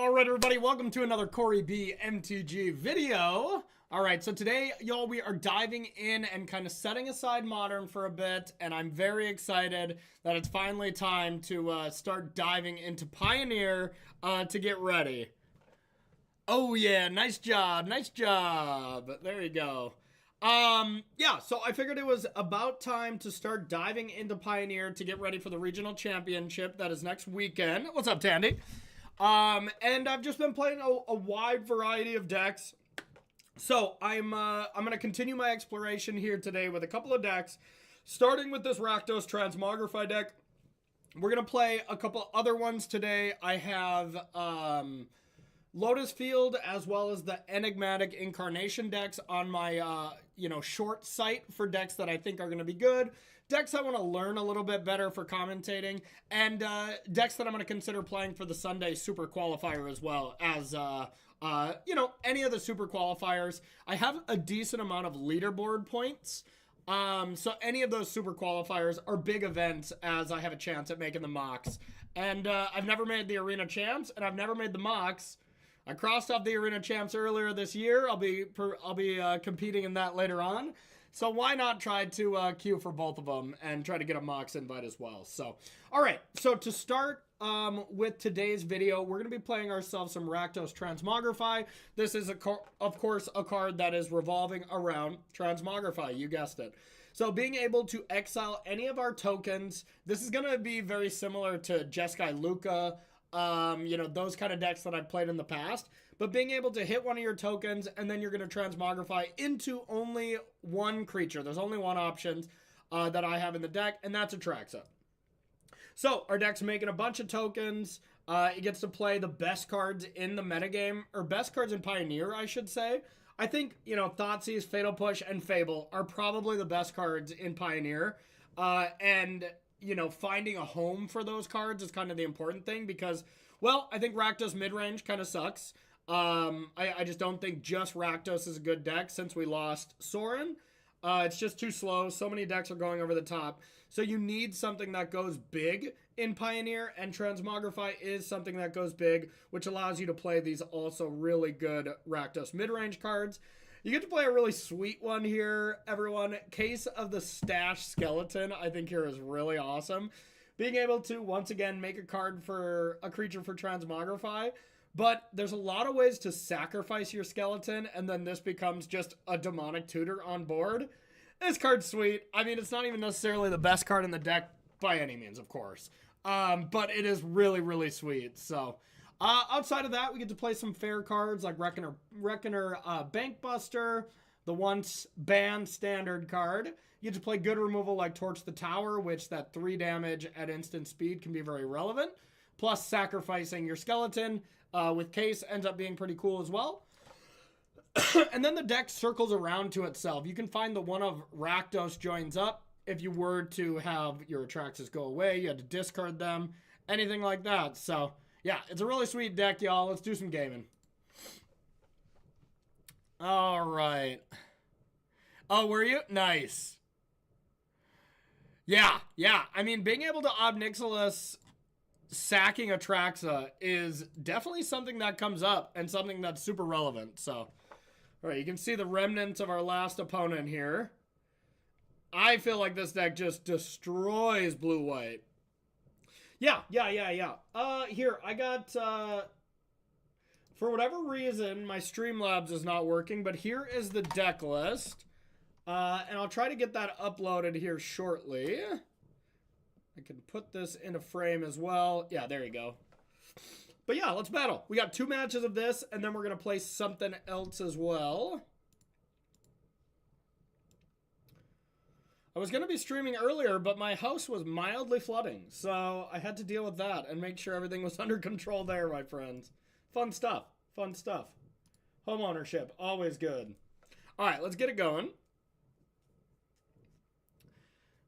Alright everybody, welcome to another Corey B MTG video. Alright, so today, y'all, we are diving in and kind of setting aside Modern for a bit, and I'm very excited that it's finally time to start diving into Pioneer to get ready. Oh yeah, nice job, nice job. There you go. Yeah, so I figured it was about time to start diving into Pioneer to get ready for the regional championship that is next weekend. What's up, Tandy? And I've just been playing a wide variety of decks. So I'm going to continue my exploration here today with a couple of decks, starting with this Rakdos Transmogrify deck. We're going to play a couple other ones today. I have, Lotus Field as well as the Enigmatic Incarnation decks on my, short site for decks that I think are going to be good. Decks I want to learn a little bit better for commentating, and decks that I'm going to consider playing for the Sunday Super Qualifier as well as, any of the Super Qualifiers. I have a decent amount of leaderboard points, so any of those Super Qualifiers are big events as I have a chance at making the mocks. And I've never made the Arena Champs, and I've never made the mocks. I crossed off the Arena Champs earlier this year. I'll be competing in that later on. So why not try to queue for both of them and try to get a Mox invite as well. So, all right. So to start with today's video, we're going to be playing ourselves some Rakdos Transmogrify. This is, of course, a card that is revolving around Transmogrify. You guessed it. So being able to exile any of our tokens, this is going to be very similar to Jeskai Luka, those kind of decks that I've played in the past. But being able to hit one of your tokens, and then you're going to Transmogrify into only one creature. There's only one option that I have in the deck, and that's Atraxa. So our deck's making a bunch of tokens. It gets to play the best cards in the metagame, or best cards in Pioneer, I should say. I think, Thoughtseize, Fatal Push, and Fable are probably the best cards in Pioneer. And finding a home for those cards is kind of the important thing because, well, I think Rakdos midrange kind of sucks. I just don't think just Rakdos is a good deck since we lost Sorin. It's just too slow. So many decks are going over the top. So you need something that goes big in Pioneer, and Transmogrify is something that goes big, which allows you to play these also really good Rakdos midrange cards. You get to play a really sweet one here, everyone. Case of the Stash Skeleton, I think here is really awesome. Being able to, once again, make a card for a creature for Transmogrify. But there's a lot of ways to sacrifice your skeleton, and then this becomes just a demonic tutor on board. This card's sweet. I mean, it's not even necessarily the best card in the deck by any means, of course. But it is really, really sweet. So, outside of that, we get to play some fair cards like Reckoner Bankbuster, the once banned standard card. You get to play good removal like Torch the Tower, which that 3 damage at instant speed can be very relevant. Plus, sacrificing your skeleton with Case ends up being pretty cool as well. And then the deck circles around to itself. You can find the one of Rakdos joins up. If you were to have your Atraxas go away, you had to discard them. Anything like that. So, yeah, it's a really sweet deck, y'all. Let's do some gaming. All right. Oh, were you? Nice. Yeah. I mean, being able to Ob Nixilis sacking Atraxa is definitely something that comes up and something that's super relevant. So, all right, you can see the remnants of our last opponent here. I feel like this deck just destroys blue-white. Yeah. Here, I got, for whatever reason, my Streamlabs is not working, but here is the deck list. And I'll try to get that uploaded here shortly. I can put this in a frame as well. Yeah, there you go. But yeah, let's battle. We got 2 matches of this, and then we're going to play something else as well. I was going to be streaming earlier, but my house was mildly flooding, so I had to deal with that and make sure everything was under control there, my friends. Fun stuff. Fun stuff. Home ownership, always good. All right, let's get it going.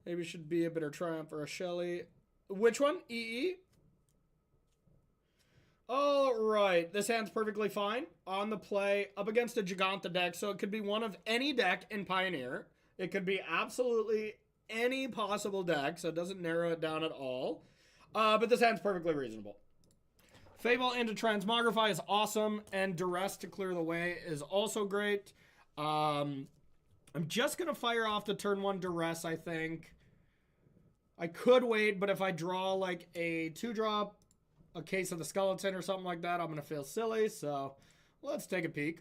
Maybe it should be a Bitter Triumph or a Shelly. Which one? EE? All right. This hand's perfectly fine. On the play, up against a Giganta deck. So it could be one of any deck in Pioneer. It could be absolutely any possible deck. So it doesn't narrow it down at all. But this hand's perfectly reasonable. Fable into Transmogrify is awesome, and Duress to clear the way is also great. I'm just going to fire off the turn 1 Duress, I think. I could wait, but if I draw like a 2-drop, a Case of the Skeleton or something like that, I'm going to feel silly. So let's take a peek.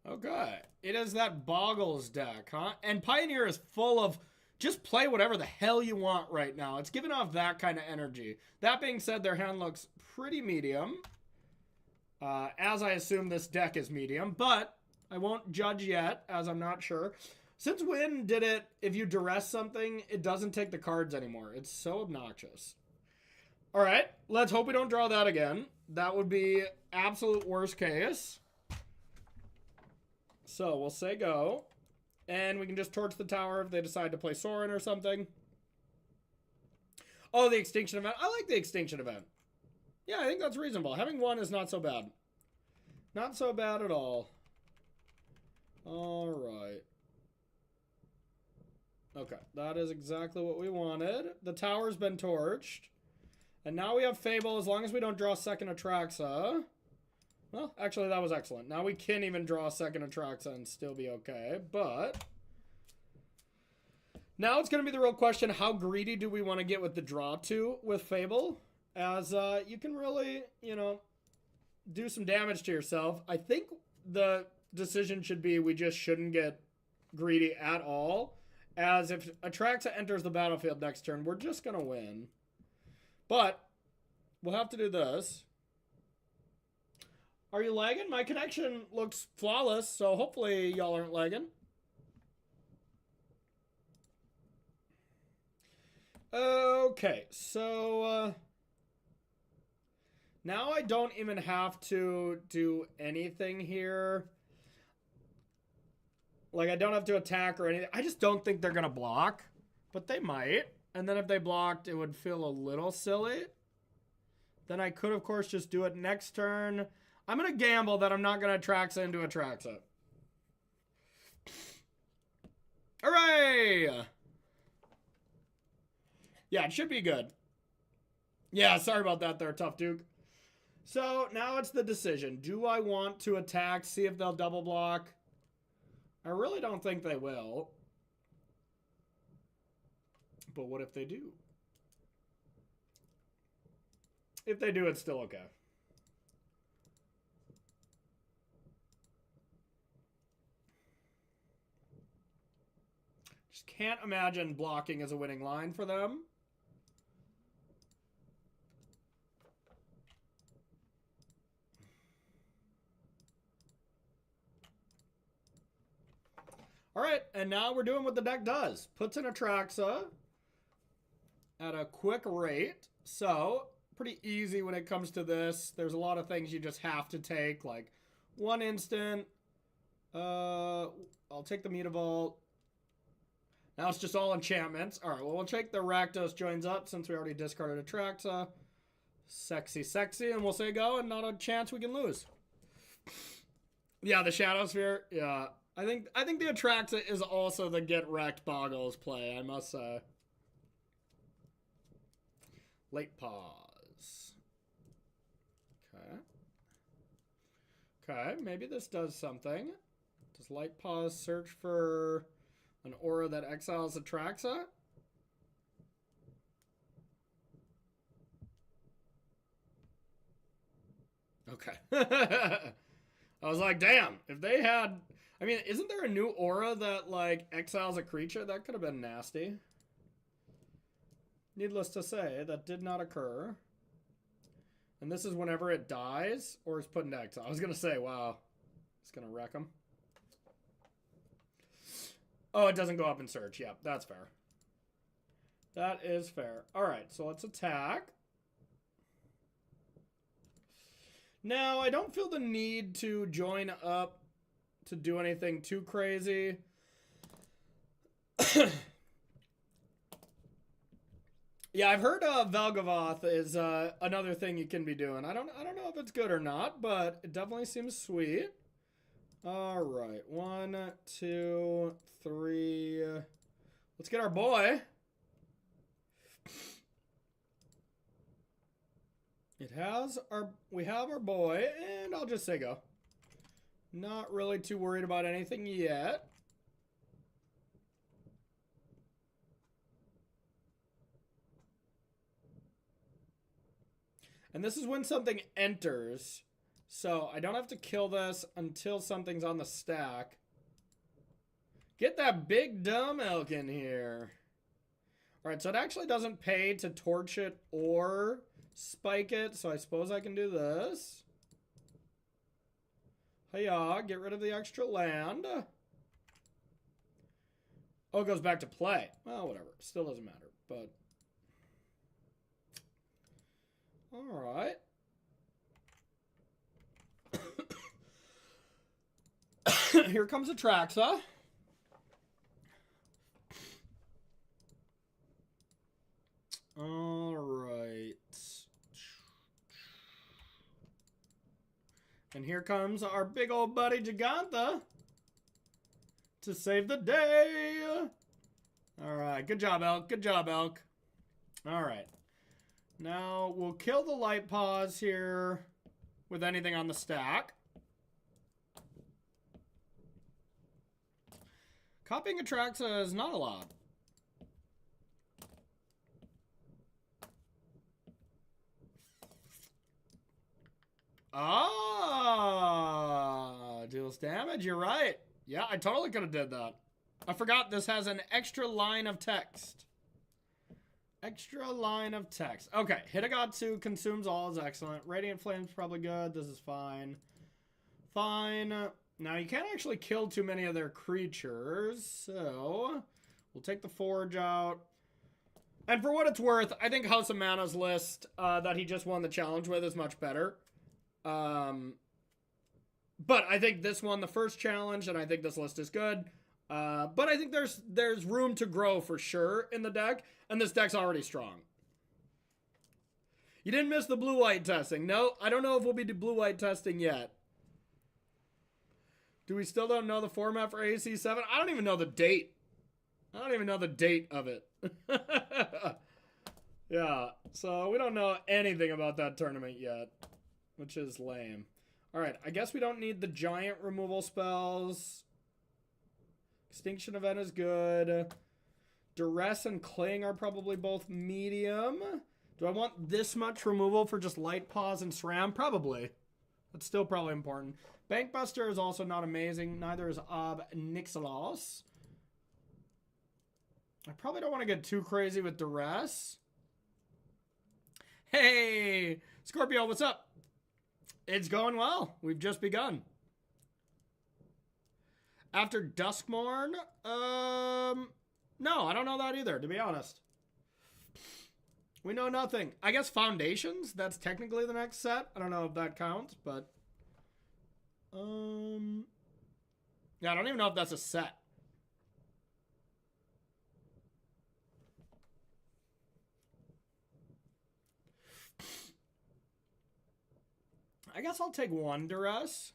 Okay. It is that Boggles deck, huh? And Pioneer is full of just play whatever the hell you want right now. It's giving off that kind of energy. That being said, their hand looks pretty medium. As I assume this deck is medium, but I won't judge yet, as I'm not sure. Since when did it, if you duress something, it doesn't take the cards anymore? It's so obnoxious. All right, let's hope we don't draw that again. That would be absolute worst case. So we'll say go. And we can just torch the tower if they decide to play Sorin or something. Oh, the extinction event. I like the extinction event. Yeah, I think that's reasonable. Having one is not so bad. Not so bad at all. All right. Okay, that is exactly what we wanted. The tower's been torched. And now we have Fable as long as we don't draw second Atraxa. Well, actually, that was excellent. Now we can even draw a second Atraxa and still be okay, but now it's going to be the real question, how greedy do we want to get with the draw to with Fable? As you can really, you know, do some damage to yourself. I think the decision should be we just shouldn't get greedy at all, as if Atraxa enters the battlefield next turn, we're just going to win. But we'll have to do this. Are you lagging? My connection looks flawless, so hopefully y'all aren't lagging. Okay, so now I don't even have to do anything here. Like, I don't have to attack or anything. I just don't think they're going to block, but they might. And then if they blocked, it would feel a little silly. Then I could, of course, just do it next turn. I'm going to gamble that I'm not going to Atraxa into Atraxa. Hooray! Yeah, it should be good. Yeah, sorry about that there, Tough Duke. So, now it's the decision. Do I want to attack, see if they'll double block? I really don't think they will. But what if they do? If they do, it's still okay. Just can't imagine blocking as a winning line for them. All right, and now we're doing what the deck does. Puts in Atraxa at a quick rate. So, pretty easy when it comes to this. There's a lot of things you just have to take, like one instant. I'll take the Mutavault. Now it's just all enchantments. All right, well, we'll take the Rakdos joins up since we already discarded Atraxa. Sexy, sexy, and we'll say go, and not a chance we can lose. Yeah, the Shadow Sphere, yeah. I think the Atraxa is also the get wrecked Boggles play, I must say. Late pause. Okay. Okay, maybe this does something. Does light pause search for an aura that exiles Atraxa? Okay. I was like, damn, if they had... I mean, isn't there a new aura that, like, exiles a creature? That could have been nasty. Needless to say, that did not occur. And this is whenever it dies or is put into exile. I was going to say, wow, it's going to wreck them. Oh, it doesn't go up in search. Yeah, that's fair. That is fair. All right, so let's attack. Now, I don't feel the need to join up to do anything too crazy. Yeah, I've heard Velgavoth is another thing you can be doing. I don't know if it's good or not, but it definitely seems sweet. All right, 1, 2, 3. Let's get our boy. It has our, we have our boy, and I'll just say go. Not really too worried about anything yet. And this is when something enters. So I don't have to kill this until something's on the stack. Get that big dumb elk in here. Alright, so it actually doesn't pay to torch it or spike it. So I suppose I can do this. Hiya, get rid of the extra land. Oh, it goes back to play. Well, whatever. Still doesn't matter, but... Alright. Here comes Atraxa. Alright. And here comes our big old buddy Gigantha to save the day. Alright, good job, Elk. Good job, Elk. Alright. Now, we'll kill the light paws here with anything on the stack. Copying Atraxa is not a lot. Ah, deals damage, you're right. Yeah, I totally could have did that. I forgot this has an extra line of text. Extra line of text. Okay, Hitagatsu consumes all is excellent. Radiant Flame's probably good. This is fine. Fine. Now, you can't actually kill too many of their creatures, so we'll take the Forge out. And for what it's worth, I think House of Mana's list that he just won the challenge with is much better. But I think this won the first challenge, and I think this list is good. But I think there's room to grow for sure in the deck, and this deck's already strong. You didn't miss the blue-white testing. No, I don't know if we'll be blue-white testing yet. Do we still don't know the format for AC7? I don't even know the date. I don't even know the date of it. Yeah, so we don't know anything about that tournament yet, which is lame. Alright, I guess we don't need the giant removal spells. Extinction Event is good. Duress and Cling are probably both medium. Do I want this much removal for just Light Paws and SRAM? Probably. That's still probably important. Bankbuster is also not amazing. Neither is Ob Nixilos. I probably don't want to get too crazy with Duress. Hey! Scorpio, what's up? It's going well. We've just begun. After Duskmorn? No, I don't know that either, to be honest. We know nothing. I guess Foundations, that's technically the next set. I don't know if that counts, but... Yeah, I don't even know if that's a set. I guess I'll take one Duress.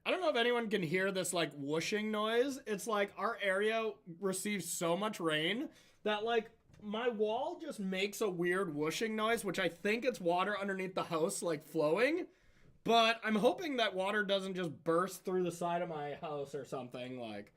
I don't know if anyone can hear this, like, whooshing noise. It's like our area receives so much rain that, like, my wall just makes a weird whooshing noise, which I think it's water underneath the house, like, flowing. But I'm hoping that water doesn't just burst through the side of my house or something. Like,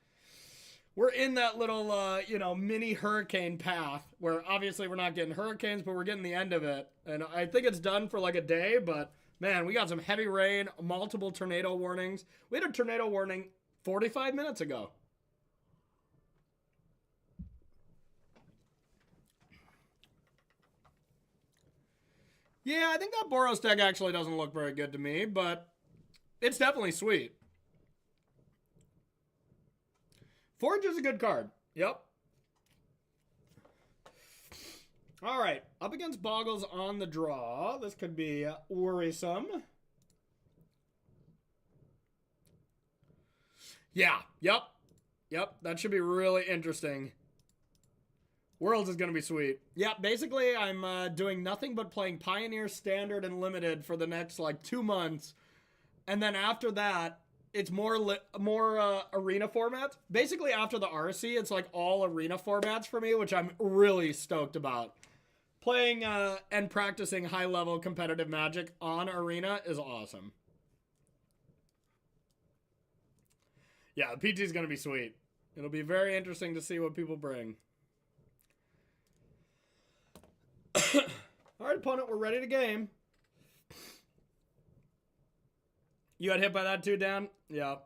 we're in that little, you know, mini hurricane path where obviously we're not getting hurricanes, but we're getting the end of it. And I think it's done for like a day, but man, we got some heavy rain, multiple tornado warnings. We had a tornado warning 45 minutes ago. Yeah, I think that Boros deck actually doesn't look very good to me, but it's definitely sweet. Forge is a good card. Yep. All right. Up against Boggles on the draw. This could be worrisome. Yeah. Yep. Yep. That should be really interesting. Worlds is going to be sweet. Yeah, basically, I'm doing nothing but playing Pioneer, Standard, and Limited for the next, like, 2 months. And then after that, it's more arena formats. Basically, after the RC, it's, like, all arena formats for me, which I'm really stoked about. playing and practicing high-level competitive Magic on Arena is awesome. Yeah, the PT is going to be sweet. It'll be very interesting to see what people bring. All right, opponent, we're ready to game. You got hit by that too, Dan? Yeah.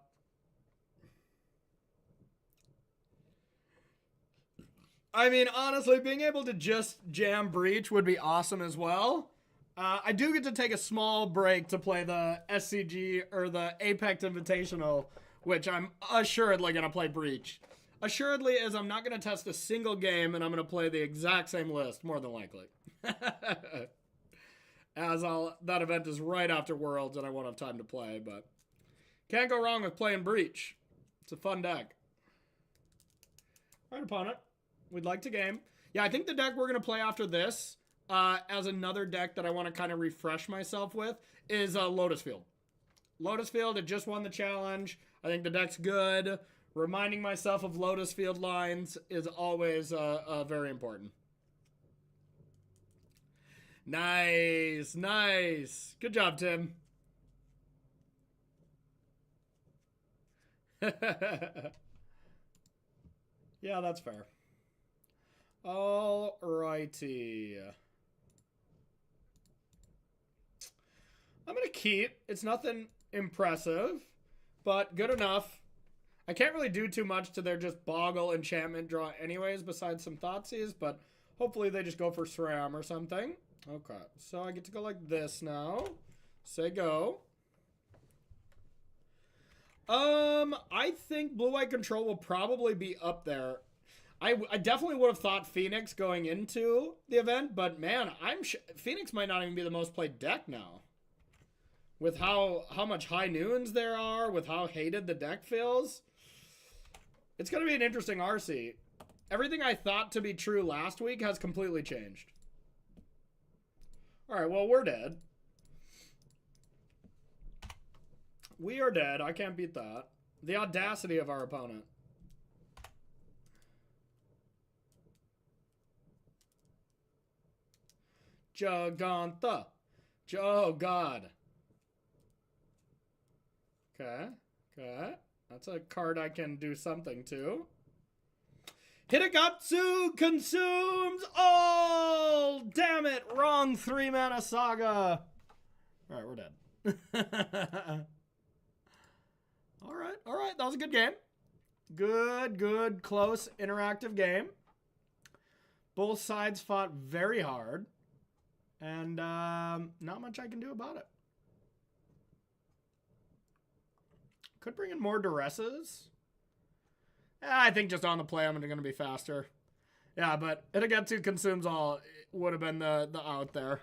I mean, honestly, being able to just jam Breach would be awesome as well. I do get to take a small break to play the SCG or the Apex Invitational, which I'm assuredly going to play Breach. Assuredly is I'm not going to test a single game, and I'm going to play the exact same list, more than likely. As that event is right after Worlds, and I won't have time to play, but can't go wrong with playing Breach. It's a fun deck. All right, opponent. We'd like to game. Yeah, I think the deck we're going to play after this, as another deck that I want to kind of refresh myself with, is Lotus Field. Lotus Field, it just won the challenge. I think the deck's good. Reminding myself of Lotus Field lines is always very important. Nice, nice. Good job, Tim. Yeah, that's fair. Alrighty. I'm going to keep. It's nothing impressive, but good enough. I can't really do too much to their just Boggle enchantment draw anyways, besides some Thoughtseize, but hopefully they just go for SRAM or something. Okay, so I get to go like this now. Say go. I think Blue-White Control will probably be up there. I definitely would have thought Phoenix going into the event, but man, Phoenix might not even be the most played deck now. With how much high noons there are, with how hated the deck feels. It's going to be an interesting RC. Everything I thought to be true last week has completely changed. Alright, well, we're dead. We are dead. I can't beat that. The audacity of our opponent. Jagantha. Oh, God. Okay. Okay. That's a card I can do something to. Hitagatsu consumes all! Damn it! Wrong 3-mana saga. Alright, we're dead. Alright, alright. That was a good game. Good, close, interactive game. Both sides fought very hard. And not much I can do about it. Could bring in more Duresses. I think just on the play I'm going to be faster. Yeah, but Hitagatsu consumes all would have been the out there.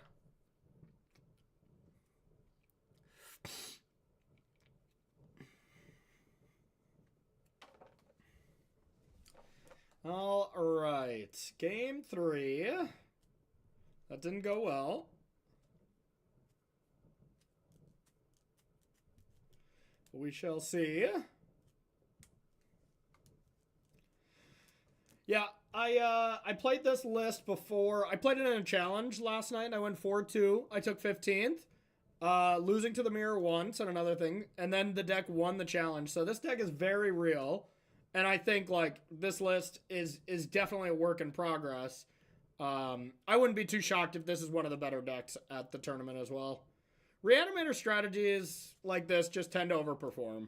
All right. Game 3. That didn't go well. We shall see. Yeah, I played this list before. I played it in a challenge last night. I went 4-2. I took 15th. Losing to the mirror once and another thing. And then the deck won the challenge. So this deck is very real. And I think, like, this list is definitely a work in progress. I wouldn't be too shocked if this is one of the better decks at the tournament as well. Reanimator strategies like this just tend to overperform.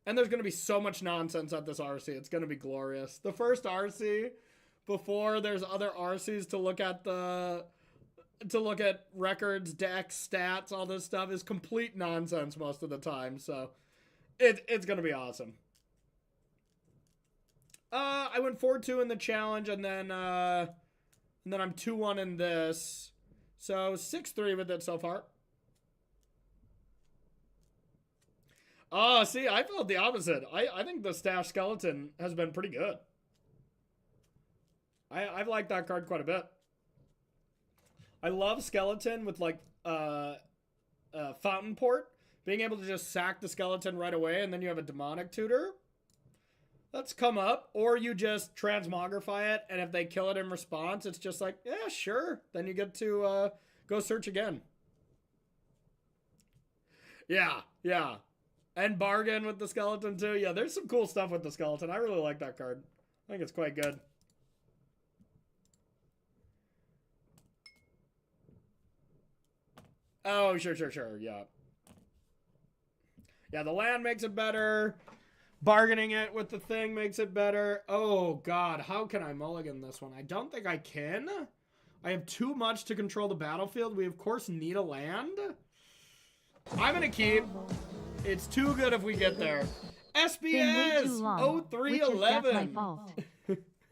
And there's going to be so much nonsense at this RC. It's going to be glorious. The first RC, before there's other RCs to look at records, decks, stats, all this stuff, is complete nonsense most of the time. So it's going to be awesome. I went 4-2 in the challenge, and then I'm 2-1 in this. So 6-3 with it so far. Oh, see, I felt the opposite. I think the Stash Skeleton has been pretty good. I've liked that card quite a bit. I love Skeleton with, like, Fountain Port. Being able to just sack the Skeleton right away, and then you have a Demonic Tutor. Let's come up, or you just transmogrify it, and if they kill it in response, it's just like, yeah, sure. Then you get to go search again. Yeah, yeah. And bargain with the skeleton too. Yeah, there's some cool stuff with the skeleton. I really like that card. I think it's quite good. Oh, sure, yeah. Yeah, the land makes it better. Bargaining it with the thing makes it better. Oh, God. How can I mulligan this one? I don't think I can. I have too much to control the battlefield. We, of course, need a land. I'm going to keep. It's too good if we get there. SBS 0311.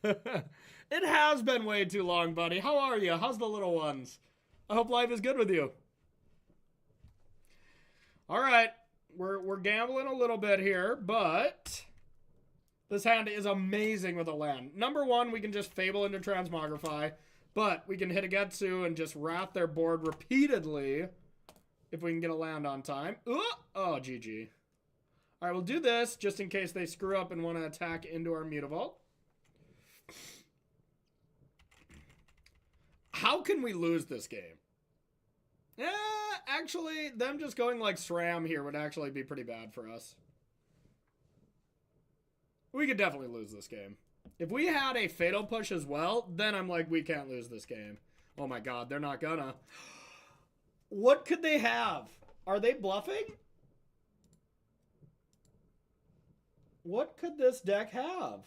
It has been way too long, buddy. How are you? How's the little ones? I hope life is good with you. All right. We're gambling a little bit here, but this hand is amazing with a land. Number one, we can just Fable into Transmogrify, but we can hit a Getsu and just wrath their board repeatedly if we can get a land on time. Ooh! Oh, GG. All right, we'll do this just in case they screw up and want to attack into our Mutavault. How can we lose this game? Yeah, actually, them just going like SRAM here would actually be pretty bad for us. We could definitely lose this game. If we had a Fatal Push as well, then I'm like, we can't lose this game. Oh my god, they're not gonna. What could they have? Are they bluffing? What could this deck have?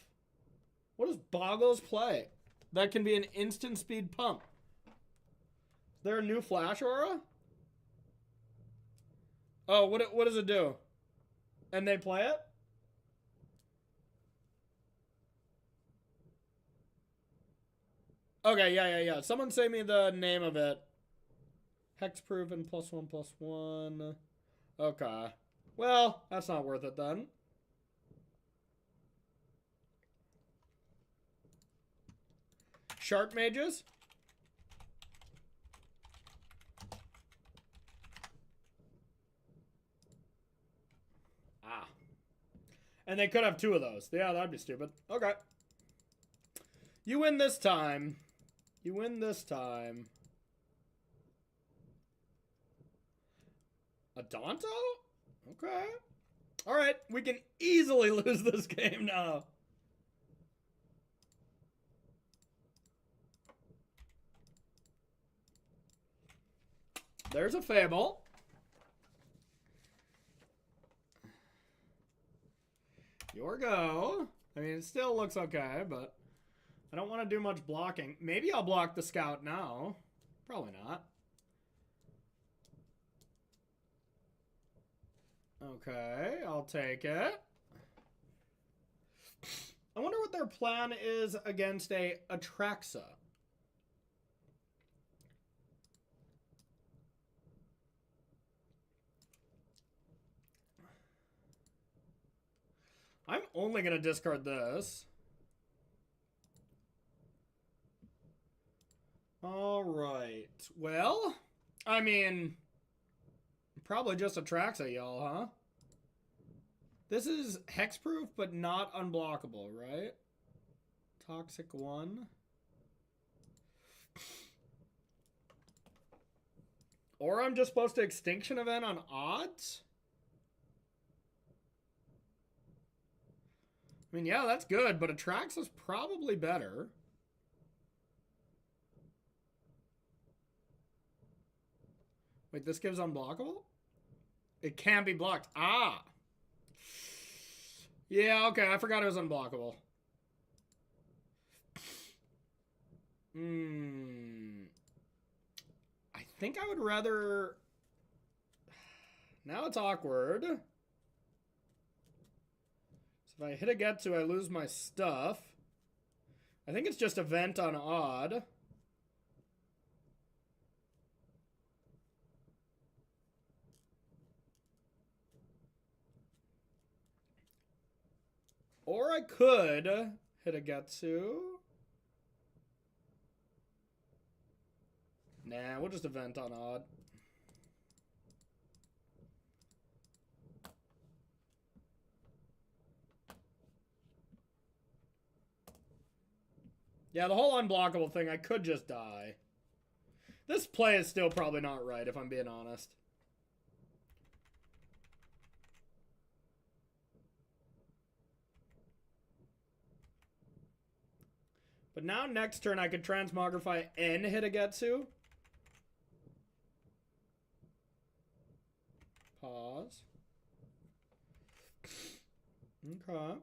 What does Boggles play? That can be an instant speed pump. Is there a new Flash Aura? Oh, what does it do? And they play it? Okay, yeah. Someone say me the name of it. Hexproof and +1/+1. Okay. Well, that's not worth it then. Shark Mages? And they could have two of those. Yeah, that'd be stupid. Okay. You win this time. You win this time. A Danto? Okay. Alright, we can easily lose this game now. There's a Fable. Your go. I mean, it still looks okay, but I don't want to do much blocking. Maybe I'll block the Scout now. Probably not. Okay, I'll take it. I wonder what their plan is against a Atraxa. I'm only going to discard this. All right. Well, I mean, probably just Atraxa, y'all, huh? This is hexproof, but not unblockable, right? Toxic 1. Or I'm just supposed to Extinction Event on odds? I mean, yeah, that's good, but Atraxa's probably better. Wait, this gives unblockable? It can't be blocked. Ah! Yeah, okay, I forgot it was unblockable. I think I would rather... Now it's awkward. If I hit a Getsu, I lose my stuff. I think it's just event on odd. Or I could hit a Getsu. Nah, we'll just event on odd. Yeah, the whole unblockable thing, I could just die. This play is still probably not right, if I'm being honest. But now next turn I could Transmogrify and hit a Getsu. Pause. Okay.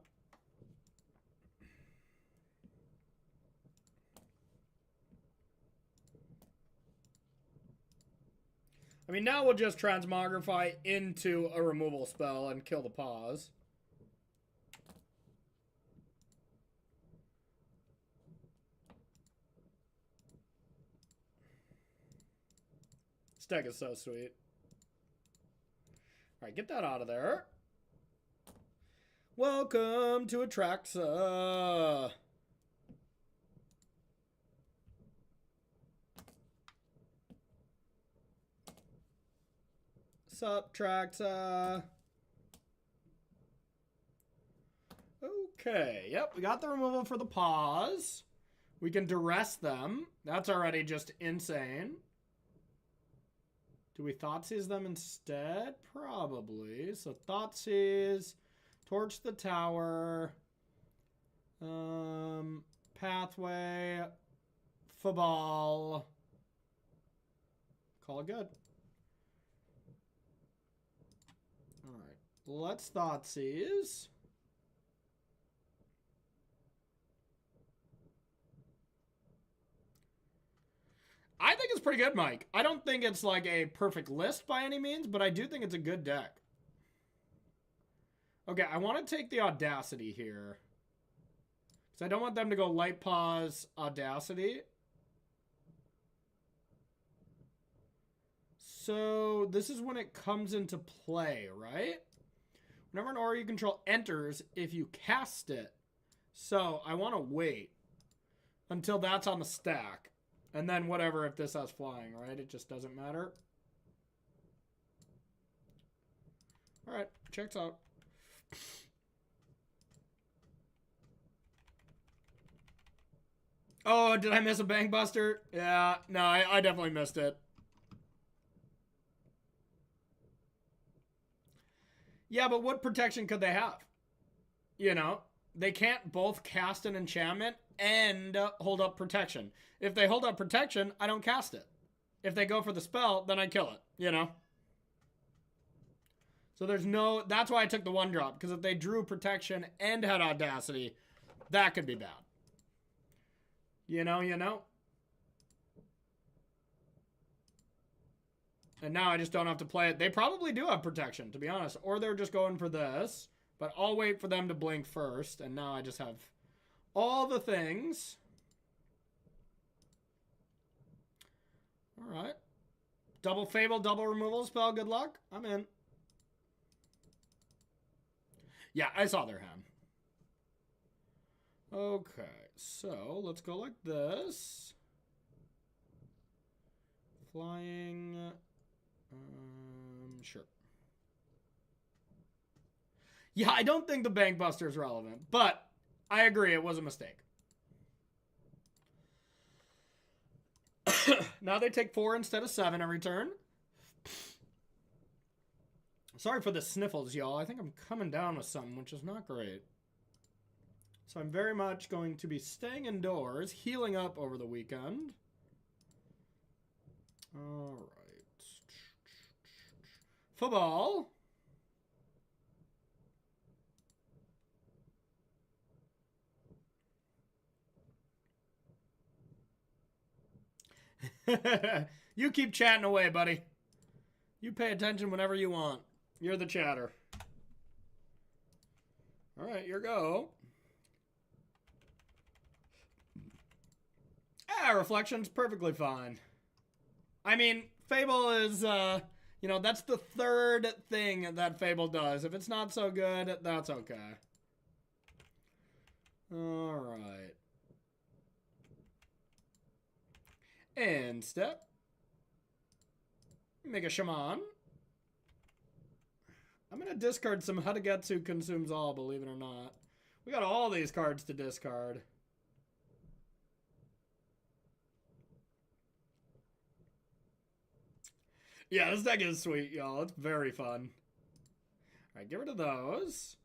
I mean, now we'll just Transmogrify into a removal spell and kill the pause. This deck is so sweet. Alright, get that out of there. Welcome to Atraxa. Sup, Traxa. Okay, yep, we got the removal for the pause. We can duress them. That's already just insane. Do we Thoughtseize them instead? Probably. So Thoughtseize, torch the tower, pathway, Fabal. Call it good. Alright, let's Thoughtseize. I think it's pretty good, Mike. I don't think it's like a perfect list by any means, but I do think it's a good deck. Okay, I want to take the Audacity here. Because I don't want them to go Light Pause, Audacity. So this is when it comes into play, right? Whenever an aura you control enters, if you cast it. So I want to wait until that's on the stack. And then whatever if this has flying, right? It just doesn't matter. Alright, checks out. Oh, did I miss a Bang Buster? Yeah, no, I definitely missed it. Yeah, but what protection could they have? You know, they can't both cast an enchantment and hold up protection. If they hold up protection, I don't cast it. If they go for the spell, then I kill it, you know? So there's no... That's why I took the 1-drop, because if they drew protection and had Audacity, that could be bad. You know, you know? And now I just don't have to play it. They probably do have protection, to be honest. Or they're just going for this. But I'll wait for them to blink first. And now I just have all the things. Alright. Double Fable, double removal spell. Good luck. I'm in. Yeah, I saw their hand. Okay. So, let's go like this. Flying... sure. Yeah, I don't think the Bank Buster is relevant, but I agree it was a mistake. Now they take 4 instead of 7 every turn. Sorry for the sniffles, y'all. I think I'm coming down with something, which is not great. So I'm very much going to be staying indoors, healing up over the weekend. All right. Football. You keep chatting away, buddy. You pay attention whenever you want. You're the chatter. All right, your go. Ah, Reflection's perfectly fine. I mean, Fable is, you know, that's the third thing that Fable does. If it's not so good, that's okay. All right. End step. Make a Shaman. I'm going to discard some Hadagetsu Consumes All, believe it or not. We got all these cards to discard. Yeah, this deck is sweet, y'all. It's very fun. Alright, get rid of those.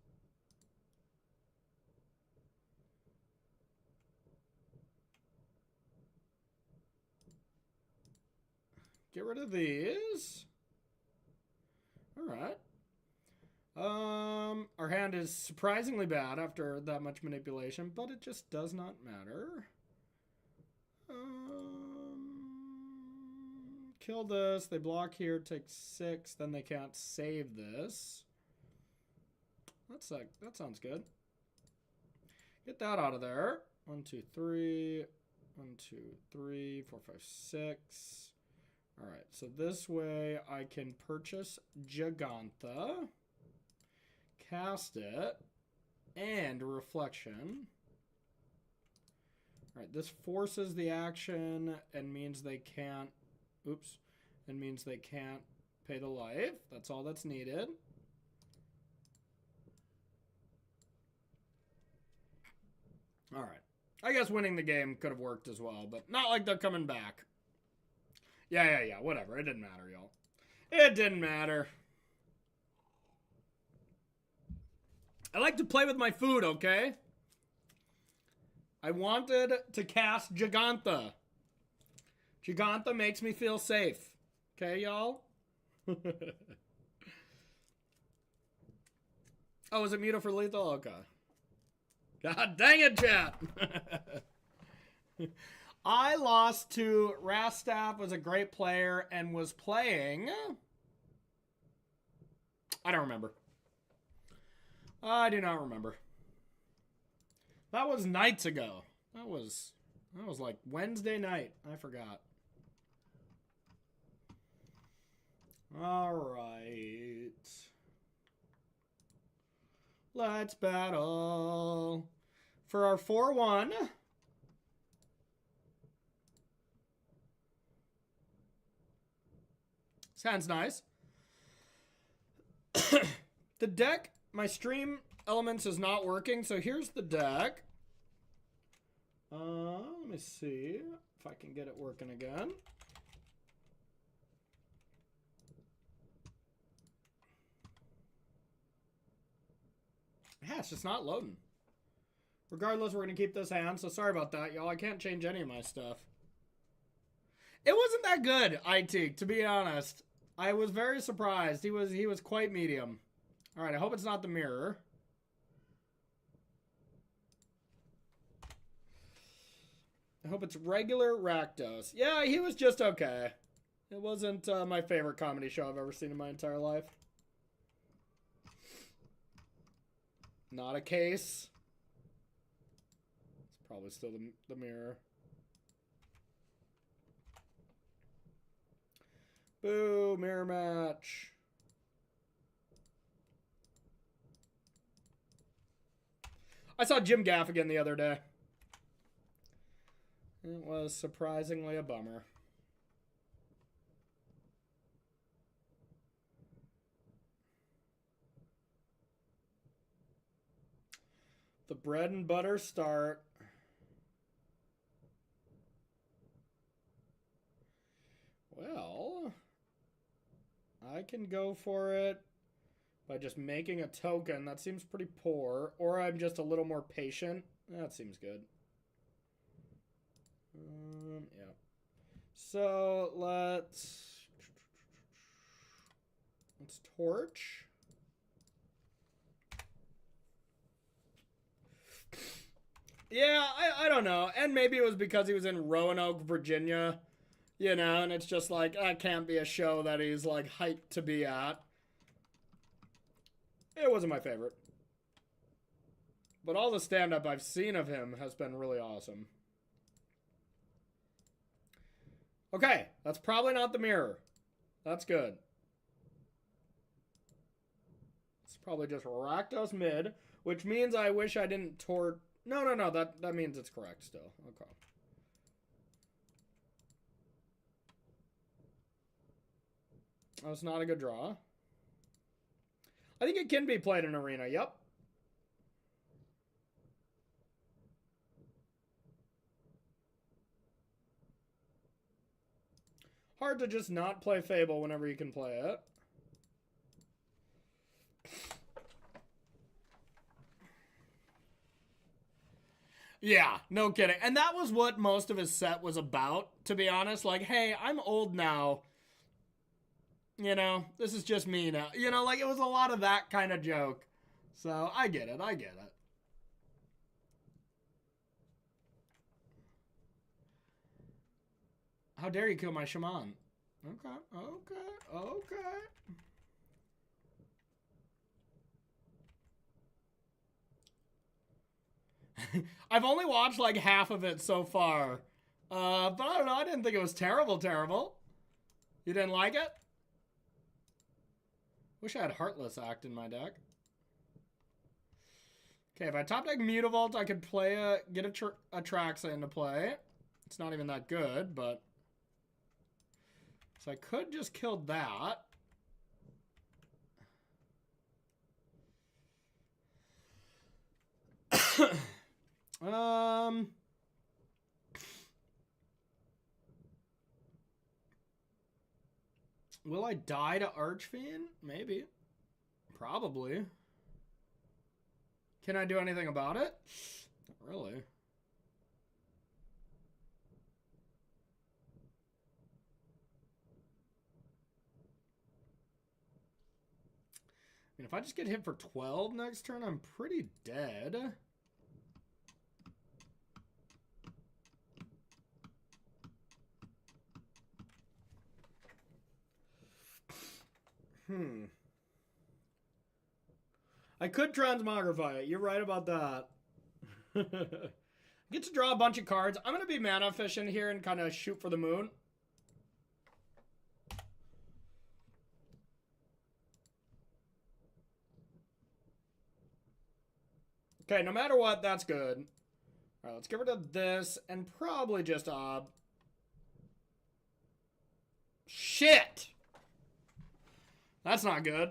Get rid of these. Alright. Our hand is surprisingly bad after that much manipulation, but it just does not matter. Kill this. They block here, take 6. Then they can't save this. That sounds good. Get that out of there. 1, 2, 3. 1, 2, 3, 4, 5, 6. Alright, so this way I can purchase Gigantha, cast it, and Reflection. Alright, this forces the action and means they can't, oops, and means they can't pay the life. That's all that's needed. Alright, I guess winning the game could have worked as well, but not like they're coming back. Yeah, whatever. It didn't matter, y'all. It didn't matter. I like to play with my food, okay? I wanted to cast Gigantha. Gigantha makes me feel safe. Okay, y'all? Oh, is it Muta for lethal? Okay. God dang it, chat! I lost to Rastaff, was a great player, and was playing... I don't remember. I do not remember. That was nights ago. That was like Wednesday night. I forgot. Alright. Let's battle. For our 4-1... Sounds nice. The deck, my stream elements is not working, so here's the deck. Let me see if I can get it working again. Yeah, it's just not loading. Regardless, we're going to keep this hand, so sorry about that, y'all. I can't change any of my stuff. It wasn't that good, IT, to be honest. I was very surprised. He was quite medium. All right, I hope it's not the mirror. I hope it's regular Rakdos. Yeah, he was just okay. It wasn't my favorite comedy show I've ever seen in my entire life. Not a case. It's probably still the mirror. Boo, mirror match. I saw Jim Gaffigan the other day. It was surprisingly a bummer. The bread and butter start. Well, I can go for it by just making a token. That seems pretty poor. Or I'm just a little more patient. That seems good. Yeah. So let's torch. Yeah, I don't know. And maybe it was because he was in Roanoke, Virginia. You know, and it's just like, that can't be a show that he's like hyped to be at. It wasn't my favorite. But all the stand-up I've seen of him has been really awesome. Okay, that's probably not the mirror. That's good. It's probably just Rakdos mid, which means I wish I didn't torch. No, that means it's correct still. Okay. Oh, it's not a good draw. I think it can be played in arena. Yep. Hard to just not play Fable whenever you can play it. Yeah, no kidding. And that was what most of his set was about, to be honest. Like, hey, I'm old now. You know, this is just me now. You know, like, it was a lot of that kind of joke. So, I get it. I get it. How dare you kill my shaman? Okay, okay, okay. I've only watched like half of it so far. But I don't know, I didn't think it was terrible. You didn't like it? Wish I had Heartless Act in my deck. Okay, if I top deck Mutavault, I could play get a Traxa into play. It's not even that good, but... So I could just kill that. Will I die to Archfiend? Maybe. Probably. Can I do anything about it? Not really. I mean, if I just get hit for 12 next turn, I'm pretty dead. I could Transmogrify it. You're right about that. Get to draw a bunch of cards. I'm going to be mana efficient here and kind of shoot for the moon. Okay, no matter what, that's good. All right, let's get rid of this and probably just shit! That's not good.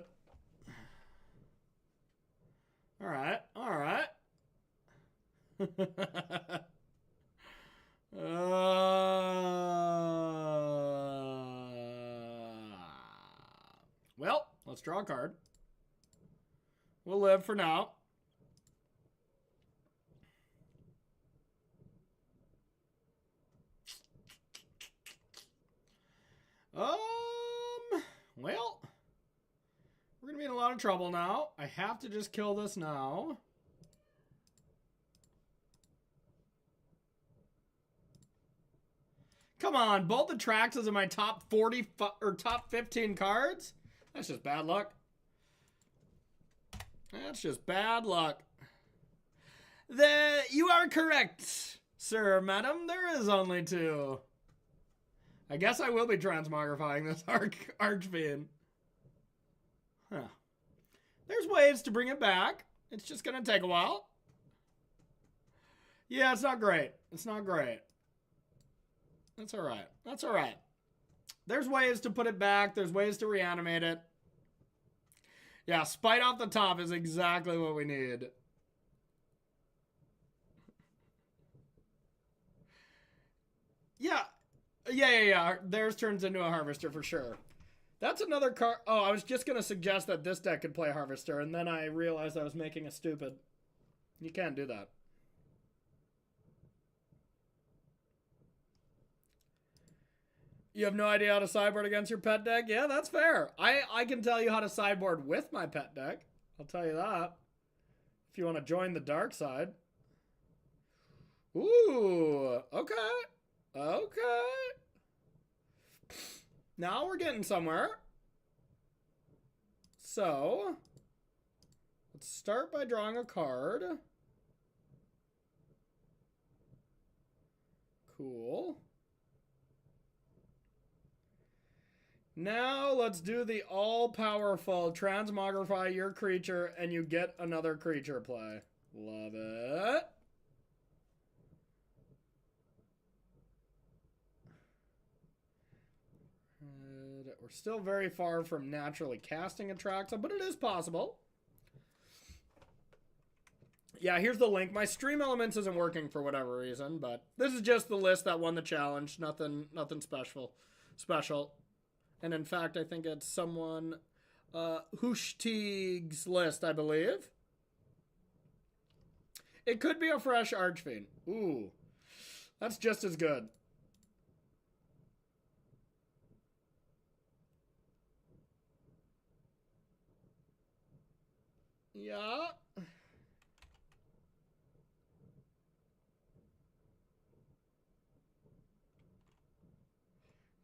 All right, all right. Well, let's draw a card. We'll live for now. Well, we're going to be in a lot of trouble now. I have to just kill this now. Come on, both the Traxas in my top 40 or top 15 cards? That's just bad luck. That's just bad luck. You are correct, sir, madam. There is only 2. I guess I will be Transmogrifying this Archfiend. Huh. There's ways to bring it back. It's just going to take a while. Yeah, it's not great. It's not great. That's all right. That's all right. There's ways to put it back. There's ways to reanimate it. Yeah, Spite off the top is exactly what we need. Yeah. Yeah. Theirs turns into a Harvester for sure. That's another card. Oh, I was just going to suggest that this deck could play Harvester, and then I realized I was making a stupid. You can't do that. You have no idea how to sideboard against your pet deck? Yeah, that's fair. I can tell you how to sideboard with my pet deck. I'll tell you that. If you want to join the dark side. Ooh, okay. Okay. Now we're getting somewhere. So, let's start by drawing a card. Cool. Now let's do the all-powerful Transmogrify your creature and you get another creature play. Love it. We're still very far from naturally casting a Traxa, but it is possible. Yeah, here's the link. My Stream Elements isn't working for whatever reason, but this is just the list that won the challenge. Nothing special. special. And in fact, I think it's someone, Hushtig's list, I believe. It could be a fresh Archfiend. Ooh, that's just as good. Yeah.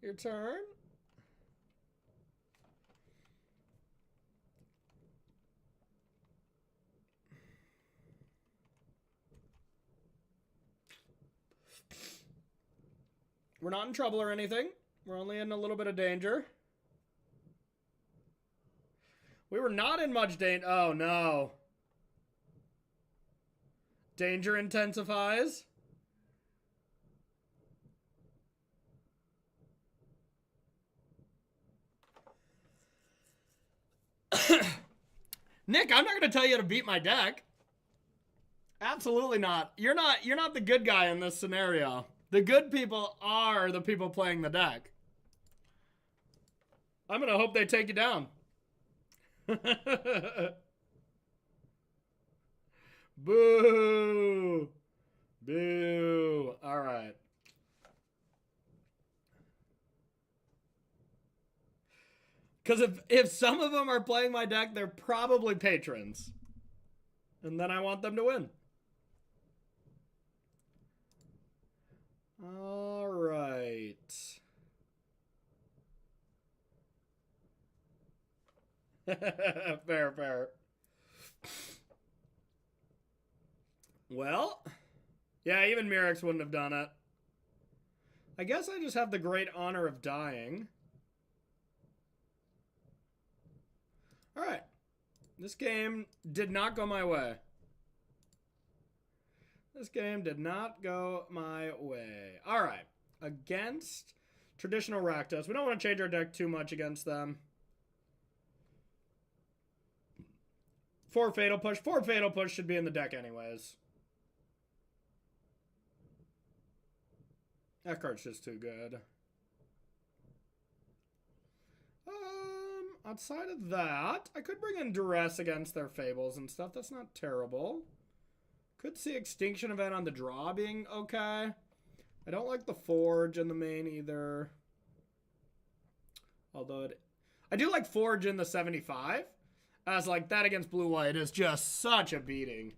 Your turn. We're not in trouble or anything. We're only in a little bit of danger. We were not in much danger. Oh, no. Danger intensifies. Nick, I'm not going to tell you to beat my deck. Absolutely not. You're not the good guy in this scenario. The good people are the people playing the deck. I'm going to hope they take you down. Boo. Boo. All right. Because if some of them are playing my deck, they're probably patrons. And then I want them to win. All right. Fair, fair. Well, yeah, even Mirrex wouldn't have done it. I guess I just have the great honor of dying. All right. This game did not go my way. This game did not go my way. All right. Against traditional Rakdos. We don't want to change our deck too much against them. 4 Fatal Push. 4 Fatal Push should be in the deck anyways. That card's just too good. Outside of that, I could bring in Duress against their Fables and stuff. That's not terrible. Could see Extinction Event on the draw being okay. I don't like the Forge in the main either. Although I do like Forge in the 75. As like that against blue-white is just such a beating.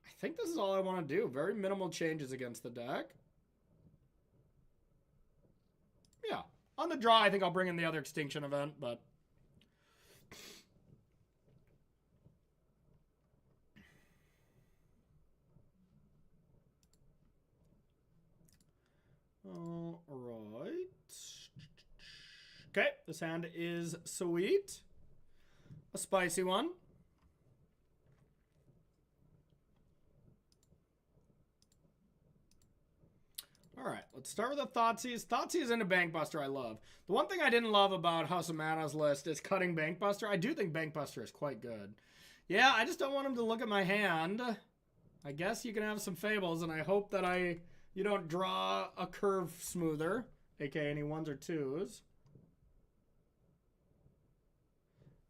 I think this is all I want to do. Very minimal changes against the deck. Yeah. On the draw, I think I'll bring in the other Extinction Event, but... All right. Okay, this hand is sweet. A spicy one. All right, let's start with the Thoughtseize. Thoughtseizes into Bankbuster I love. The one thing I didn't love about House of Mana's list is cutting Bankbuster. I do think Bankbuster is quite good. Yeah, I just don't want him to look at my hand. I guess you can have some Fables, and I hope that you don't draw a curve smoother, aka any 1s or 2s.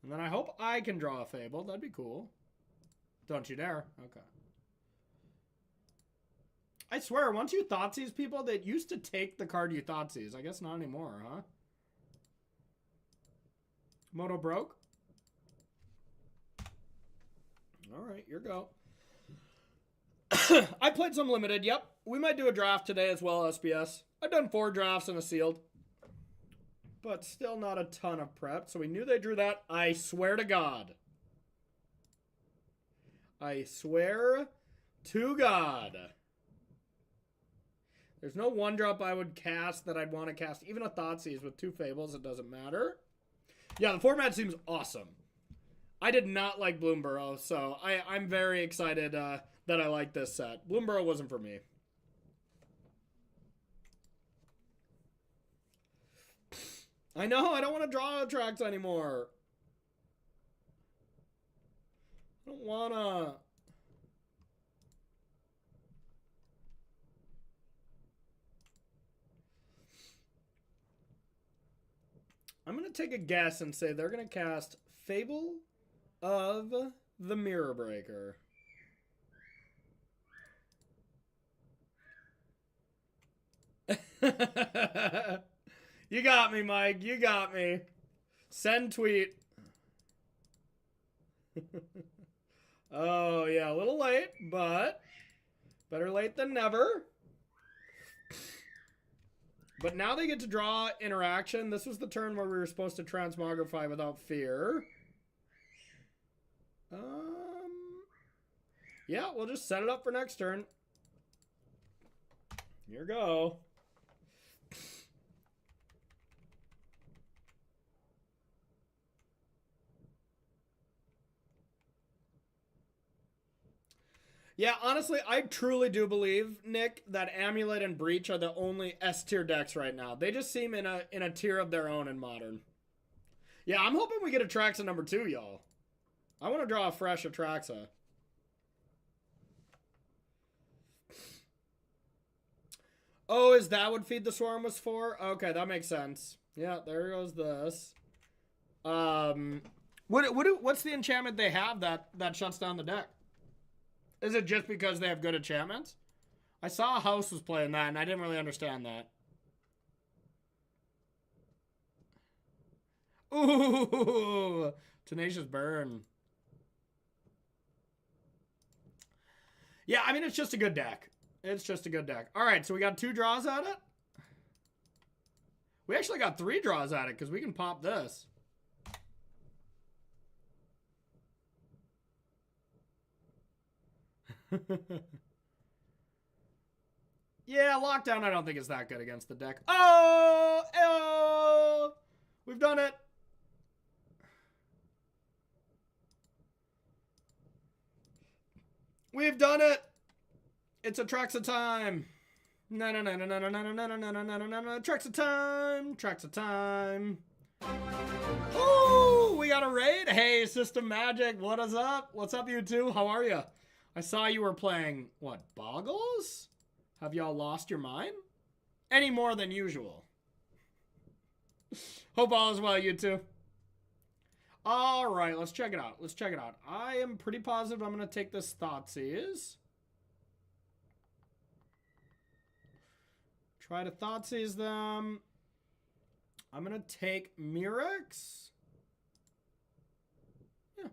And then I hope I can draw a Fable. That'd be cool. Don't you dare. Okay. I swear, once you Thoughtseize people, that used to take the card you Thoughtseize. I guess not anymore, huh? Moto broke. All right, your go. I played some limited. Yep. We might do a draft today as well, SPS. I've done 4 drafts and a sealed. But still not a ton of prep. So we knew they drew that. I swear to God. I swear to God. There's no 1-drop I would cast that I'd want to cast. Even a Thoughtseize with 2 Fables, it doesn't matter. Yeah, the format seems awesome. I did not like Bloomborough, so I'm very excited that I like this set. Bloomborough wasn't for me. I know, I don't want to draw tracks anymore. I don't want to... I'm going to take a guess and say they're going to cast Fable of the Mirror Breaker. You got me, Mike. You got me. Send tweet. Oh, yeah, a little late, but better late than never. But now they get to draw interaction. This was the turn where we were supposed to Transmogrify without fear. Yeah, we'll just set it up for next turn. Here we go. Yeah, honestly, I truly do believe, Nick, that Amulet and Breach are the only S tier decks right now. They just seem in a tier of their own in Modern. Yeah, I'm hoping we get Atraxa number 2, y'all. I want to draw a fresh Atraxa. Oh, is that what Feed the Swarm was for? Okay, that makes sense. Yeah, there goes this. What's the enchantment they have that shuts down the deck? Is it just because they have good enchantments? I saw a house was playing that, and I didn't really understand that. Ooh, Tenacious Burn. Yeah, I mean, it's just a good deck. It's just a good deck. All right, so we got 2 draws at it. We actually got 3 draws at it because we can pop this. Yeah, Lockdown I don't think is that good against the deck. Oh! Oh! We've done it. We've done it. It's Atraxa time. No, no, no, no, no, no, no, no, no, no, no, no, no, no, Atraxa time. Atraxa time. Ooh, we got a raid. Hey, System Magic, what is up? What's up, you two? How are you? I saw you were playing, what, Boggles? Have y'all lost your mind? Any more than usual. Hope all is well, you two. All right, let's check it out. Let's check it out. I am pretty positive I'm going to take this Thoughtseize. Try to Thoughtseize them. I'm going to take Mirrex. Yeah.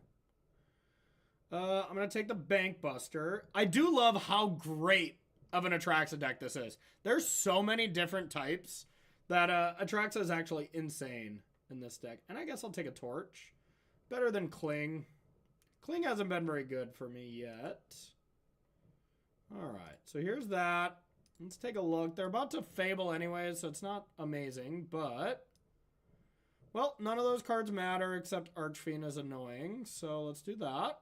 I'm going to take the Bank Buster. I do love how great of an Atraxa deck this is. There's so many different types that Atraxa is actually insane in this deck. And I guess I'll take a Torch. Better than Cling. Cling hasn't been very good for me yet. All right, so here's that. Let's take a look. They're about to Fable anyway, so it's not amazing, but... Well, none of those cards matter except Archfiend is annoying, so let's do that.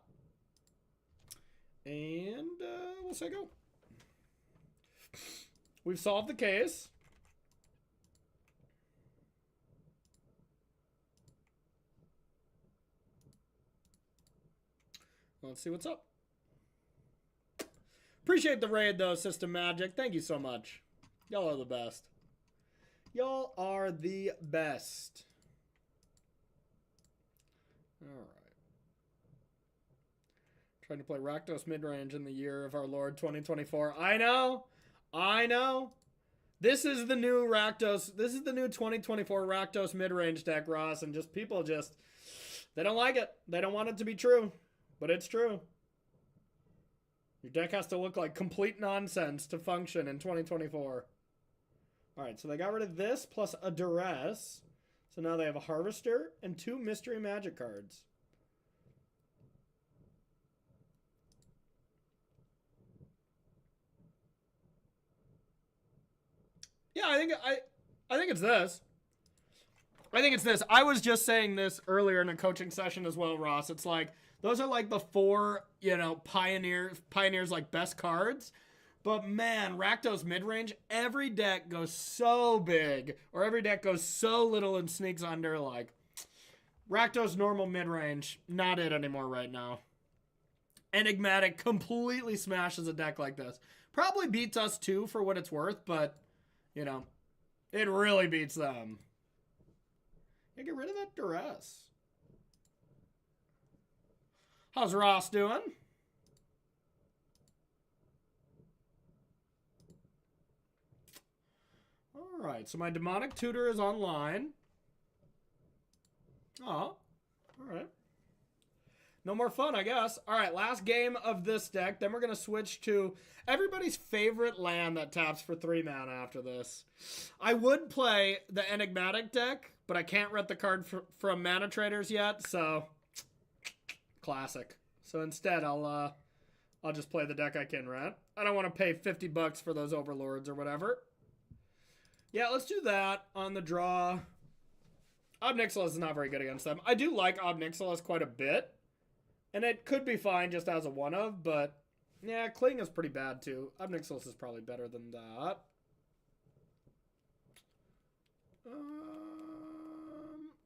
And we'll say go. We've solved the case. Let's see what's up. Appreciate the raid, though, System Magic. Thank you so much. Y'all are the best. Y'all are the best. All right. Trying to play Rakdos midrange in the year of our Lord 2024. I know. I know. This is the new Rakdos. This is the new 2024 Rakdos midrange deck, Ross. And just people just, they don't like it. They don't want it to be true. But it's true. Your deck has to look like complete nonsense to function in 2024. Alright, so they got rid of this plus a Duress. So now they have a Harvester and 2 Mystery Magic cards. Yeah, I think it's this. I think it's this. I was just saying this earlier in a coaching session as well, Ross. It's like, those are like the 4, you know, pioneers like best cards. But man, Rakdos midrange, every deck goes so big, or every deck goes so little and sneaks under. Like, Rakdos normal midrange, not it anymore right now. Enigmatic completely smashes a deck like this. Probably beats us too for what it's worth, but, you know, it really beats them. Yeah, get rid of that duress. How's Ross doing? Alright, so my demonic tutor is online. Oh, alright. No more fun, I guess. Alright, last game of this deck. Then we're going to switch to everybody's favorite land that taps for 3 mana after this. I would play the Enigmatic deck, but I can't rent the card from Mana Traders yet, so classic. So instead, I'll just play the deck I can rent. I don't want to pay $50 for those Overlords or whatever. Yeah, let's do that on the draw. Ob Nixilis is not very good against them. I do like Ob Nixilis quite a bit. And it could be fine just as a one-of, but yeah, Kling is pretty bad too. Ob Nixilis is probably better than that.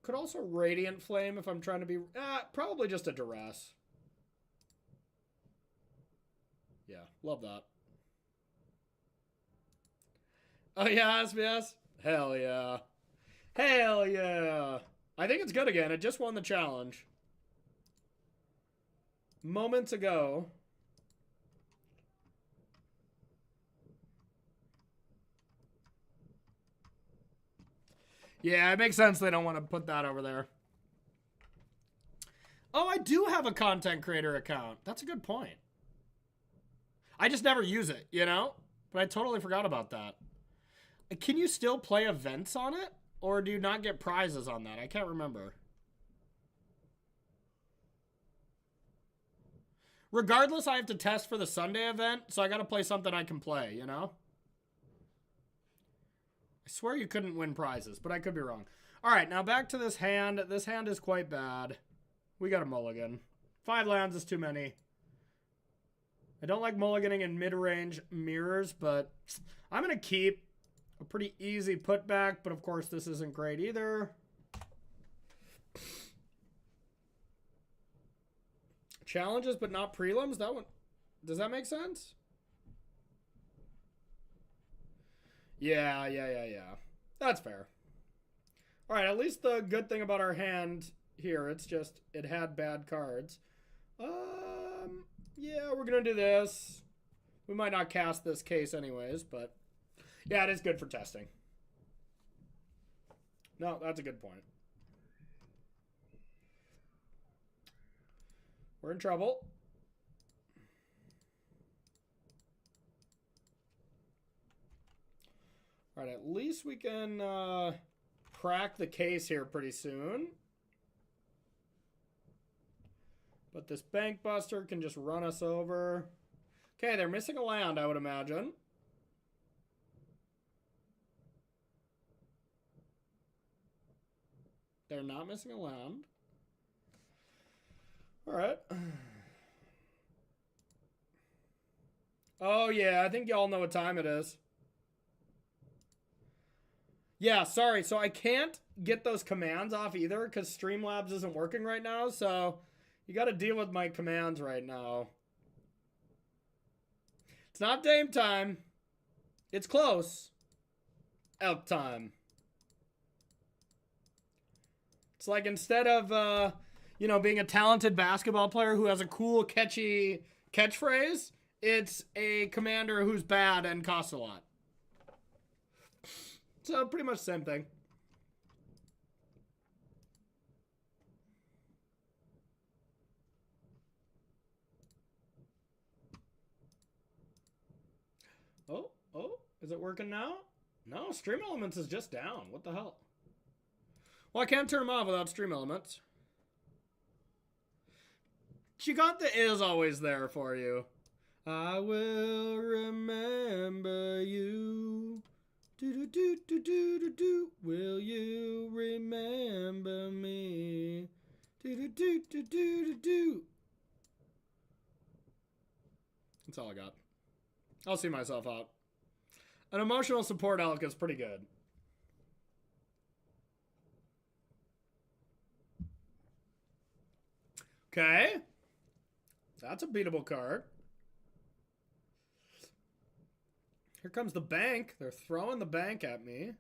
Could also Radiant Flame if I'm trying to be... probably just a Duress. Yeah, love that. Oh yeah, SBS? Hell yeah. Hell yeah. I think it's good again. It just won the challenge. Moments ago. Yeah, it makes sense they don't want to put that over there. Oh, I do have a content creator account. That's a good point. I just never use it, you know? But I totally forgot about that. Can you still play events on it? Or do you not get prizes on that? I can't remember. Regardless, I have to test for the Sunday event, so I got to play something I can play, you know? I swear you couldn't win prizes, but I could be wrong. All right, now back to this hand. This hand is quite bad. We got a mulligan. 5 lands is too many. I don't like mulliganing in mid-range mirrors, but I'm going to keep a pretty easy putback, but of course this isn't great either. Challenges, but not prelims? That one, does that make sense? Yeah. That's fair. All right, at least the good thing about our hand here, it's just, it had bad cards. Yeah, we're going to do this. We might not cast this case anyways, but yeah, it is good for testing. No, that's a good point. We're in trouble. All right, at least we can crack the case here pretty soon. But this Bank Buster can just run us over. Okay, they're missing a land, I would imagine. They're not missing a land. All right. Oh, yeah, I think y'all know what time it is. Yeah, sorry. So I can't get those commands off either because Streamlabs isn't working right now. So you got to deal with my commands right now. It's not Dame time. It's close. Elk time. It's like instead of, you know, being a talented basketball player who has a cool, catchy catchphrase, it's a commander who's bad and costs a lot. So pretty much the same thing. Oh, is it working now? No, Stream Elements is just down. What the hell? Well, I can't turn them off without Stream Elements. Giganta is always there for you. I will remember you. Do do do do do do do. Will you remember me? Do do do do do do do. That's all I got. I'll see myself out. An emotional support elk is pretty good. Okay. That's a beatable card. Here comes the bank. They're throwing the bank at me.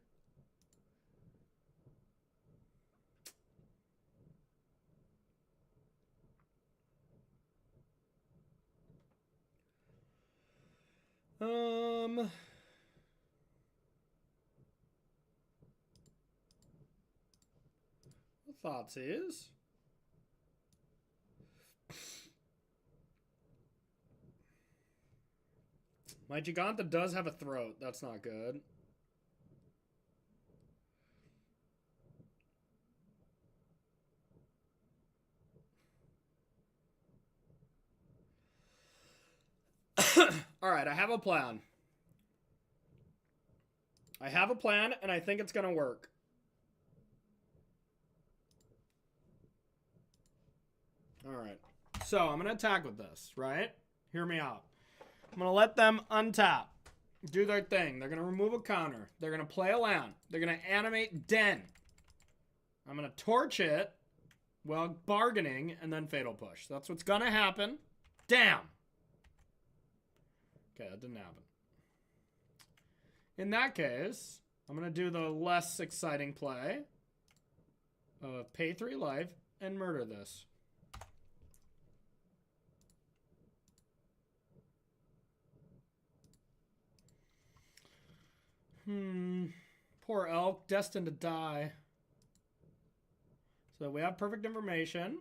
Thoughts is my Giganta does have a throat. That's not good. All right, I have a plan. I have a plan, and I think it's going to work. All right. So I'm going to attack with this, right? Hear me out. I'm going to let them untap. Do their thing. They're going to remove a counter. They're going to play a land. They're going to animate Den. I'm going to torch it while bargaining and then Fatal Push. That's what's going to happen. Damn. Okay, that didn't happen. In that case, I'm going to do the less exciting play of pay 3 life and murder this. Poor elk, destined to die. So we have perfect information.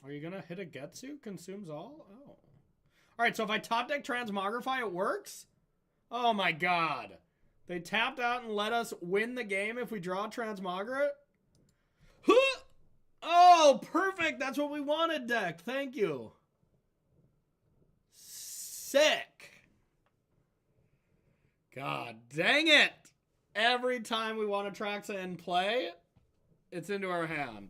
Are you gonna hit a Getsu? Consumes all? Oh. Alright, so if I top deck Transmogrify, it works? Oh my god. They tapped out and let us win the game if we draw Transmogre? Huh! Oh, perfect! That's what we wanted, deck. Thank you. Sick. God dang it. Every time we want to Traxa in play, it's into our hand.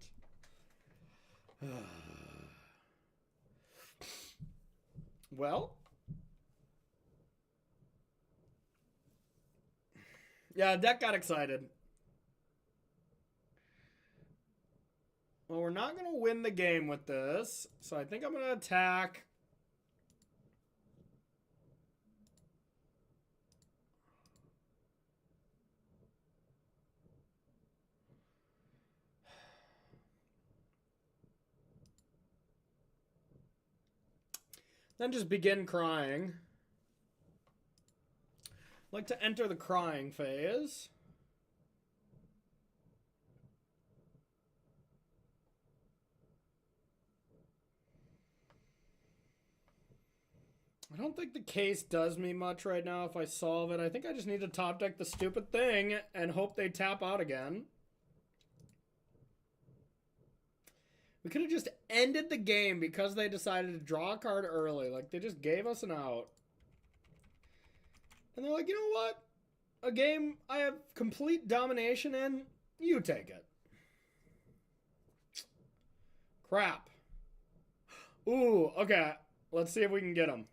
Well. Yeah, deck got excited. Well, we're not going to win the game with this, so I think I'm going to attack. Then just begin crying. Like to enter the crying phase. I don't think the case does me much right now if I solve it. I think I just need to top deck the stupid thing and hope they tap out again. We could have just ended the game because they decided to draw a card early. Like, they just gave us an out. And they're like, you know what? A game I have complete domination in, you take it. Crap. Ooh, okay. Let's see if we can get him.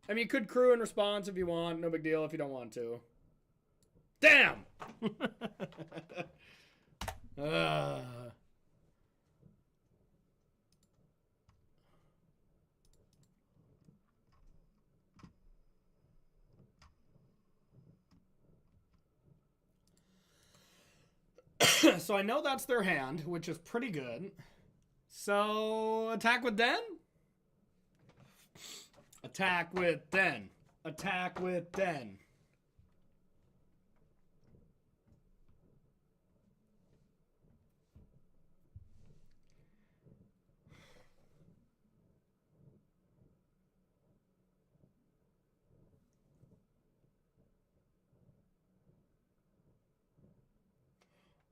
I mean, you could crew in response if you want. No big deal if you don't want to. Damn! So I know that's their hand, which is pretty good. So, attack with Den? Attack with Den. Attack with Den.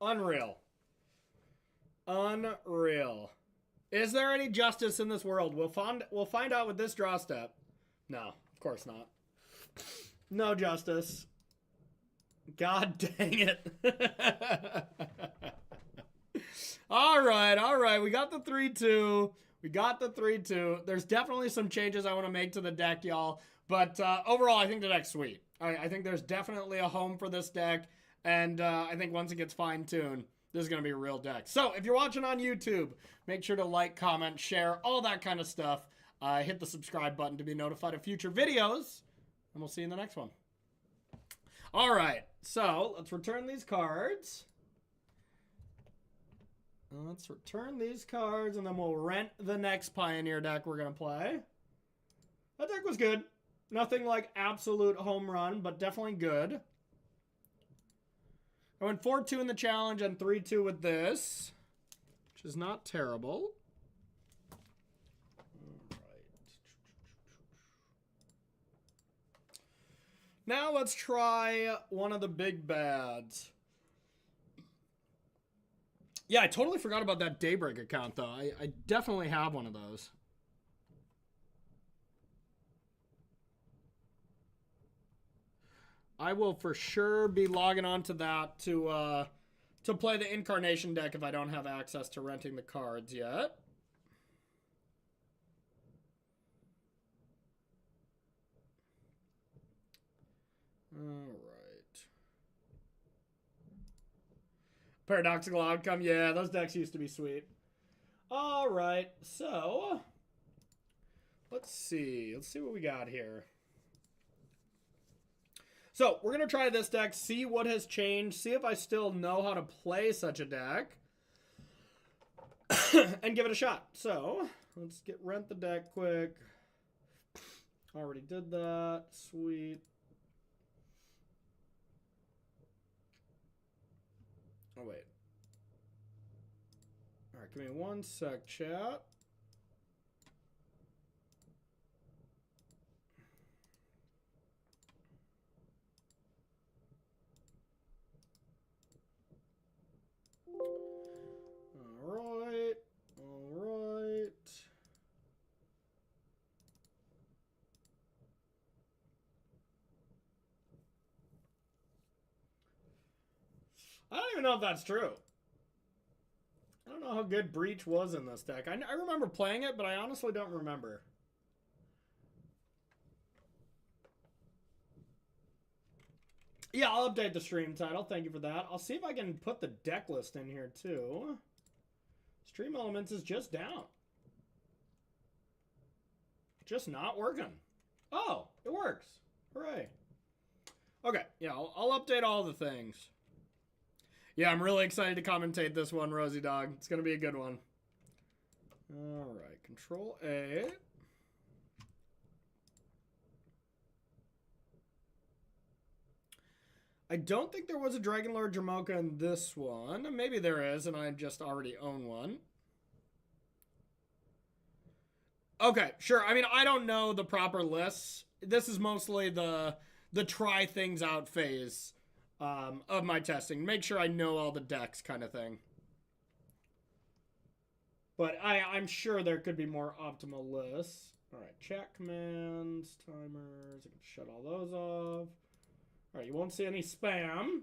Unreal. Unreal. Is there any justice in this world? We'll find out with this draw step. No, of course not. No justice. God dang it. All right. We got the 3-2. We got the 3-2. There's definitely some changes I want to make to the deck, y'all. But overall, I think the deck's sweet. I think there's definitely a home for this deck. And I think once it gets fine-tuned, this is going to be a real deck. So if you're watching on YouTube, make sure to like, comment, share, all that kind of stuff. Hit the subscribe button to be notified of future videos. And we'll see you in the next one. All right. So let's return these cards. Let's return these cards, and then we'll rent the next Pioneer deck we're going to play. That deck was good. Nothing like absolute home run, but definitely good. I went 4-2 in the challenge and 3-2 with this, which is not terrible. All right. Now let's try one of the big bads. Yeah, I totally forgot about that Daybreak account, though. I definitely have one of those. I will for sure be logging on to that to play the Incarnation deck if I don't have access to renting the cards yet. All right. Paradoxical Outcome. Yeah, those decks used to be sweet. All right, so let's see. Let's see what we got here. So, we're going to try this deck, see what has changed, see if I still know how to play such a deck, and give it a shot. So, let's rent the deck quick. Already did that. Sweet. Oh, wait. All right, give me one sec, chat. All right. I don't even know if that's true. I don't know how good Breach was in this deck. I remember playing it, but I honestly don't remember. Yeah, I'll update the stream title. Thank you for that. I'll see if I can put the deck list in here, too. Stream Elements is just down. Just not working. Oh, it works. Hooray. Okay, yeah, I'll update all the things. Yeah, I'm really excited to commentate this one, Rosie Dog. It's going to be a good one. All right, Control A. I don't think there was a Dragon Lord Jamoka in this one. Maybe there is, and I just already own one. Okay, sure. I mean, I don't know the proper lists. This is mostly the try things out phase of my testing. Make sure I know all the decks kind of thing. But I'm sure there could be more optimal lists. All right, chat commands, timers. I can shut all those off. All right, you won't see any spam.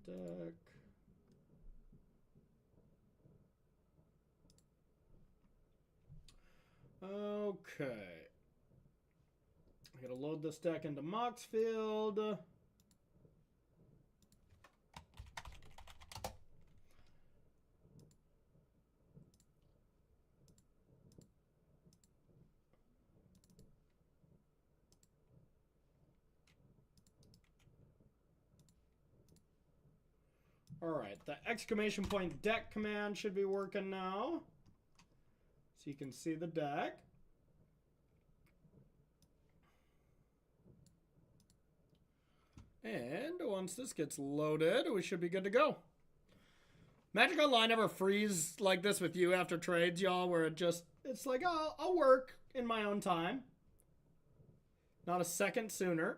Deck. Okay. I gotta load this deck into Lotus Field. Alright, the exclamation point deck command should be working now. So you can see the deck. And once this gets loaded, we should be good to go. Magic Online never freeze like this with you after trades, y'all, where it's like, oh, I'll work in my own time. Not a second sooner.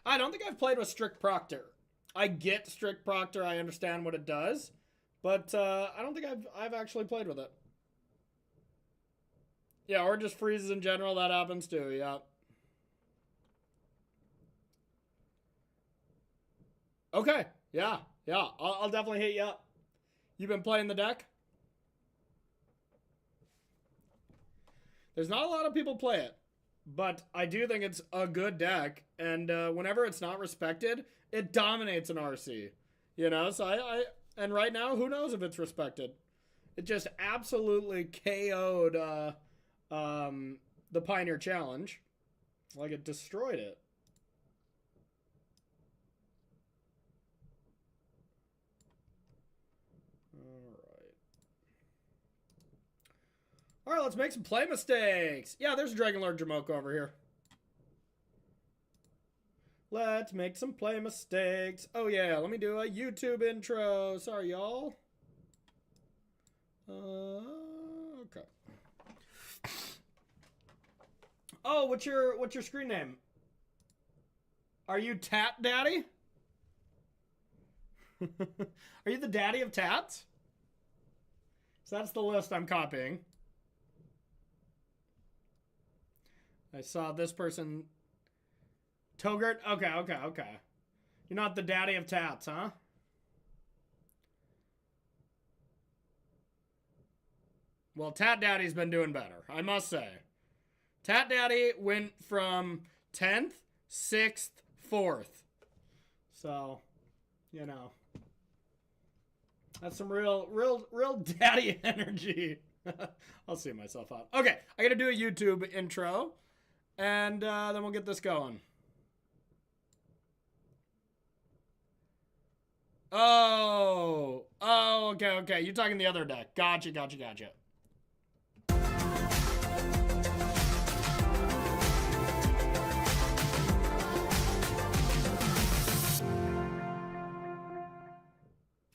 I don't think I've played with Strict Proctor. I get Strict Proctor, I understand what it does, but I don't think I've actually played with it. Yeah, or just freezes in general, that happens too, yeah. Okay, yeah, I'll definitely hit you up. You been playing the deck? There's not a lot of people play it, but I do think it's a good deck, and whenever it's not respected, it dominates an RC. You know, so and right now, who knows if it's respected? It just absolutely KO'd the Pioneer Challenge. Like, it destroyed it. All right, let's make some play mistakes. Yeah, there's a Dragon Lord Jamoke over here. Let's make some play mistakes. Oh, yeah, let me do a YouTube intro. Sorry, y'all. Okay. Oh, what's your screen name? Are you Tat Daddy? Are you the daddy of tats? So that's the list I'm copying. I saw this person. Togert? Okay. You're not the daddy of tats, huh? Well, Tat Daddy's been doing better, I must say. Tat Daddy went from 10th, 6th, 4th. So, you know. That's some real daddy energy. I'll see myself out. Okay, I gotta do a YouTube intro. And then we'll get this going. Oh, okay. You're talking the other deck. Gotcha.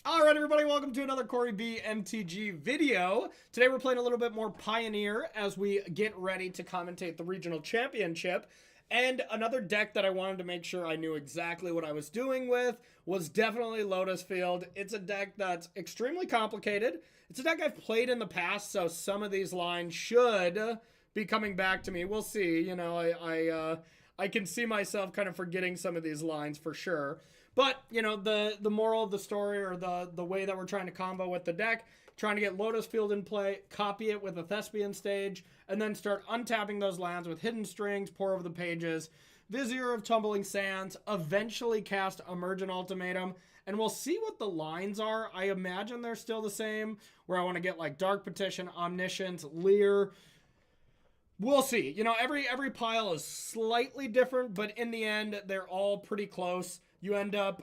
Alright everybody, welcome to another Corey B MTG video. Today we're playing a little bit more Pioneer as we get ready to commentate the Regional Championship. And another deck that I wanted to make sure I knew exactly what I was doing with was definitely Lotus Field. It's a deck that's extremely complicated. It's a deck I've played in the past, so some of these lines should be coming back to me. We'll see. You know, I can see myself kind of forgetting some of these lines for sure. But, you know, the moral of the story, or the way that we're trying to combo with the deck, trying to get Lotus Field in play, copy it with a Thespian Stage, and then start untapping those lands with Hidden Strings, Pour Over the Pages, Vizier of Tumbling Sands, eventually cast Emergent Ultimatum, and we'll see what the lines are. I imagine they're still the same, where I want to get like Dark Petition, Omniscience, Leer. We'll see. You know, every pile is slightly different, but in the end, they're all pretty close. You end up,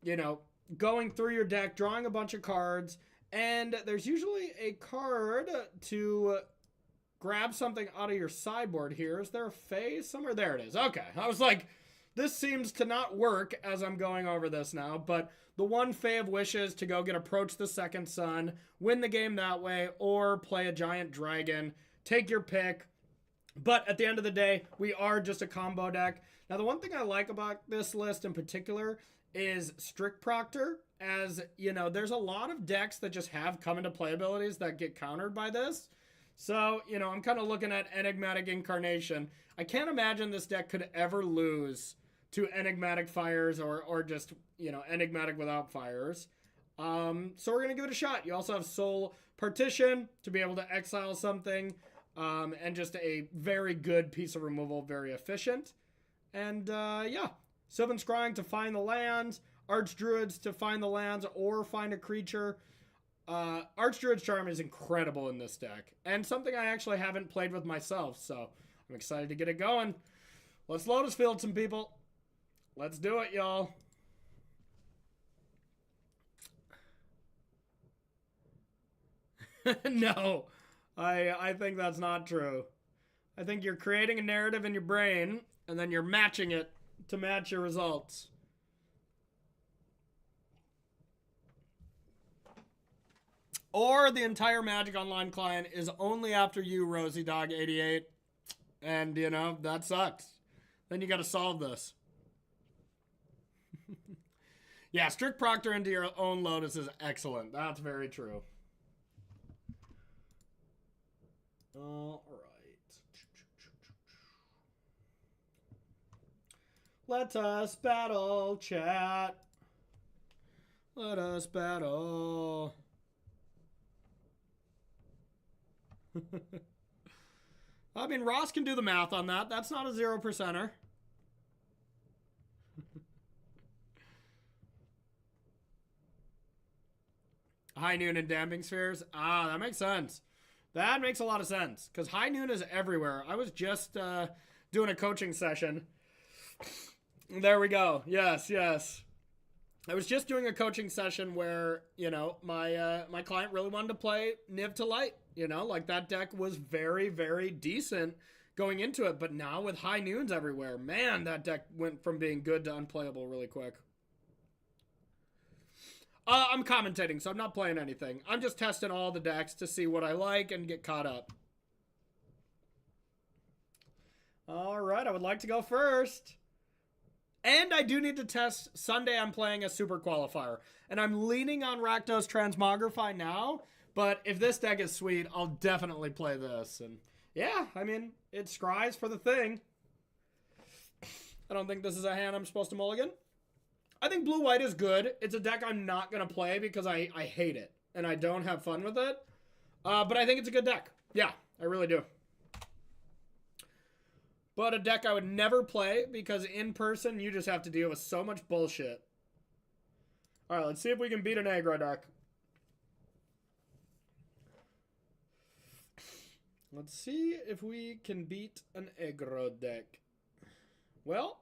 you know, going through your deck, drawing a bunch of cards, and there's usually a card to grab something out of your sideboard here. Is there a phase somewhere? There it is. Okay. I was like, this seems to not work as I'm going over this now, but the one Fae of Wishes to go get Approach the Second Sun, win the game that way, or play a Giant Dragon. Take your pick. But at the end of the day, we are just a combo deck. Now, the one thing I like about this list in particular is Strict Proctor. As, you know, there's a lot of decks that just have come into play abilities that get countered by this. So, you know, I'm kind of looking at Enigmatic Incarnation. I can't imagine this deck could ever lose to Enigmatic Fires or just, you know, Enigmatic without Fires. So we're going to give it a shot. You also have Soul Partition to be able to exile something. And just a very good piece of removal, very efficient. And, yeah. Sylvan Scrying to find the lands. Archdruids to find the lands or find a creature. Archdruid's Charm is incredible in this deck. And something I actually haven't played with myself, so I'm excited to get it going. Let's Lotus Field some people. Let's do it, y'all. No. I think that's not true. I think you're creating a narrative in your brain, and then you're matching it to match your results. Or the entire Magic Online client is only after you, Rosie Dog 88. And, you know, that sucks. Then you got to solve this. Yeah, Strict Proctor into your own Lotus is excellent. That's very true. All right. Let us battle, chat. Let us battle. I mean, Ross can do the math on that. That's not a 0%er. High Noon and Damping Spheres. Ah, that makes sense. That makes a lot of sense, because High Noon is everywhere. I was just doing a coaching session. There we go. Yes, yes. I was just doing a coaching session where, you know, my client really wanted to play Niv to Light. You know, like that deck was very, very decent going into it. But now with high noons everywhere, man, that deck went from being good to unplayable really quick. I'm commentating, so I'm not playing anything. I'm just testing all the decks to see what I like and get caught up. All right, I would like to go first. And I do need to test. Sunday, I'm playing a super qualifier. And I'm leaning on Rakdos Transmogrify now. But if this deck is sweet, I'll definitely play this. And yeah, I mean, it scries for the thing. I don't think this is a hand I'm supposed to mulligan. I think blue-white is good. It's a deck I'm not going to play because I hate it. And I don't have fun with it. But I think it's a good deck. Yeah, I really do. But a deck I would never play because in person, you just have to deal with so much bullshit. All right, let's see if we can beat an aggro deck. Let's see if we can beat an aggro deck. Well,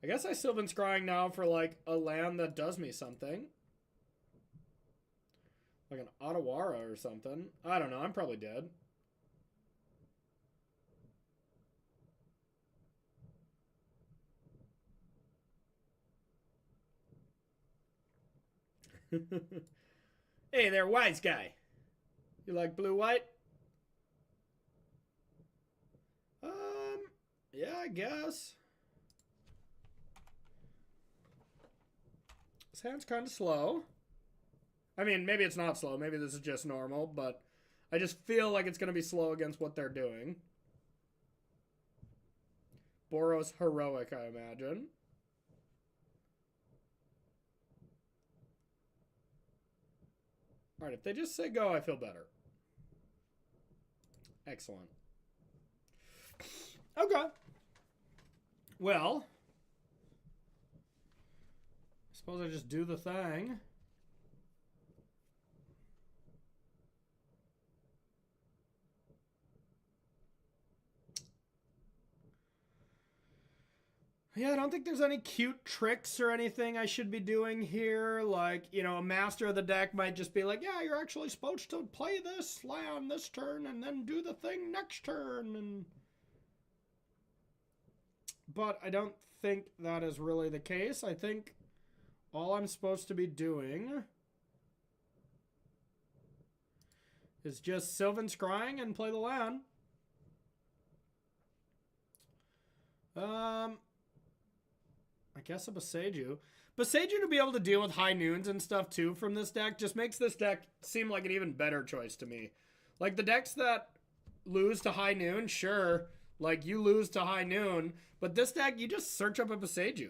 I guess I still been scrying now for like a land that does me something. Like an Ottawara or something. I don't know, I'm probably dead. Hey there, wise guy. You like blue-white? Yeah, I guess. This hand's kind of slow. I mean, maybe it's not slow. Maybe this is just normal, but I just feel like it's going to be slow against what they're doing. Boros heroic, I imagine. All right, if they just say go, I feel better. Excellent. Okay. Well, I suppose I just do the thing. Yeah, I don't think there's any cute tricks or anything I should be doing here. Like, you know, a master of the deck might just be like, yeah, you're actually supposed to play this land this turn and then do the thing next turn. And but I don't think that is really the case. I think all I'm supposed to be doing is just Sylvan Scrying and play the land. I guess a Boseiju. Boseiju to be able to deal with high noons and stuff too from this deck just makes this deck seem like an even better choice to me. Like the decks that lose to high noon, sure, like you lose to high noon, but this deck you just search up a Boseiju.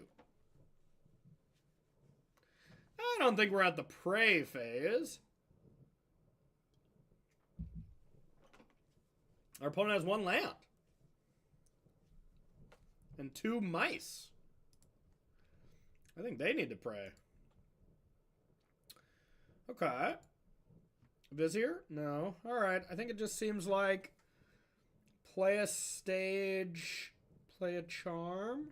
I don't think we're at the prey phase. Our opponent has one land. And 2 mice. I think they need to pray. Okay. Vizier? No. Alright. I think it just seems like play a stage, play a charm.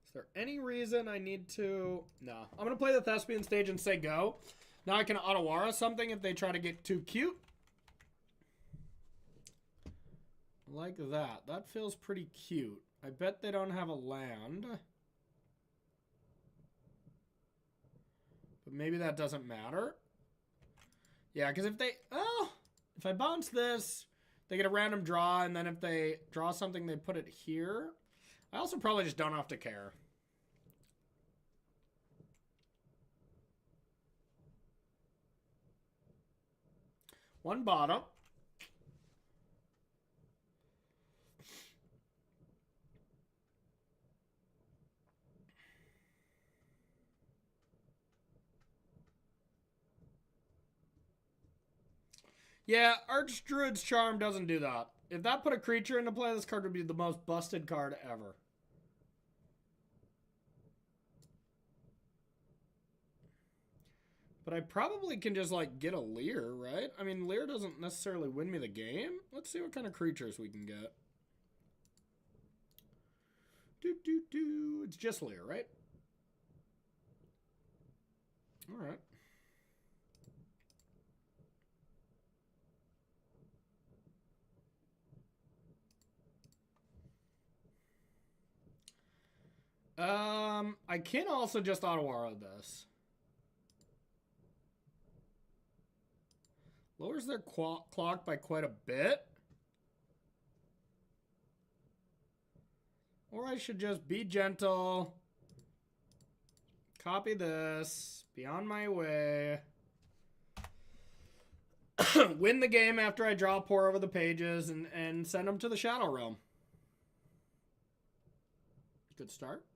Is there any reason I need to... No. I'm going to play the Thespian stage and say go. Now I can Ottawara something if they try to get too cute. Like that. That feels pretty cute. I bet they don't have a land. But maybe that doesn't matter. Yeah, because if they... Oh! If I bounce this, they get a random draw, and then if they draw something, they put it here. I also probably just don't have to care. One bottom. Yeah, Archdruid's Charm doesn't do that. If that put a creature into play, this card would be the most busted card ever. But I probably can just, like, get a Leer, right? I mean, Leer doesn't necessarily win me the game. Let's see what kind of creatures we can get. It's just Leer, right? All right. I can also just auto-aura this. Lowers their clock by quite a bit. Or I should just be gentle. Copy this. Be on my way. Win the game after I draw pour over the pages and send them to the Shadow Realm. Good start.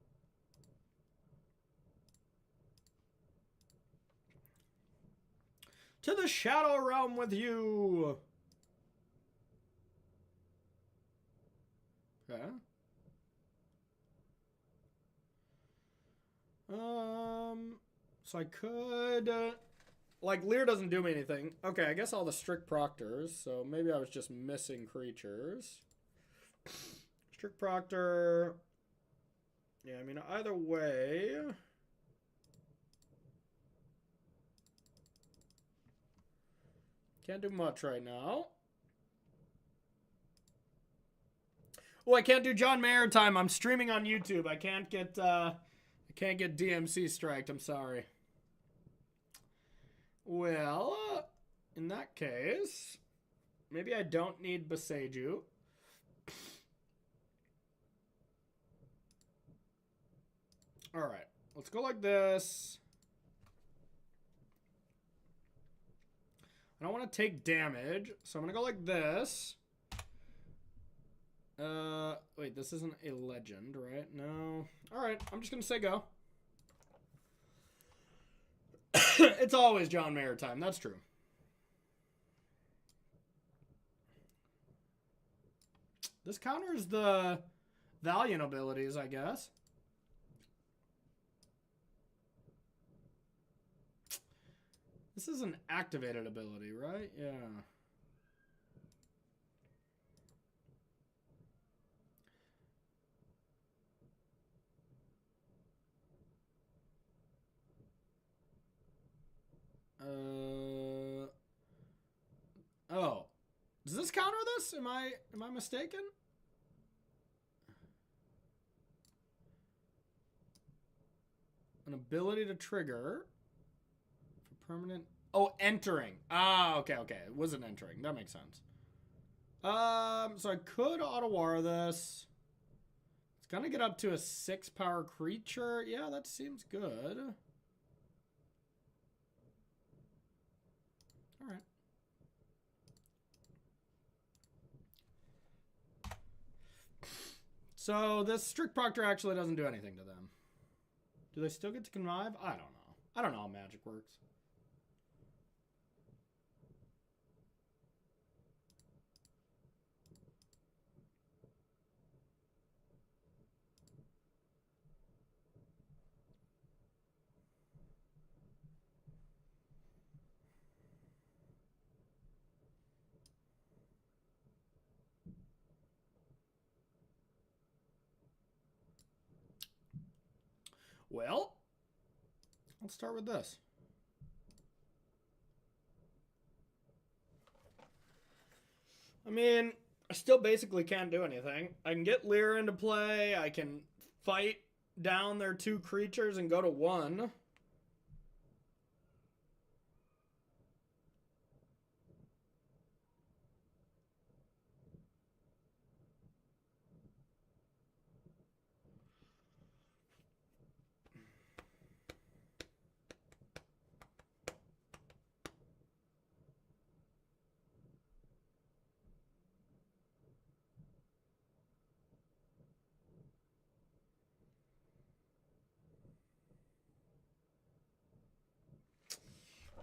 To the Shadow Realm with you. Okay. So I could, like, Leer doesn't do me anything. Okay, I guess all the strict proctors. So maybe I was just missing creatures. Strict proctor. Yeah, I mean, either way. Can't do much right now. Oh, I can't do John Mayer time. I'm streaming on YouTube. I can't get DMC striked. I'm sorry. Well, in that case, maybe I don't need Boseiju. All right, let's go like this. I don't want to take damage, so I'm going to go like this. Wait, this isn't a legend, right? No. All right, I'm just going to say go. It's always John Mayer time. That's true. This counters the Valiant abilities, I guess. This is an activated ability, right? Yeah. Oh. Does this counter this? Am I mistaken? An ability to trigger for permanent. Oh, entering. Ah, okay. It wasn't entering. That makes sense. So I could auto-aura this. It's gonna get up to a 6-power creature. Yeah, that seems good. Alright. So this Strict Proctor actually doesn't do anything to them. Do they still get to connive? I don't know. I don't know how magic works. Well, let's start with this. I mean, I still basically can't do anything. I can get Leer into play. I can fight down their 2 creatures and go to 1.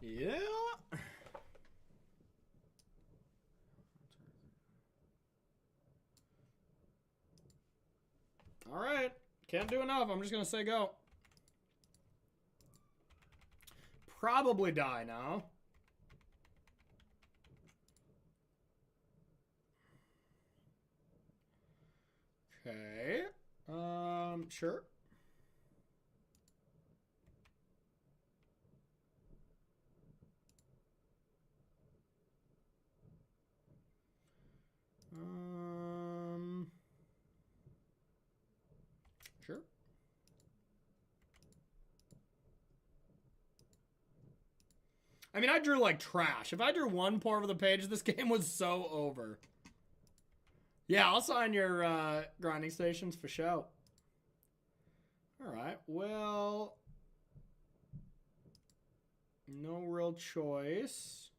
Yeah. All right. Can't do enough. I'm just going to say go. probably die now. Okay. Sure. Sure. I mean, I drew like trash. If I drew one pour of the page, this game was so over. Yeah, I'll sign your grinding stations for show. Alright, well... no real choice.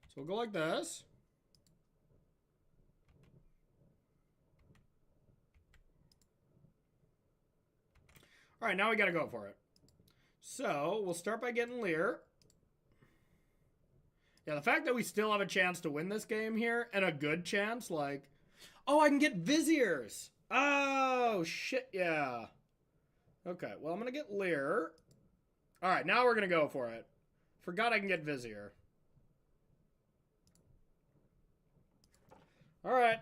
So we'll go like this. Alright, now we gotta go for it. So, we'll start by getting Lear. Yeah, the fact that we still have a chance to win this game here, and a good chance, like... oh, I can get Viziers! Oh, shit, yeah. Okay, well, I'm gonna get Lear. Alright, now we're gonna go for it. Forgot I can get Vizier. Alright.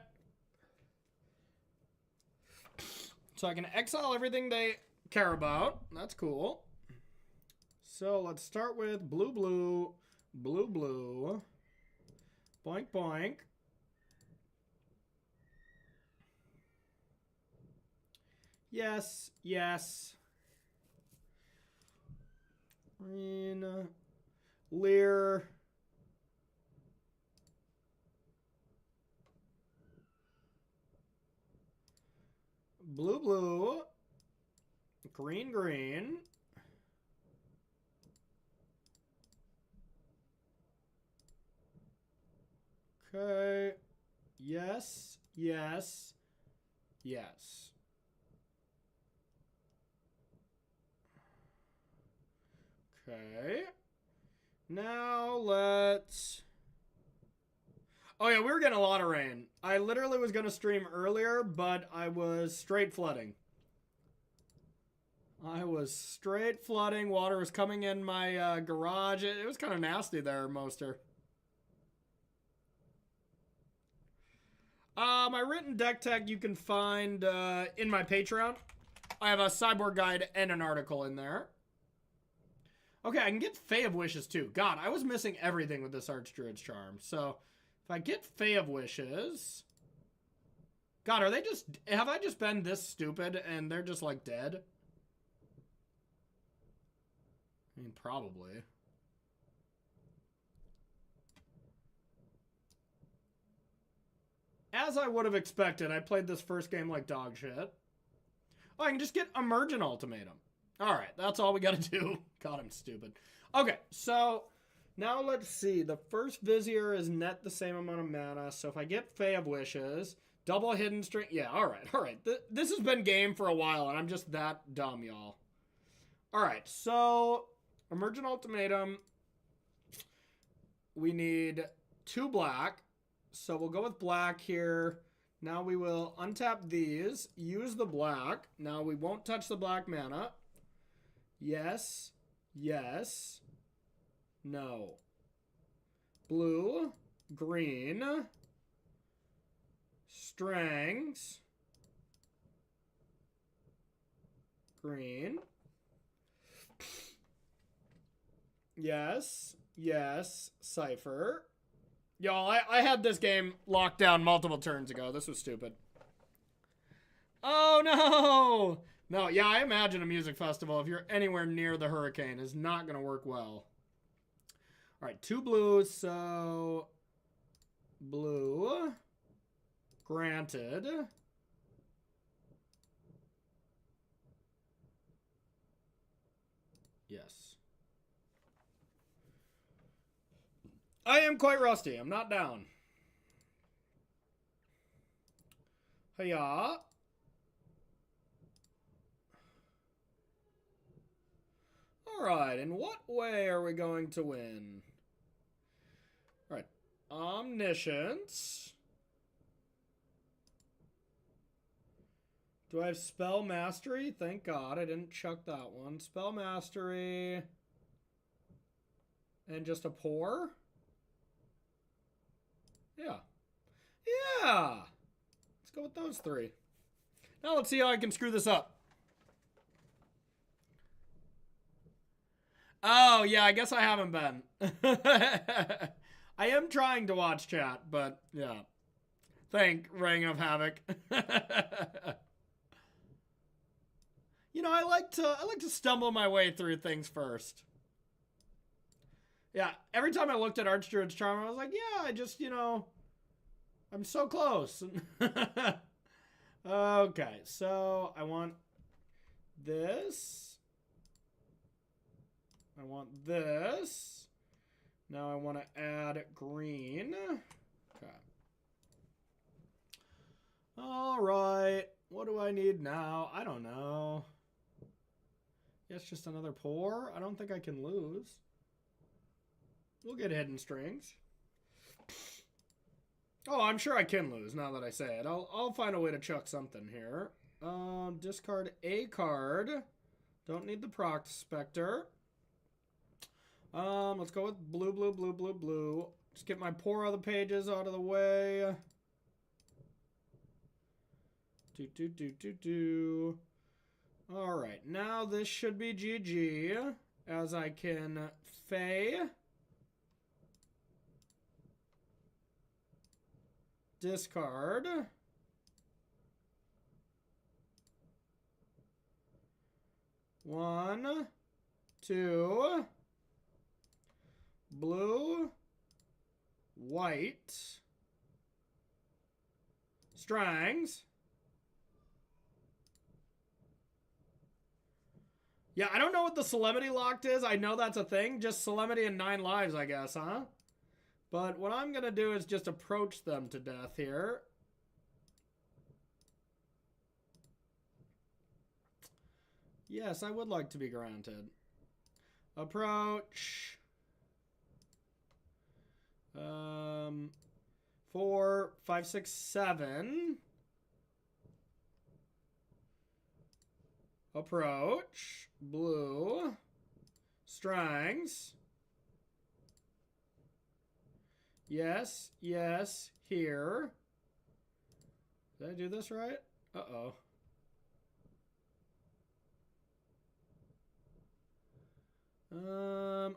So I can exile everything they care about. That's cool. So let's start with blue, blue, blue, blue. Boink, boink. Yes, yes. Green. Lear. Blue, blue. Green, green. Okay. Yes, yes, yes. Okay. Now let's... oh yeah, we were getting a lot of rain. I literally was going to stream earlier, but I was straight flooding. I was straight flooding. Water was coming in my garage. It was kind of nasty there, Moster. My written deck tech you can find in my Patreon. I have a sideboard guide and an article in there. Okay, I can get Fae of Wishes too. God, I was missing everything with this Archdruid's Charm. So, if I get Fae of Wishes... God, are they just... have I just been this stupid and they're just like dead? I mean, probably. As I would have expected, I played this first game like dog shit. Oh, I can just get Emergent Ultimatum. Alright, that's all we gotta do. God, I'm stupid. Okay, so now let's see. The first Vizier is net the same amount of mana, so if I get Fae of Wishes, double Hidden String... yeah, alright. This has been game for a while, and I'm just that dumb, y'all. Alright, so... Emergent Ultimatum. We need 2 black. So we'll go with black here. Now we will untap these. Use the black. Now we won't touch the black mana. Yes. Yes. No. Blue. Green. Strings. Green. Yes. Yes. Cypher. Y'all, I had this game locked down multiple turns ago. This was stupid. Oh, no! No, yeah, I imagine a music festival, if you're anywhere near the hurricane, is not going to work well. All right, 2 blues, so... blue. Granted. Yes. I am quite rusty. I'm not down. Hiya. Alright, in what way are we going to win? Alright. Omniscience. Do Do I have Spell Mastery? Thank God I didn't chuck that one. Spell Mastery. And just a pour? Yeah. Yeah! Let's go with those three. Now let's see how I can screw this up. Oh, yeah, I guess I haven't been. I am trying to watch chat, but yeah. Thank Ring of Havoc. You know, I like to stumble my way through things first. Yeah, every time I looked at Archdruid's Charm, I was like, yeah, I just, you know, I'm so close. Okay, so I want this. I want this. Now I want to add green. Okay. All right. What do I need now? I don't know. Yes, just another pour. I don't think I can lose. We'll get hidden strings. Oh, I'm sure I can lose now that I say it. I'll find a way to chuck something here. Discard a card. Don't need the Proct Spectre. Let's go with blue, blue, blue, blue, blue. Just get my pour other pages out of the way. Alright, now this should be GG, as I can Fey. Discard. One, two, blue, white, strings. Yeah, I don't know what the Solemnity locked is. I know that's a thing. Just Solemnity and 9 lives, I guess, huh? But what I'm going to do is just approach them to death here. Yes, I would like to be granted. Approach. 4, 5, 6, 7. Approach. Blue. Strings. Yes, yes, here. Did I do this right? Uh-oh.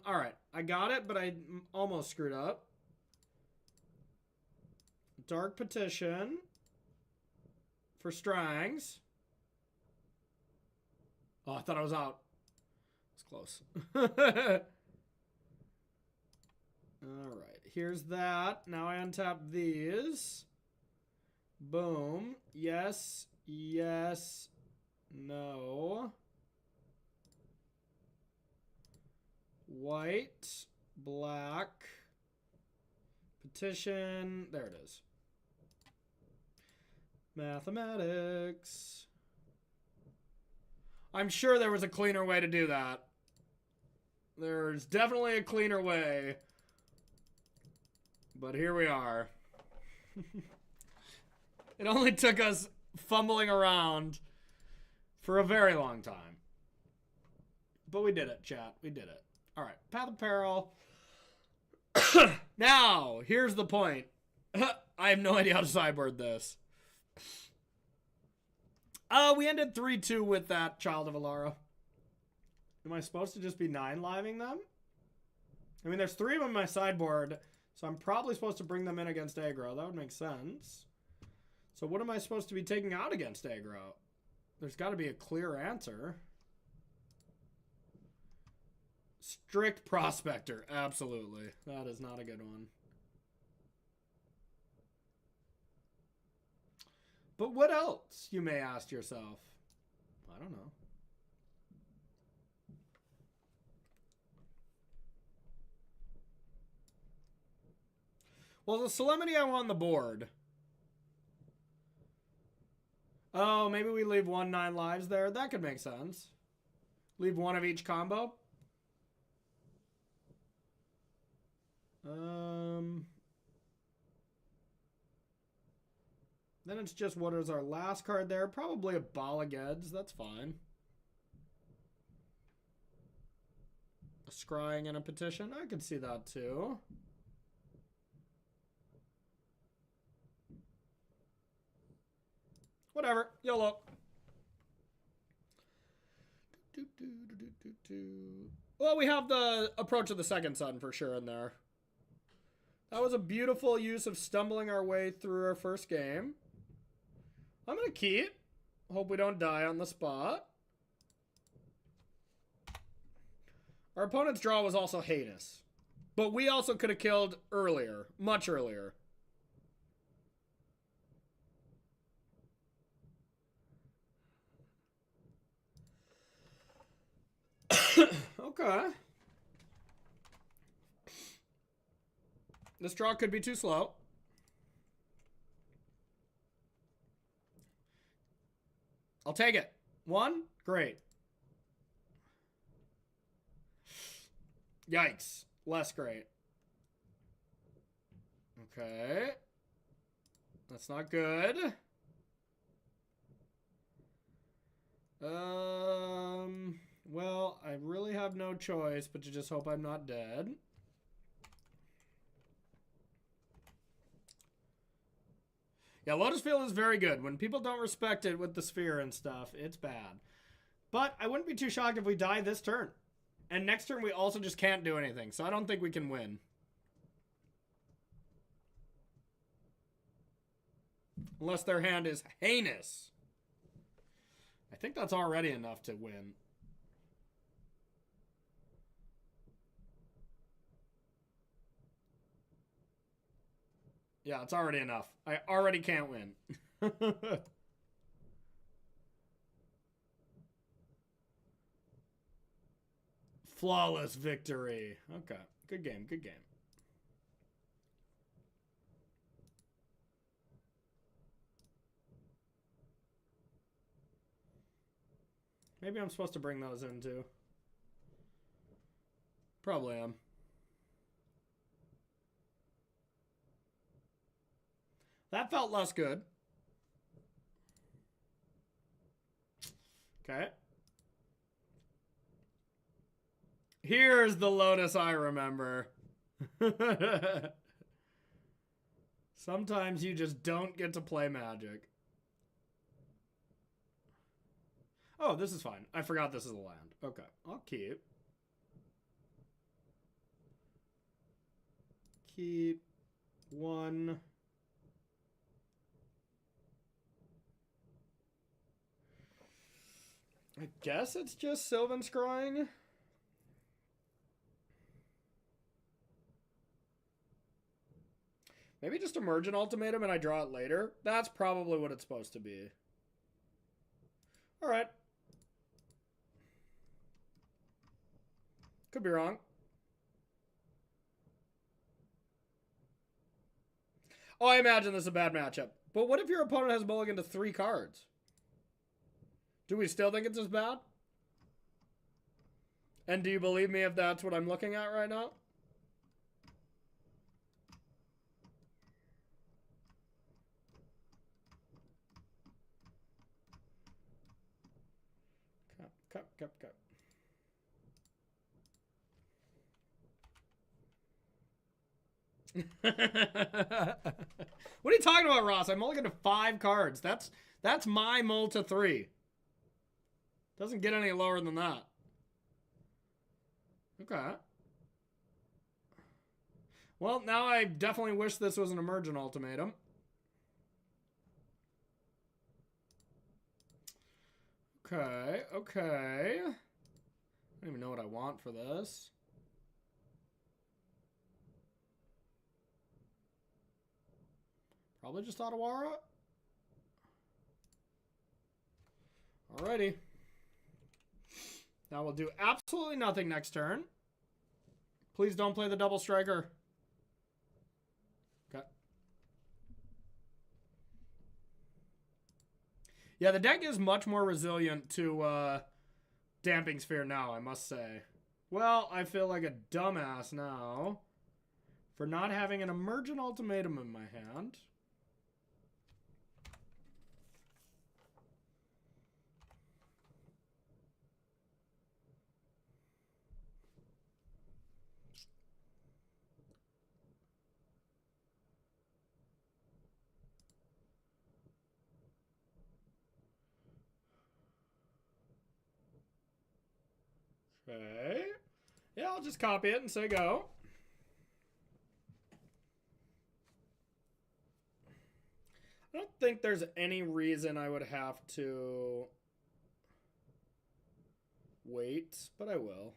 Alright. I got it, but I almost screwed up. Dark Petition. For strings. Oh, I thought I was out. It's close. Alright. Here's that. Now I untap these. Boom. Yes. Yes. No. White. Black. Petition. There it is. Mathematics. I'm sure there was a cleaner way to do that. There's definitely a cleaner way. But here we are. It only took us fumbling around for a very long time. But we did it, chat. We did it. All right. Path of Peril. Now, here's the point. I have no idea how to sideboard this. We ended 3-2 with that Child of Alara. Am I supposed to just be 9-living them? I mean, there's 3 of them in my sideboard, so I'm probably supposed to bring them in against aggro. That would make sense. So what am I supposed to be taking out against aggro? There's got to be a clear answer. Strict Prospector. Absolutely. That is not a good one. But what else, you may ask yourself? I don't know. Well, the Solemnity I want on the board. Oh, maybe we leave 1 9 lives there. That could make sense. Leave 1 of each combo. Then it's just what is our last card there? Probably a Boggles. That's fine. A Scrying and a Petition. I could see that too. Whatever. YOLO. Well, we have the Approach of the Second Sun for sure in there. That was a beautiful use of stumbling our way through our first game. I'm going to keep. Hope we don't die on the spot. Our opponent's draw was also heinous. But we also could have killed earlier. Much earlier. Okay. This draw could be too slow. I'll take it. 1? Great. Yikes. Less great. Okay. That's not good. Well, I really have no choice but to just hope I'm not dead. Yeah, Lotus Field is very good. When people don't respect it with the sphere and stuff, it's bad. But I wouldn't be too shocked if we die this turn. And next turn we also just can't do anything, so I don't think we can win. Unless their hand is heinous. I think that's already enough to win. Yeah, it's already enough. I already can't win. Flawless victory. Okay. Good game. Good game. Maybe I'm supposed to bring those in too. Probably am. That felt less good. Okay. Here's the Lotus I remember. Sometimes you just don't get to play Magic. Oh, this is fine. I forgot this is a land. Okay, I'll keep. Keep 1. I guess it's just Sylvan Scrying. Maybe just Emergent Ultimatum and I draw it later. That's probably what it's supposed to be. Alright. Could be wrong. Oh, I imagine this is a bad matchup. But what if your opponent has mulligan to 3 cards? Do we still think it's as bad? And do you believe me if that's what I'm looking at right now? Cup. What are you talking about, Ross? I'm mulligan to 5 cards. That's my mull to 3. Doesn't get any lower than that. Okay. Well, now I definitely wish this was an Emergent Ultimatum. Okay. I don't even know what I want for this. Probably just Otawara. Alrighty. Now we'll do absolutely nothing next turn. Please don't play the double striker. Okay. Yeah, the deck is much more resilient to Damping Sphere now, I must say. Well, I feel like a dumbass now for not having an Emergent Ultimatum in my hand. Okay. Yeah, I'll just copy it and say go. I don't think there's any reason I would have to wait, but I will.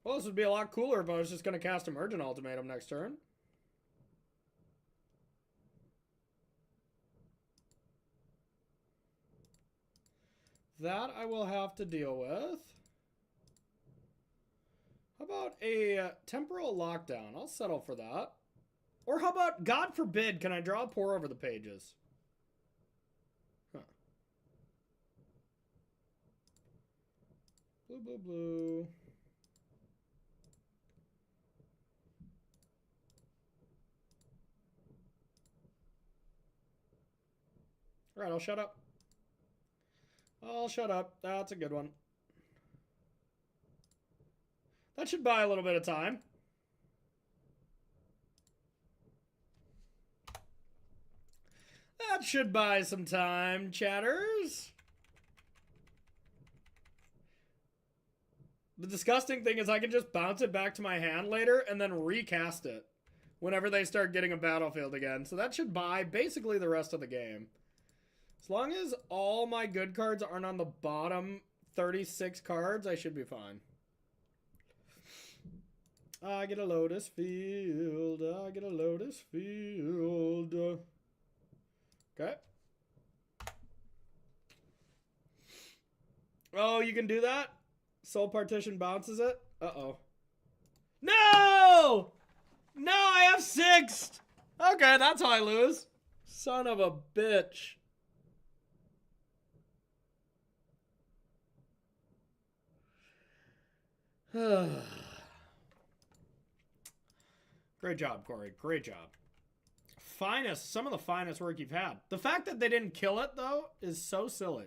Well, this would be a lot cooler if I was just going to cast Emergent Ultimatum next turn. That I will have to deal with. How about a temporal lockdown? I'll settle for that. Or how about, God forbid, can I draw a pour over the pages? Huh. Blue, blue, blue. All right, I'll shut up. I'll shut up. That's a good one. That should buy a little bit of time. That should buy some time, chatters. The disgusting thing is I can just bounce it back to my hand later and then recast it whenever they start getting a battlefield again. So that should buy basically the rest of the game. As long as all my good cards aren't on the bottom 36 cards, I should be fine. I get a Lotus Field. I get a Lotus Field. Okay. Oh, you can do that? Soul Partition bounces it? Uh-oh. No! No, I have 6! Okay, that's how I lose. Son of a bitch. Great job, Corey. Great job. Finest, some of the finest work you've had. The fact that they didn't kill it, though, is so silly.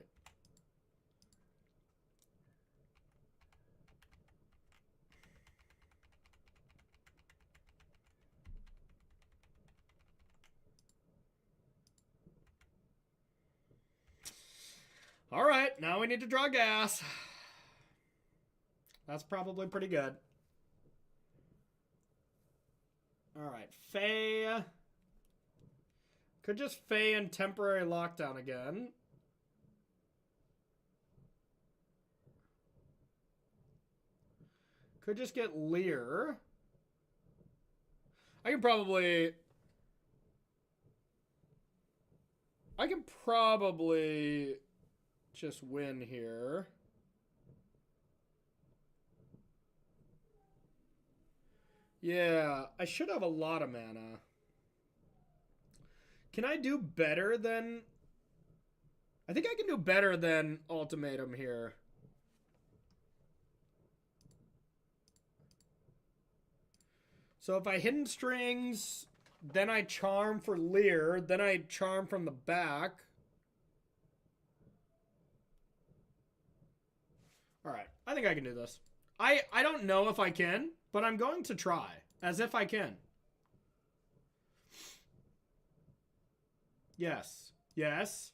All right, now we need to draw gas. That's probably pretty good. All right, Faye. Could just Faye in temporary lockdown again. Could just get Lear. I can probably just win here. Yeah, I should have a lot of mana. Can I do better than... I think I can do better than Ultimatum here. So if I Hidden Strings, then I Charm for Lear, then I Charm from the back. Alright, I think I can do this. I don't know if I can, but I'm going to try, as if I can. Yes. Yes.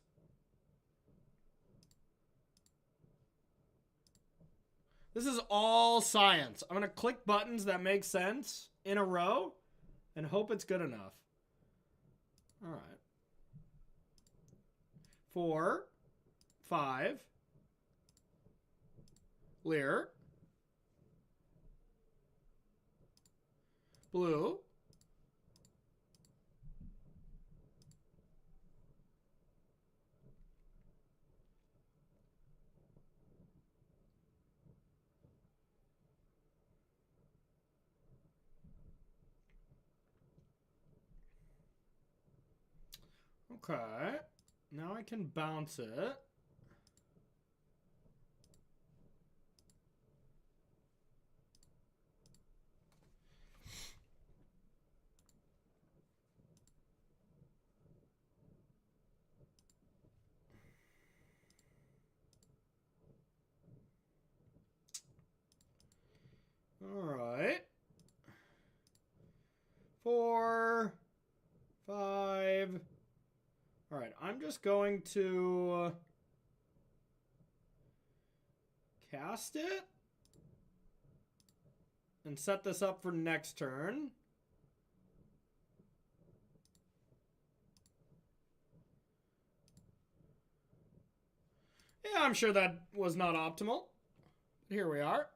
This is all science. I'm going to click buttons that make sense in a row and hope it's good enough. All right. 4, 5. Lear. Blue. Okay. Now I can bounce it. All right. 5. All right, I'm just going to cast it and set this up for next turn. Yeah, I'm sure that was not optimal. Here we are.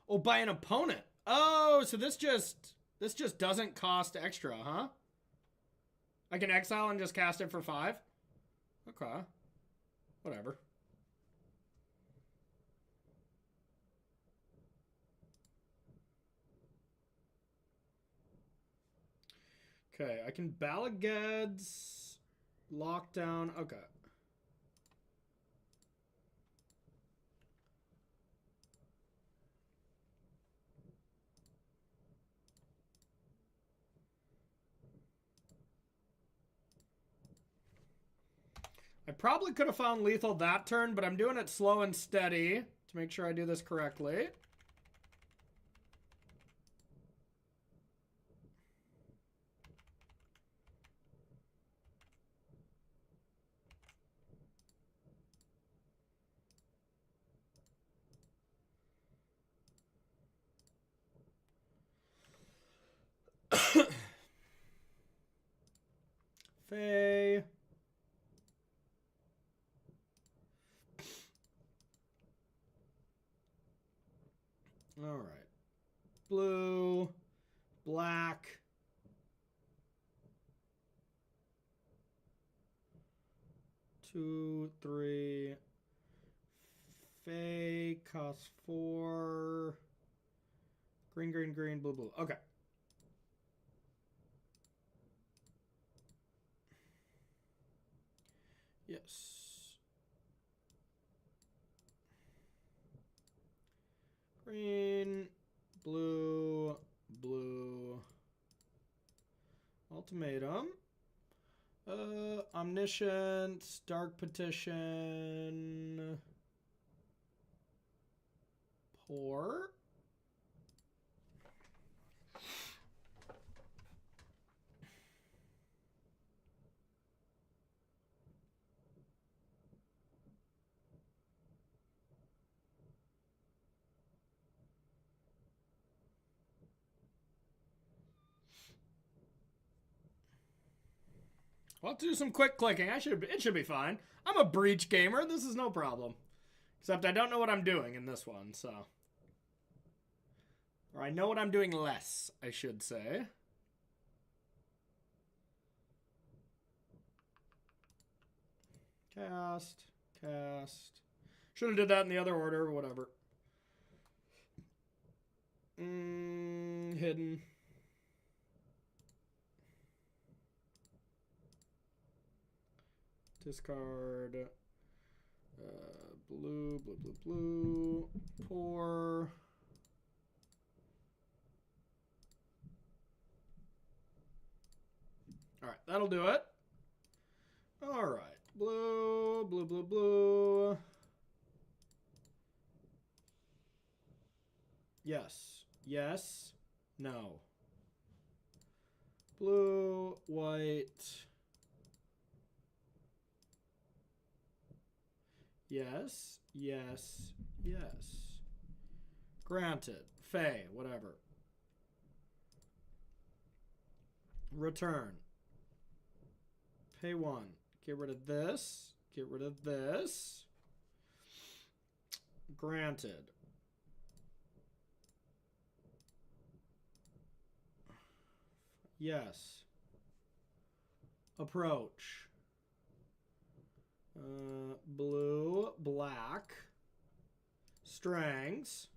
Oh, by an opponent. Oh, so this just doesn't cost extra, huh? I can exile and just cast it for 5? Okay. Whatever. Okay, I can Balageds, Lockdown. Okay. I probably could have found lethal that turn, but I'm doing it slow and steady to make sure I do this correctly. Faye. All right. Blue, black. Two, 3. Faye costs 4. Green, green, green, blue, blue. Okay. Yes. Green, blue, blue. Ultimatum. Omniscience, Dark Petition. Pour. Well, do some quick clicking. It should be fine. I'm a breach gamer. This is no problem. Except I don't know what I'm doing in this one, so. Or I know what I'm doing less, I should say. Cast. Should have did that in the other order, but whatever. Hidden. Discard. Blue, blue, blue, blue. Pour. All right, that'll do it. All right, blue, blue, blue, blue. Yes, yes, no. Blue, white. Yes, yes, yes. Granted. Faye, whatever. Return. Pay 1. Get rid of this. Get rid of this. Granted. Yes. Approach. Blue, black. Strangs.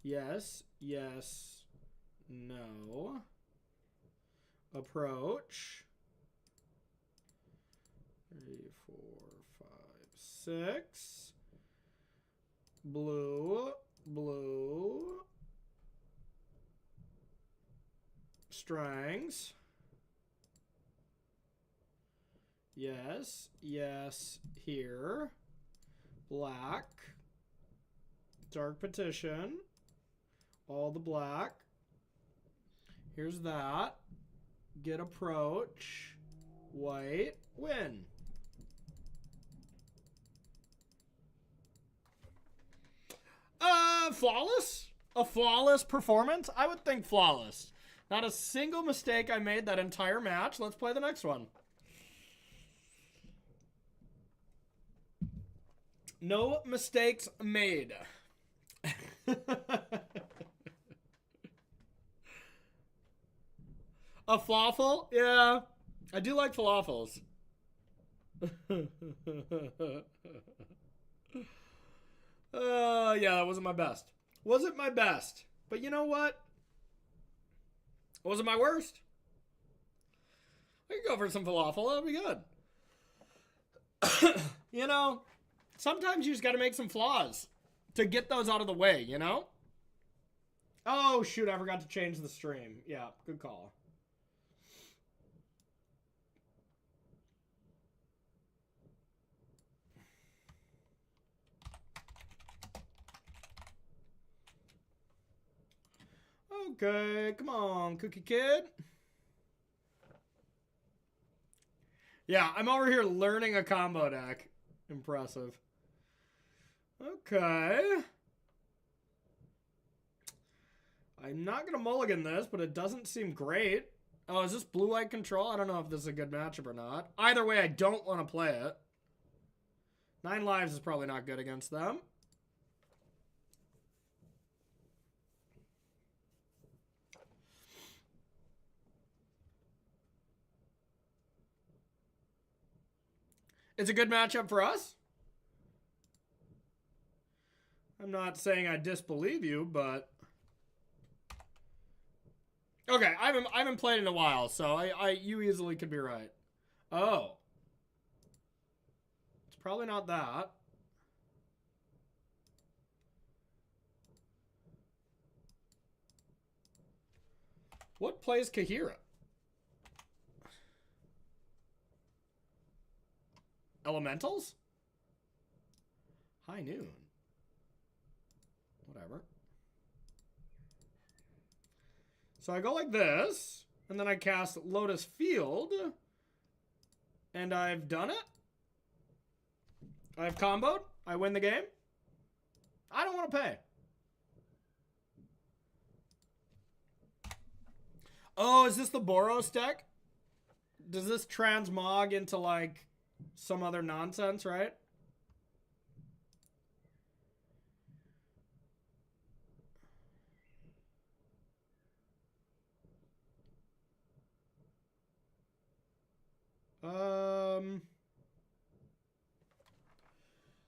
Yes, yes, no. Approach. 3, 4, 5, 6. Blue, blue. Strings. Yes. Yes. Here. Black. Dark petition. All the black. Here's that. Get approach. White. Win. Flawless? A flawless performance? I would think flawless. Not a single mistake I made that entire match. Let's play the next one. No mistakes made. A falafel? Yeah. I do like falafels. Yeah, that wasn't my best. Wasn't my best. But you know what? It wasn't my worst. I could go for some falafel. That'd be good. You know, sometimes you just got to make some flaws to get those out of the way, you know? Oh, shoot. I forgot to change the stream. Yeah, good call. Okay, come on, Cookie Kid. Yeah, I'm over here learning a combo deck. Impressive. Okay. I'm not going to mulligan this, but it doesn't seem great. Oh, is this blue-white control? I don't know if this is a good matchup or not. Either way, I don't want to play it. 9 lives is probably not good against them. It's a good matchup for us. I'm not saying I disbelieve you, but... Okay, I haven't played in a while, so you easily could be right. Oh. It's probably not that. What plays Kahira? Elementals? High noon. Whatever. So I go like this, and then I cast Lotus Field, and I've done it. I've comboed. I win the game. I don't want to pay. Oh, is this the Boros deck? Does this transmog into, like, some other nonsense, right?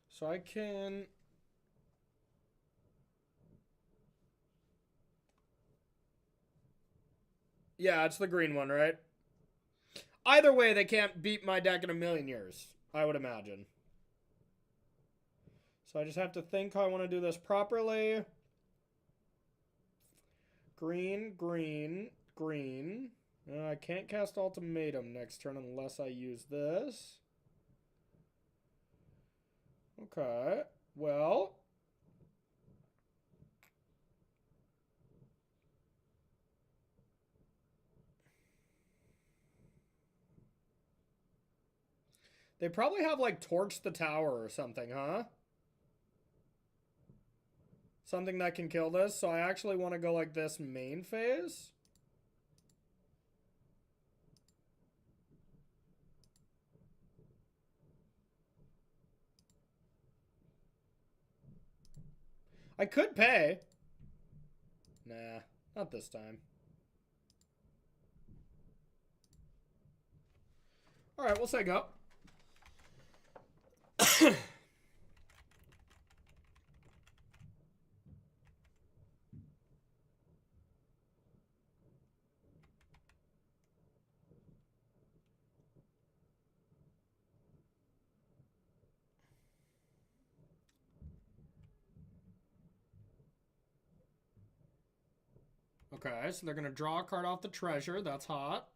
So I can... Yeah, it's the green one, right? Either way, they can't beat my deck in a million years, I would imagine. So I just have to think how I want to do this properly. Green, green, green. I can't cast Ultimatum next turn unless I use this. Okay, well... They probably have, like, Torch the Tower or something, huh? Something that can kill this. So I actually want to go like this main phase. I could pay. Nah, not this time. All right, we'll say go. Okay, so they're going to draw a card off the treasure. That's hot.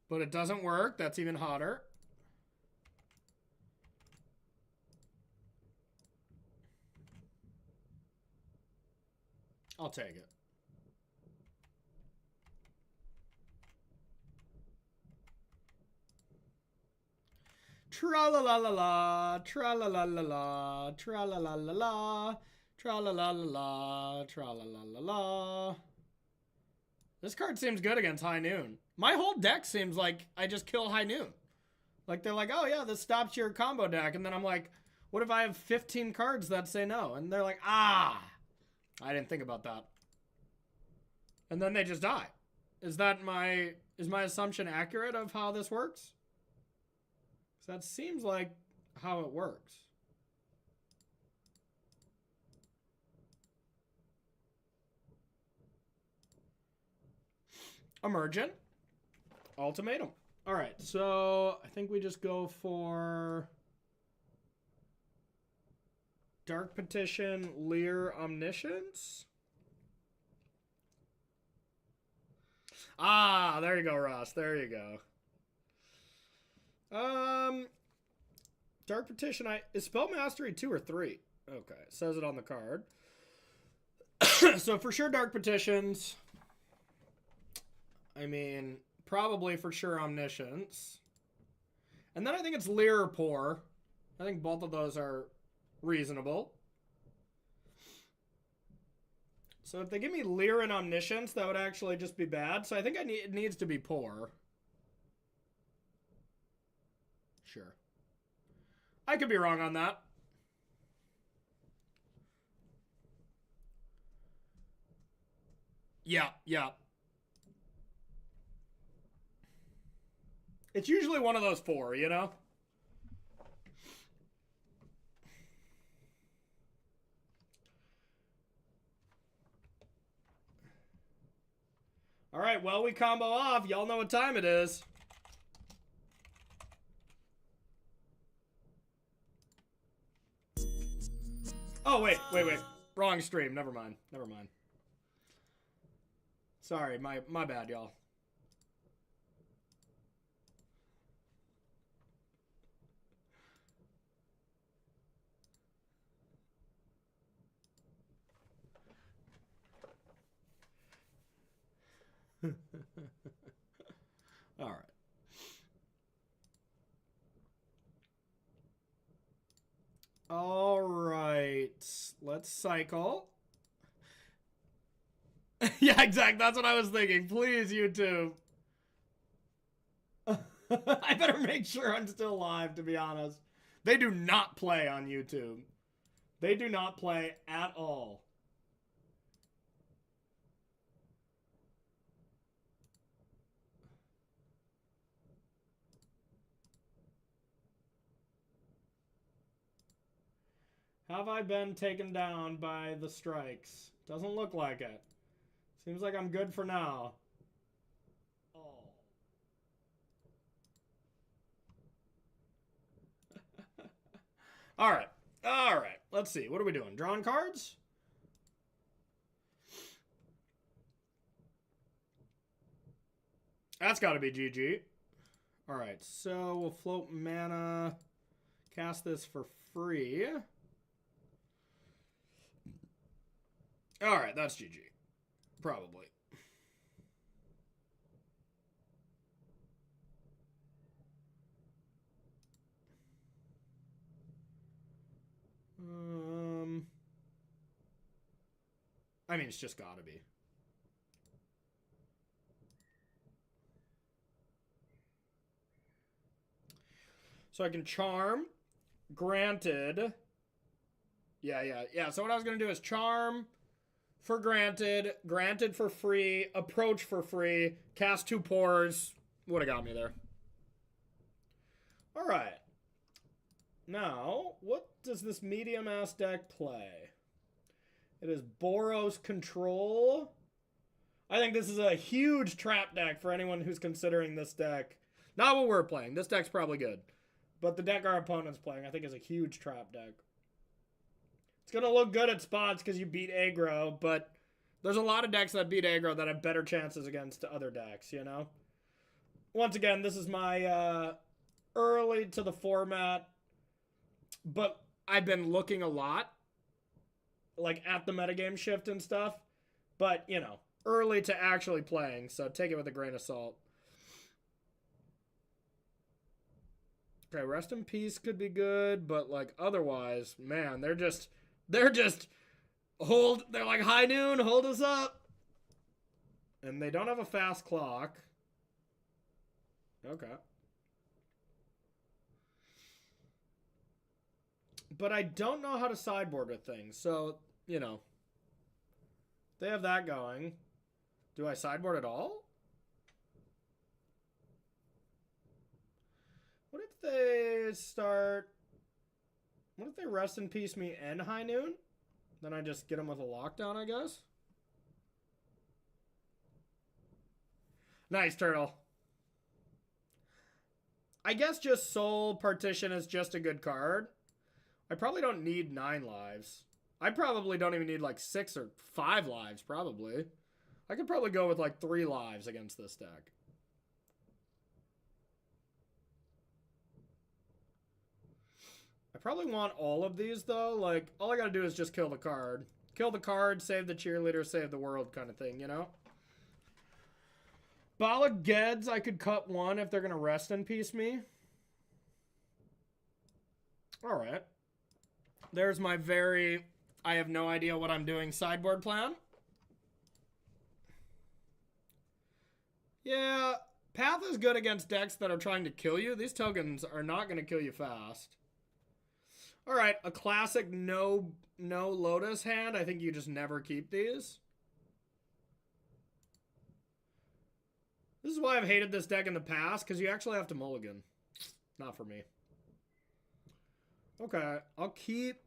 But it doesn't work. That's even hotter. I'll take it. Tra-la-la-la-la, tra-la-la-la-la, tra-la-la-la-la, tra-la-la-la-la, tra-la-la-la-la. This card seems good against High Noon. My whole deck seems like I just kill High Noon. Like, they're like, oh yeah, this stops your combo deck. And then I'm like, what if I have 15 cards that say no? And they're like, ah, I didn't think about that. And then they just die. Is my assumption accurate of how this works? That seems like how it works. Emergent. Ultimatum. All right, so I think we just go for Dark Petition, Leer, Omniscience. Ah, there you go, Ross. There you go. Dark Petition, is Spell Mastery 2 or 3? Okay, it says it on the card. So for sure Dark Petitions. I mean, probably for sure Omniscience. And then I think it's Leer or Pour. I think both of those are reasonable. So if they give me Leer and Omniscience, that would actually just be bad. So I think it needs to be Pour. Sure. I could be wrong on that. Yeah. It's usually one of those 4, you know? All right, well, we combo off. Y'all know what time it is. Oh, wait. Wrong stream. Never mind. Sorry, my bad, y'all. All right. All right. Let's cycle. Yeah, exactly. That's what I was thinking. Please, YouTube. I better make sure I'm still live, to be honest. They do not play on YouTube. They do not play at all. Have I been taken down by the strikes? Doesn't look like it. Seems like I'm good for now. Oh. All right. Let's see. What are we doing? Drawing cards? That's got to be GG. All right. So we'll float mana. Cast this for free. All right. That's GG. Probably. I mean, it's just gotta be. So I can charm. Granted. Yeah. So what I was gonna do is charm for granted. Granted for free. Approach for free. Cast 2 pores. Would have got me there. Alright. Now, what does this medium-ass deck play? It is Boros Control. I think this is a huge trap deck for anyone who's considering this deck. Not what we're playing. This deck's probably good. But the deck our opponent's playing, I think, is a huge trap deck. It's going to look good at spots because you beat aggro, but there's a lot of decks that beat aggro that have better chances against other decks, you know? Once again, this is my early to the format, but I've been looking a lot, like, at the metagame shift and stuff. But, you know, early to actually playing, so take it with a grain of salt. Okay, Rest in Peace could be good, but, like, otherwise, man, they're like, high noon, hold us up. And they don't have a fast clock. Okay. But I don't know how to sideboard with things, so, you know. They have that going. Do I sideboard at all? What if they start... What if they Rest in Peace me and High Noon? Then I just get them with a lockdown, I guess? Nice, Turtle. I guess just Soul Partition is just a good card. I probably don't need 9 lives. I probably don't even need like 6 or 5 lives, probably. I could probably go with like 3 lives against this deck. I probably want all of these, though. Like, all I gotta do is just kill the card. Kill the card, save the cheerleader, save the world kind of thing, you know? Bala Geds, I could cut 1 if they're gonna Rest in Peace me. Alright. There's my very... I have no idea what I'm doing sideboard plan. Yeah, Path is good against decks that are trying to kill you. These tokens are not going to kill you fast. Alright, a classic no Lotus hand. I think you just never keep these. This is why I've hated this deck in the past, because you actually have to mulligan. Not for me. Okay, I'll keep...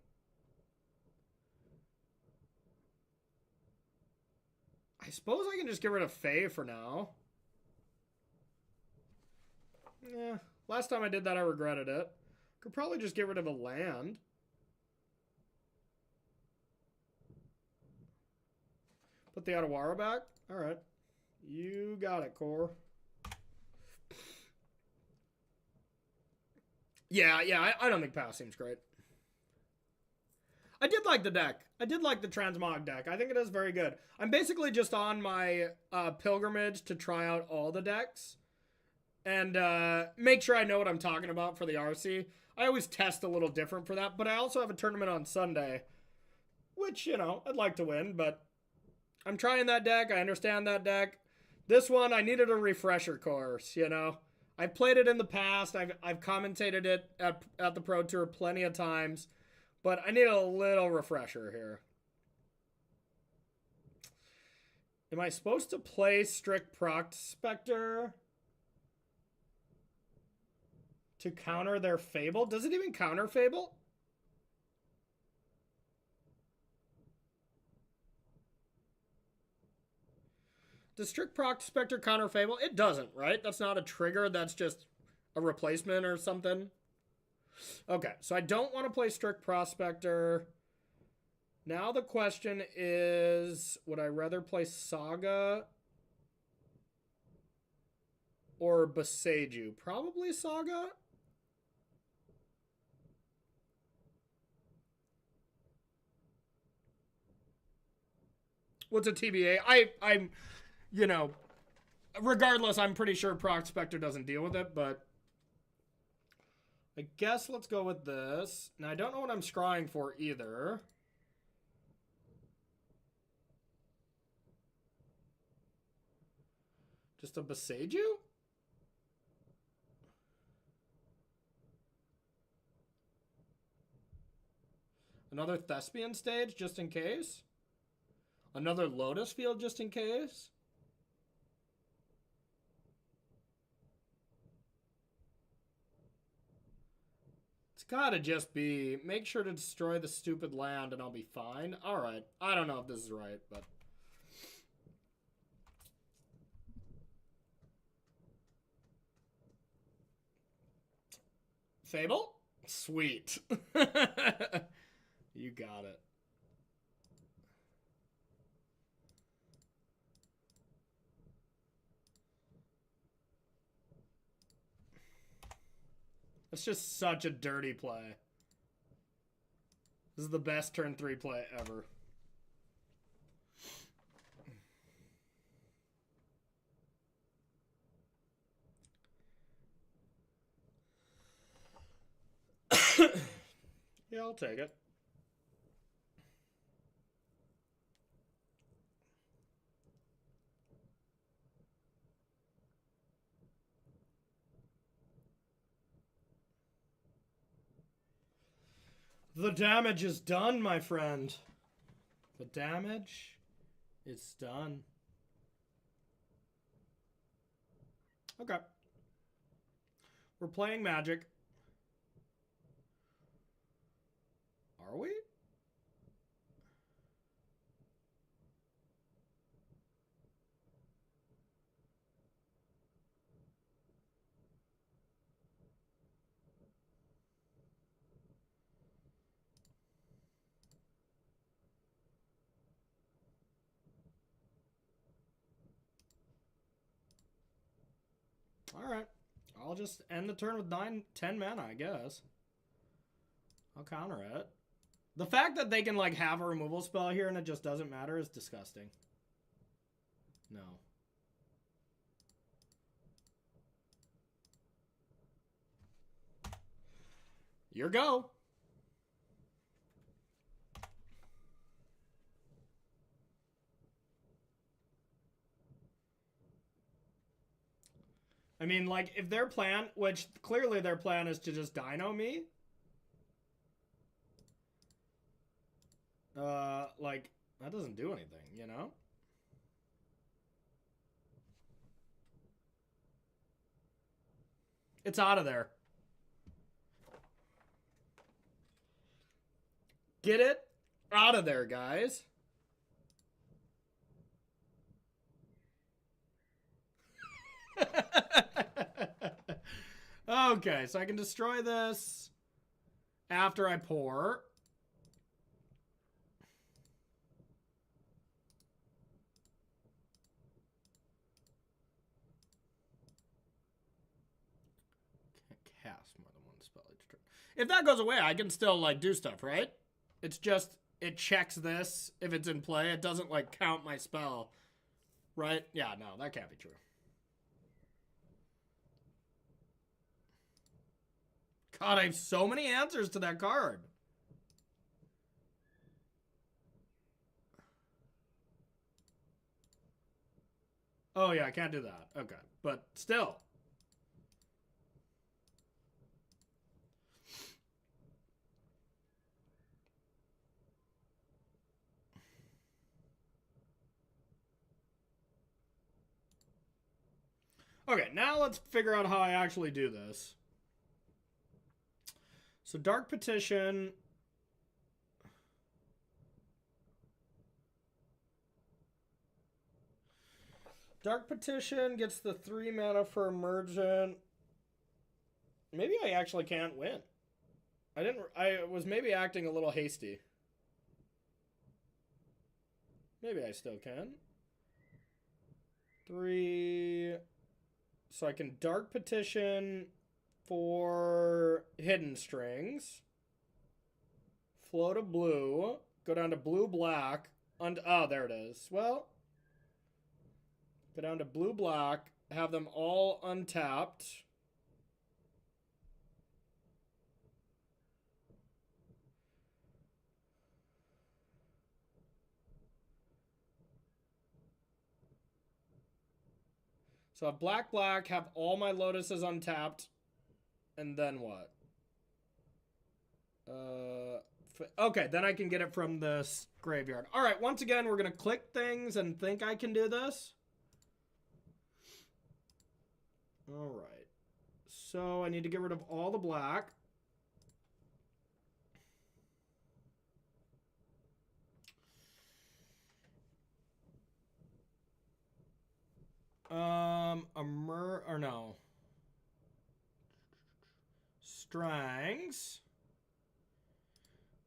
I suppose I can just get rid of Fae for now. Yeah, last time I did that I regretted it. Could probably just get rid of a land. Put the Adawara back? Alright. You got it, Core. Yeah, I don't think Pass seems great. I did like the deck. I did like the Transmog deck. I think it is very good. I'm basically just on my pilgrimage to try out all the decks. And make sure I know what I'm talking about for the RC. I always test a little different for that. But I also have a tournament on Sunday. Which, you know, I'd like to win. But I'm trying that deck. I understand that deck. This one, I needed a refresher course, you know. I've played it in the past. I've commentated it at the Pro Tour plenty of times. But I need a little refresher here. Am I supposed to play Strict Prospector to counter their Fable? Does it even counter Fable? Does Strict Prospector counter Fable? It doesn't, right? That's not a trigger. That's just a replacement or something. Okay, so I don't want to play Strict Prospector. Now the question is, would I rather play Saga or Boseiju? Probably Saga. What's a TBA? I'm, you know, regardless, I'm pretty sure Prospector doesn't deal with it, but I guess let's go with this. Now, I don't know what I'm scrying for either. Just a Boseiju? Another Thespian stage, just in case? Another Lotus Field, just in case? It's gotta just be, make sure to destroy the stupid land and I'll be fine. Alright, I don't know if this is right, but... Fable? Sweet. You got it. It's just such a dirty play. This is the best turn 3 play ever. Yeah, I'll take it. The damage is done, my friend. The damage is done. Okay. We're playing Magic. Are we? All right. I'll just end the turn with 10 mana, I guess. I'll counter it. The fact that they can, like, have a removal spell here and it just doesn't matter is disgusting. No. Your go. I mean, like, if their plan, which clearly their plan is to just dino me. Like, that doesn't do anything, you know? It's out of there. Get it out of there, guys. Okay, so I can destroy this after I pour. Can't cast more than one spell each turn. If that goes away, I can still, like, do stuff, right? It's just, it checks this if it's in play. It doesn't, like, count my spell, right? Yeah, no, that can't be true. God, I have so many answers to that card. Oh, yeah, I can't do that. Okay, but still. Okay, now let's figure out how I actually do this. So Dark Petition. Dark Petition gets the 3 mana for Emergent. Maybe I actually can't win. I was maybe acting a little hasty. Maybe I still can. 3. So I can Dark Petition for Hidden Strings. Float a blue. Go down to blue-black. Oh, there it is. Well, go down to blue-black. Have them all untapped. So have black, have all my lotuses untapped, and then what? Okay, then I can get it from this graveyard. All right, once again, we're going to click things and think I can do this. All right. So I need to get rid of all the black. Or no. Strangs.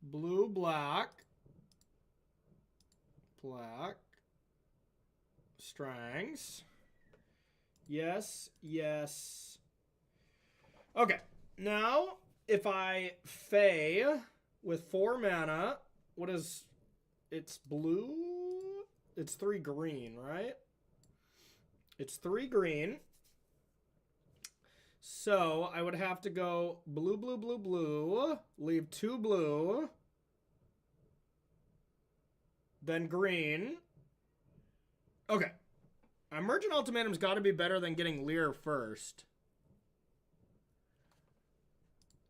Blue, black. Black. Strangs. Yes, yes. Okay, now if I Fey with 4 mana, what is... It's blue? It's 3 green, right? It's 3 green. So I would have to go blue, blue, blue, blue. Leave 2 blue. Then green. Okay. Emergent Ultimatum's got to be better than getting Leer first.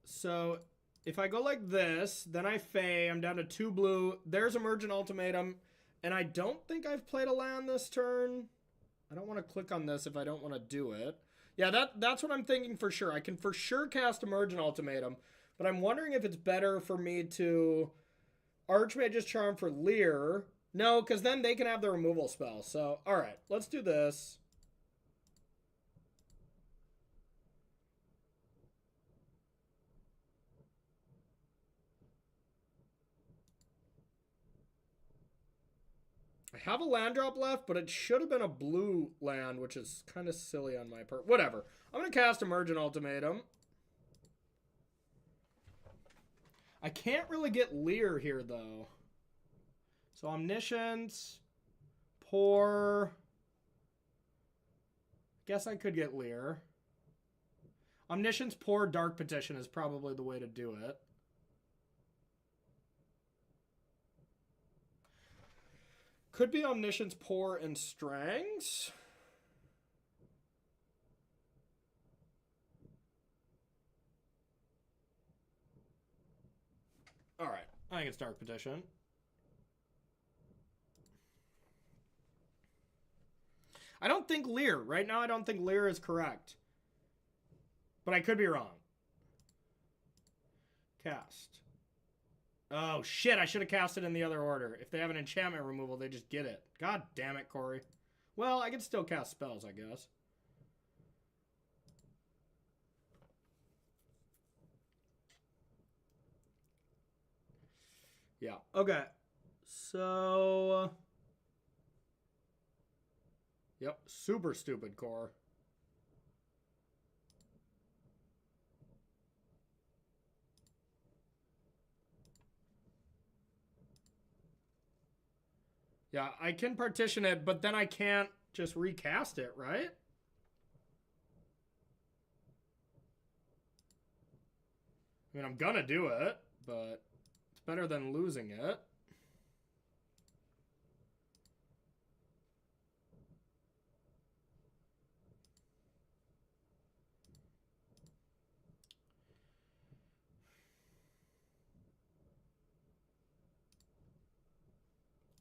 So if I go like this, then I Fey, I'm down to 2 blue. There's Emergent Ultimatum. And I don't think I've played a land this turn. I don't want to click on this if I don't want to do it. Yeah, that's what I'm thinking for sure. I can for sure cast Emergent Ultimatum. But I'm wondering if it's better for me to Archmage's Charm for Leer. No, because then they can have the removal spell. So, alright, let's do this. I have a land drop left, but it should have been a blue land, which is kind of silly on my part. Whatever. I'm going to cast Emergent Ultimatum. I can't really get Leer here, though. So Omniscience. Pour. Guess I could get Leer. Omniscience, Pour, Dark Petition is probably the way to do it. Could be Omniscience, Pour, and Strangs. Alright, I think it's Dark Petition. I don't think Leer. Right now, I don't think Leer is correct. But I could be wrong. Cast. Oh, shit. I should have cast it in the other order. If they have an enchantment removal, they just get it. God damn it, Corey. Well, I can still cast spells, I guess. Yeah. Okay. So... Yep. Super stupid, Core. Yeah, I can partition it, but then I can't just recast it, right? I mean, I'm gonna do it, but it's better than losing it.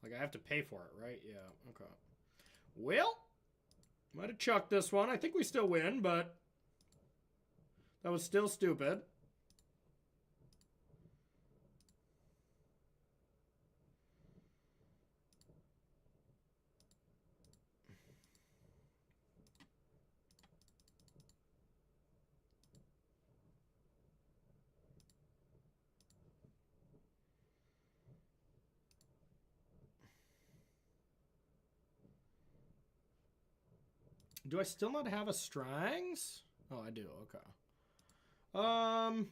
Like, I have to pay for it, right? Yeah, okay. Well, might have chucked this one. I think we still win, but that was still stupid. Do I still not have a Strangs? Oh, I do. Okay. Right,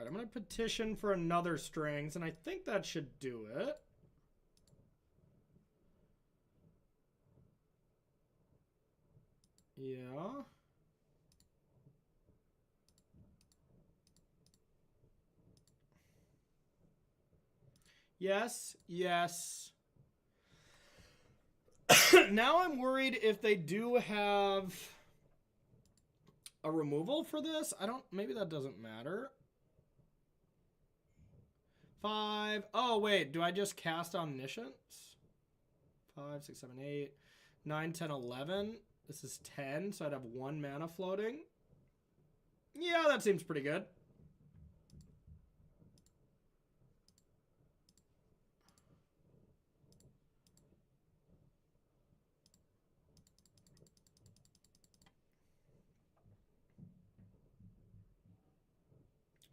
I'm going to petition for another Strangs, and I think that should do it. Yeah. Yes, yes. Now I'm worried if they do have a removal for this. I don't, maybe that doesn't matter. 5. Oh, wait, do I just cast Omniscience? 5, 6, 7, 8, 9, 10, 11. This is 10, so I'd have 1 mana floating. Yeah, that seems pretty good.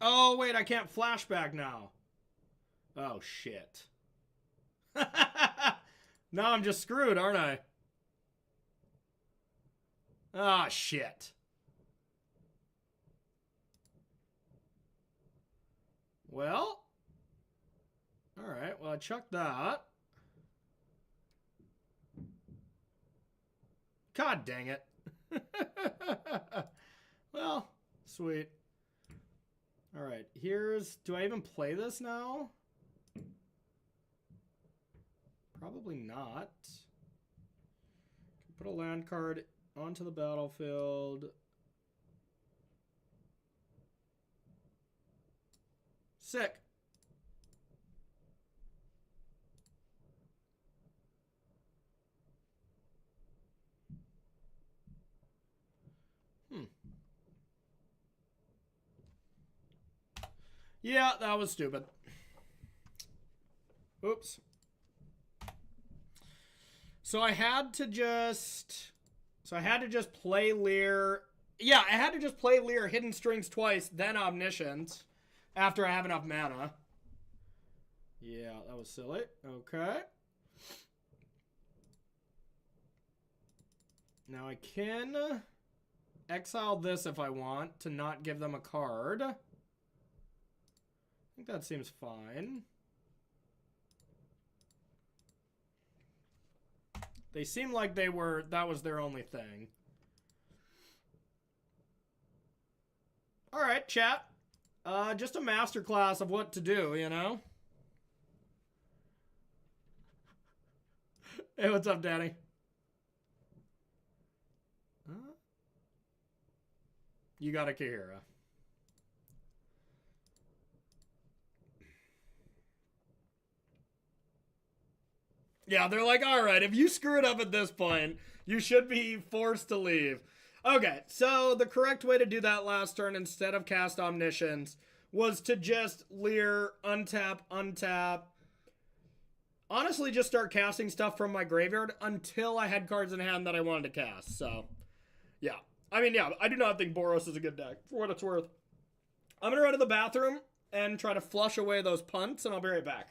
Oh, wait, I can't flashback now. Oh, shit. Now I'm just screwed, aren't I? Ah, shit. Well. Alright, well, I chucked that. God dang it. Well, sweet. Alright, here's... Do I even play this now? Probably not. Put a land card onto the battlefield. Sick. Yeah, that was stupid. Oops. So I had to just play Lear. Yeah, I had to just play Lear Hidden Strings twice, then Omniscient, after I have enough mana. Yeah, that was silly. Okay. Now I can exile this if I want to not give them a card. I think that seems fine. They seem like that was their only thing. All right, chat. Just a masterclass of what to do, you know? Hey, what's up, Danny? You got a Kahira. Yeah, they're like, all right, if you screw it up at this point, you should be forced to leave. Okay, so the correct way to do that last turn instead of cast Omniscience was to just Lear, untap, untap. Honestly, just start casting stuff from my graveyard until I had cards in hand that I wanted to cast. So, yeah. I mean, yeah, I do not think Boros is a good deck, for what it's worth. I'm going to run to the bathroom and try to flush away those punts, and I'll be right back.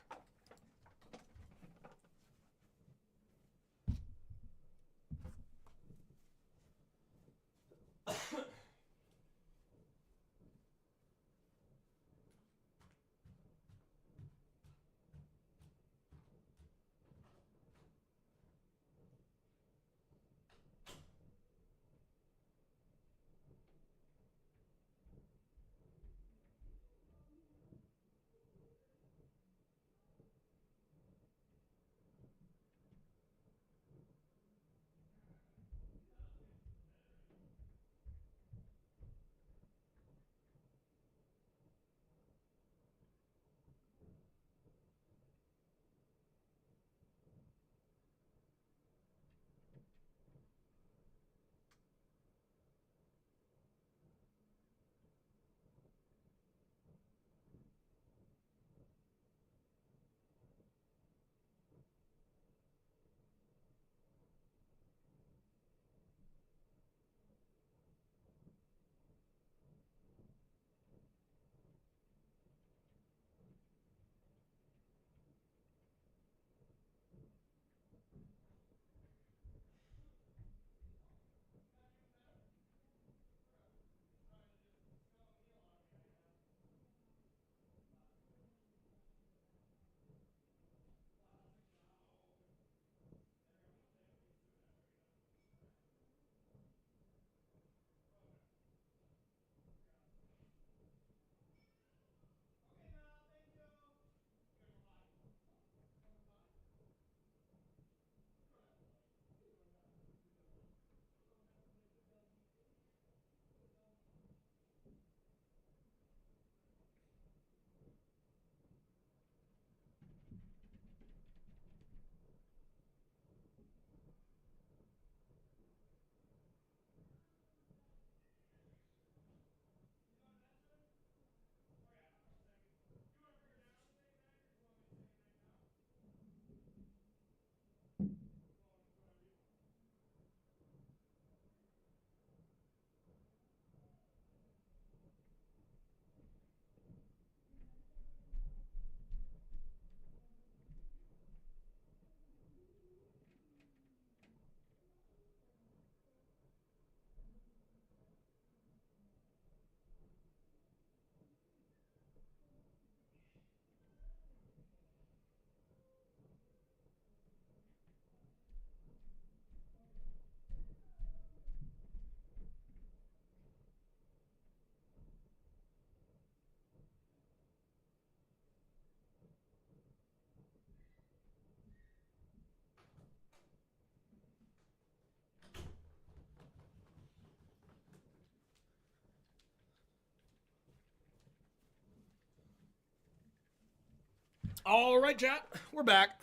All right, chat. We're back.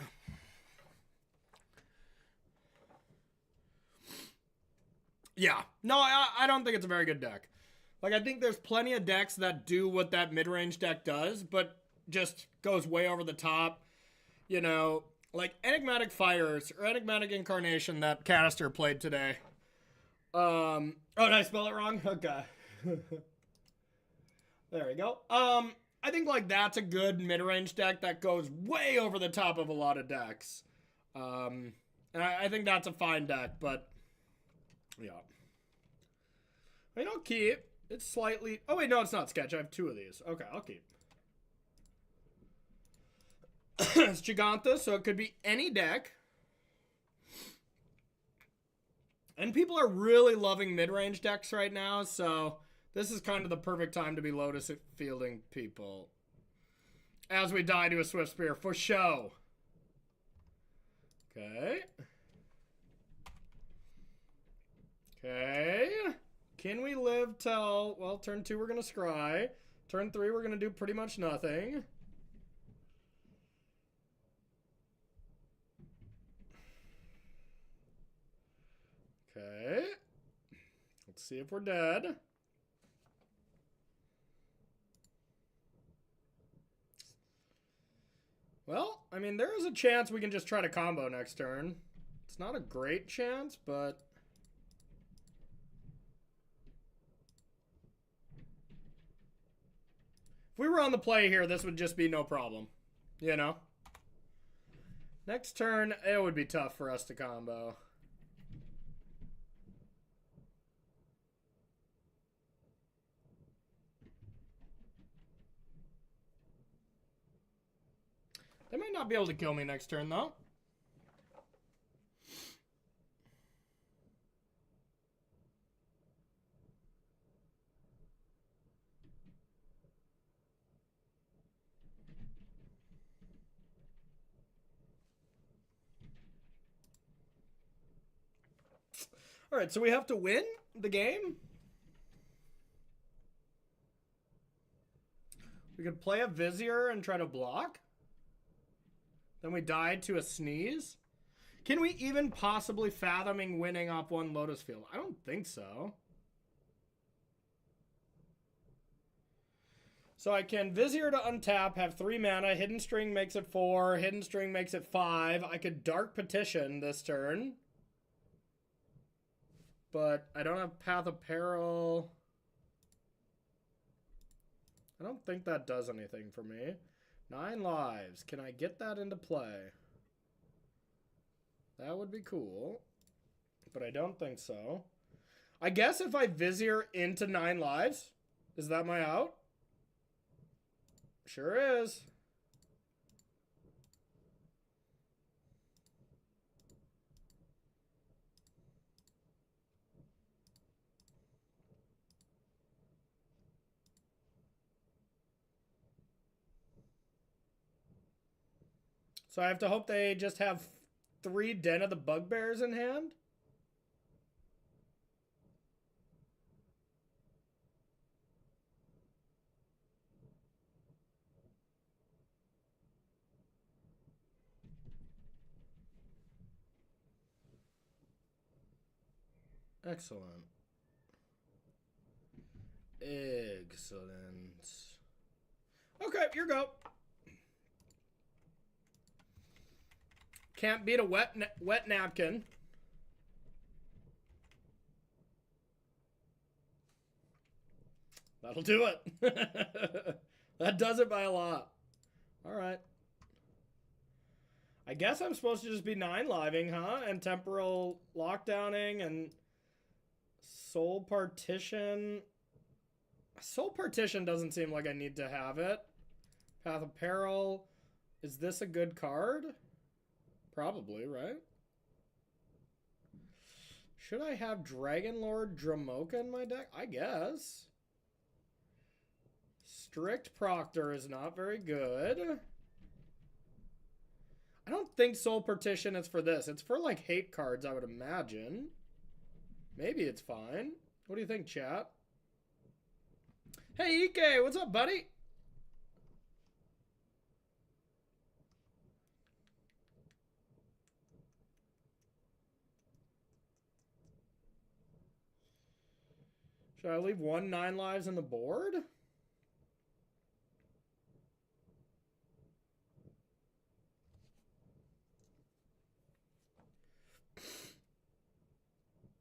Yeah. No, I don't think it's a very good deck. Like, I think there's plenty of decks that do what that mid-range deck does, but just goes way over the top. You know, like Enigmatic Fires or Enigmatic Incarnation that Canister played today. Oh, did I spell it wrong? Okay. There we go. I think like that's a good mid-range deck that goes way over the top of a lot of decks. And I think that's a fine deck, but yeah. I mean, I'll keep. It's slightly... Oh, wait, no, it's not Sketch. I have 2 of these. Okay, I'll keep. It's Giganta, so it could be any deck. And people are really loving mid-range decks right now, so this is kind of the perfect time to be Lotus Fielding people. As we die to a Swift Spear, for show. Okay. Okay. Can we live till... Well, turn 2 we're going to scry. Turn 3 we're going to do pretty much nothing. Okay. Let's see if we're dead. Well, I mean, there is a chance we can just try to combo next turn. It's not a great chance, but... If we were on the play here, this would just be no problem. You know? Next turn, it would be tough for us to combo. They might not be able to kill me next turn, though. All right, so we have to win the game. We could play a Vizier and try to block. Then we died to a Sneeze. Can we even possibly fathoming winning off 1 Lotus Field? I don't think so. So I can Vizier to untap, have 3 mana. Hidden String makes it 4. Hidden String makes it 5. I could Dark Petition this turn. But I don't have Path of Peril. I don't think that does anything for me. 9 lives. Can I get that into play? That would be cool. But I don't think so. I guess if I Vizier into 9 lives, is that my out? Sure is. So I have to hope they just have 3 Den of the Bugbears in hand? Excellent. Excellent. Okay, your go. Can't beat a wet napkin. That'll do it. That does it by a lot. All right. I guess I'm supposed to just be 9-living, huh? And temporal lockdowning and soul partition. Soul partition doesn't seem like I need to have it. Path of Peril. Is this a good card? Probably, right? Should I have Dragonlord Dramoka in my deck? I guess. Strict Proctor is not very good. I don't think Soul Partition is for this. It's for, like, hate cards, I would imagine. Maybe it's fine. What do you think, chat? Hey, Ike, what's up, buddy? Should I leave 9 lives in the board?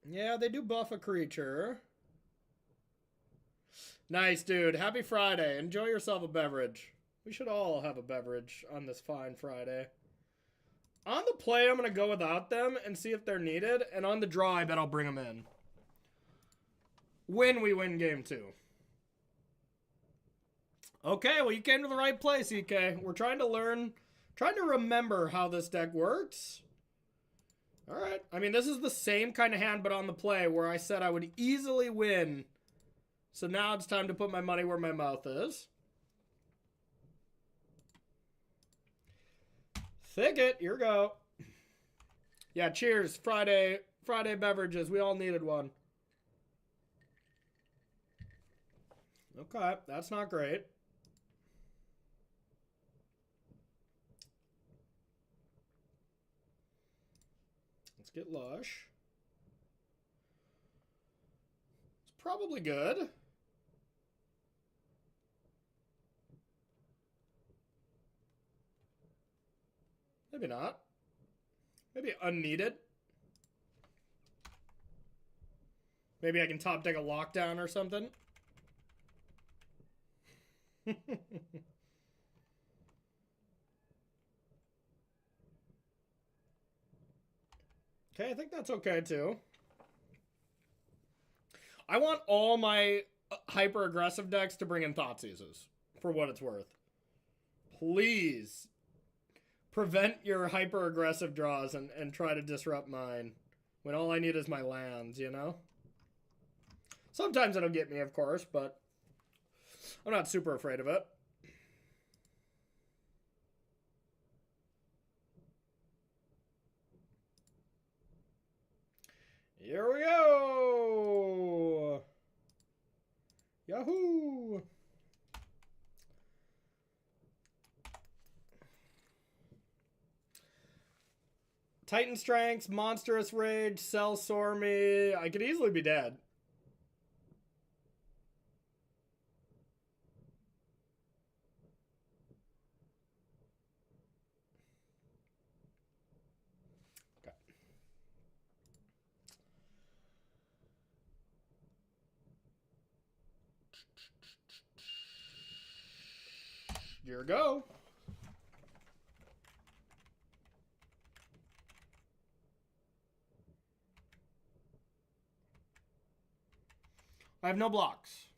Yeah, they do buff a creature. Nice, dude. Happy Friday. Enjoy yourself a beverage. We should all have a beverage on this fine Friday. On the play, I'm going to go without them and see if they're needed. And on the draw, I bet I'll bring them in. When we win game 2. Okay, well, you came to the right place, EK. We're trying to learn, trying to remember how this deck works. All right. I mean, this is the same kind of hand, but on the play, where I said I would easily win. So now it's time to put my money where my mouth is. Thicket, here we go. Yeah, cheers. Friday beverages. We all needed one. Okay, that's not great. Let's get lush. It's probably good. Maybe not. Maybe unneeded. Maybe I can top deck a lockdown or something. Okay, I think that's okay too. I want all my hyper-aggressive decks to bring in Thoughtseizes, for what it's worth. Please prevent your hyper-aggressive draws and try to disrupt mine when all I need is my lands, you know? Sometimes it'll get me, of course, but I'm not super afraid of it. Here we go! Yahoo! Titan Strengths, Monstrous Rage, Cell Sore Me. I could easily be dead. Okay. Here we go. I have no blocks.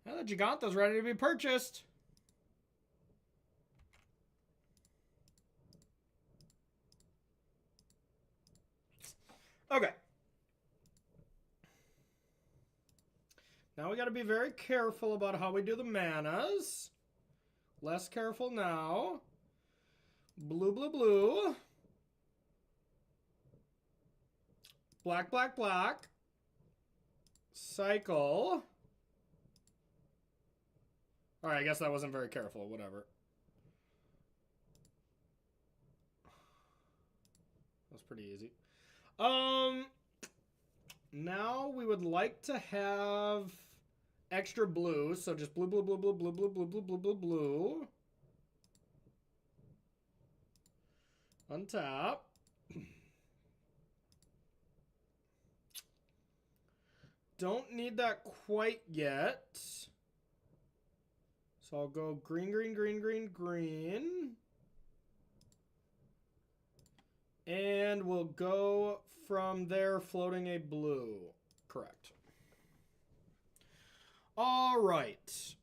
Now the Gigantha's ready to be purchased. Okay. Now we got to be very careful about how we do the manas. Less careful now. Blue, blue, blue. Black, black, black. Cycle. Alright, I guess that wasn't very careful. Whatever. That's pretty easy. Now we would like to have extra blue. So just blue, blue, blue, blue, blue, blue, blue, blue, blue, blue, blue. Untap. Don't need that quite yet. So I'll go green, green, green, green, green. And we'll go from there floating a blue. Correct. All right.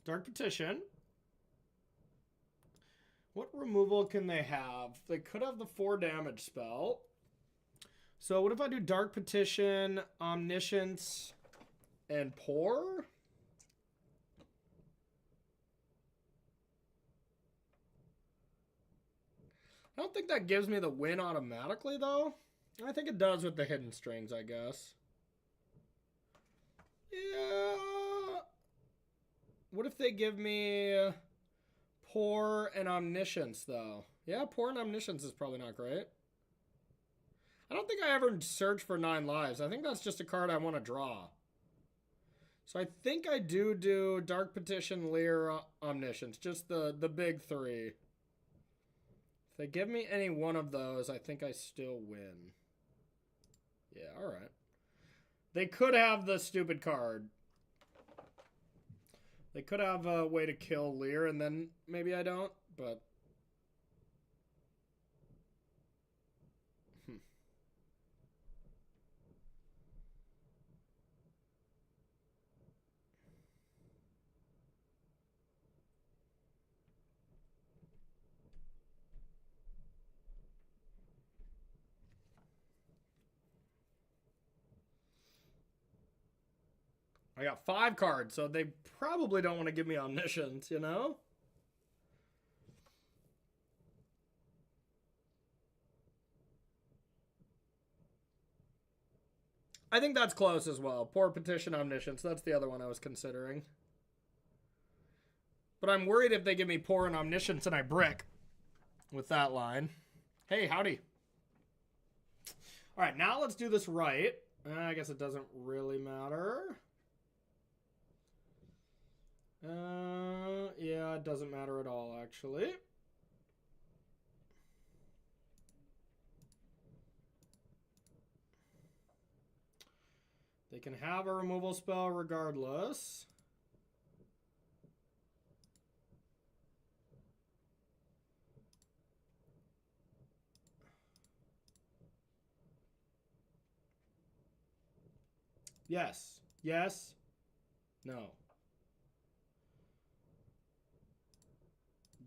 Dark Petition. What removal can they have? They could have the 4 damage spell. So what if I do Dark Petition, Omniscience, and Pour? I don't think that gives me the win automatically, though. I think it does with the hidden strings, I guess. Yeah. What if they give me Poor and Omniscience, though? Yeah, Poor and Omniscience is probably not great. I don't think I ever searched for 9 lives. I think that's just a card I want to draw. So I think I do Dark Petition, Leer, Omniscience. Just the big 3. If they give me any one of those, I think I still win. Yeah, alright. They could have the stupid card. They could have a way to kill Leer, and then maybe I don't, but... I got 5 cards, so they probably don't want to give me Omniscience, you know? I think that's close as well. Poor Petition, Omniscience. That's the other one I was considering. But I'm worried if they give me Poor and Omniscience and I brick with that line. Hey, howdy. All right, now let's do this right. I guess it doesn't really matter. Yeah, it doesn't matter at all, actually. They can have a removal spell regardless. Yes. Yes. No.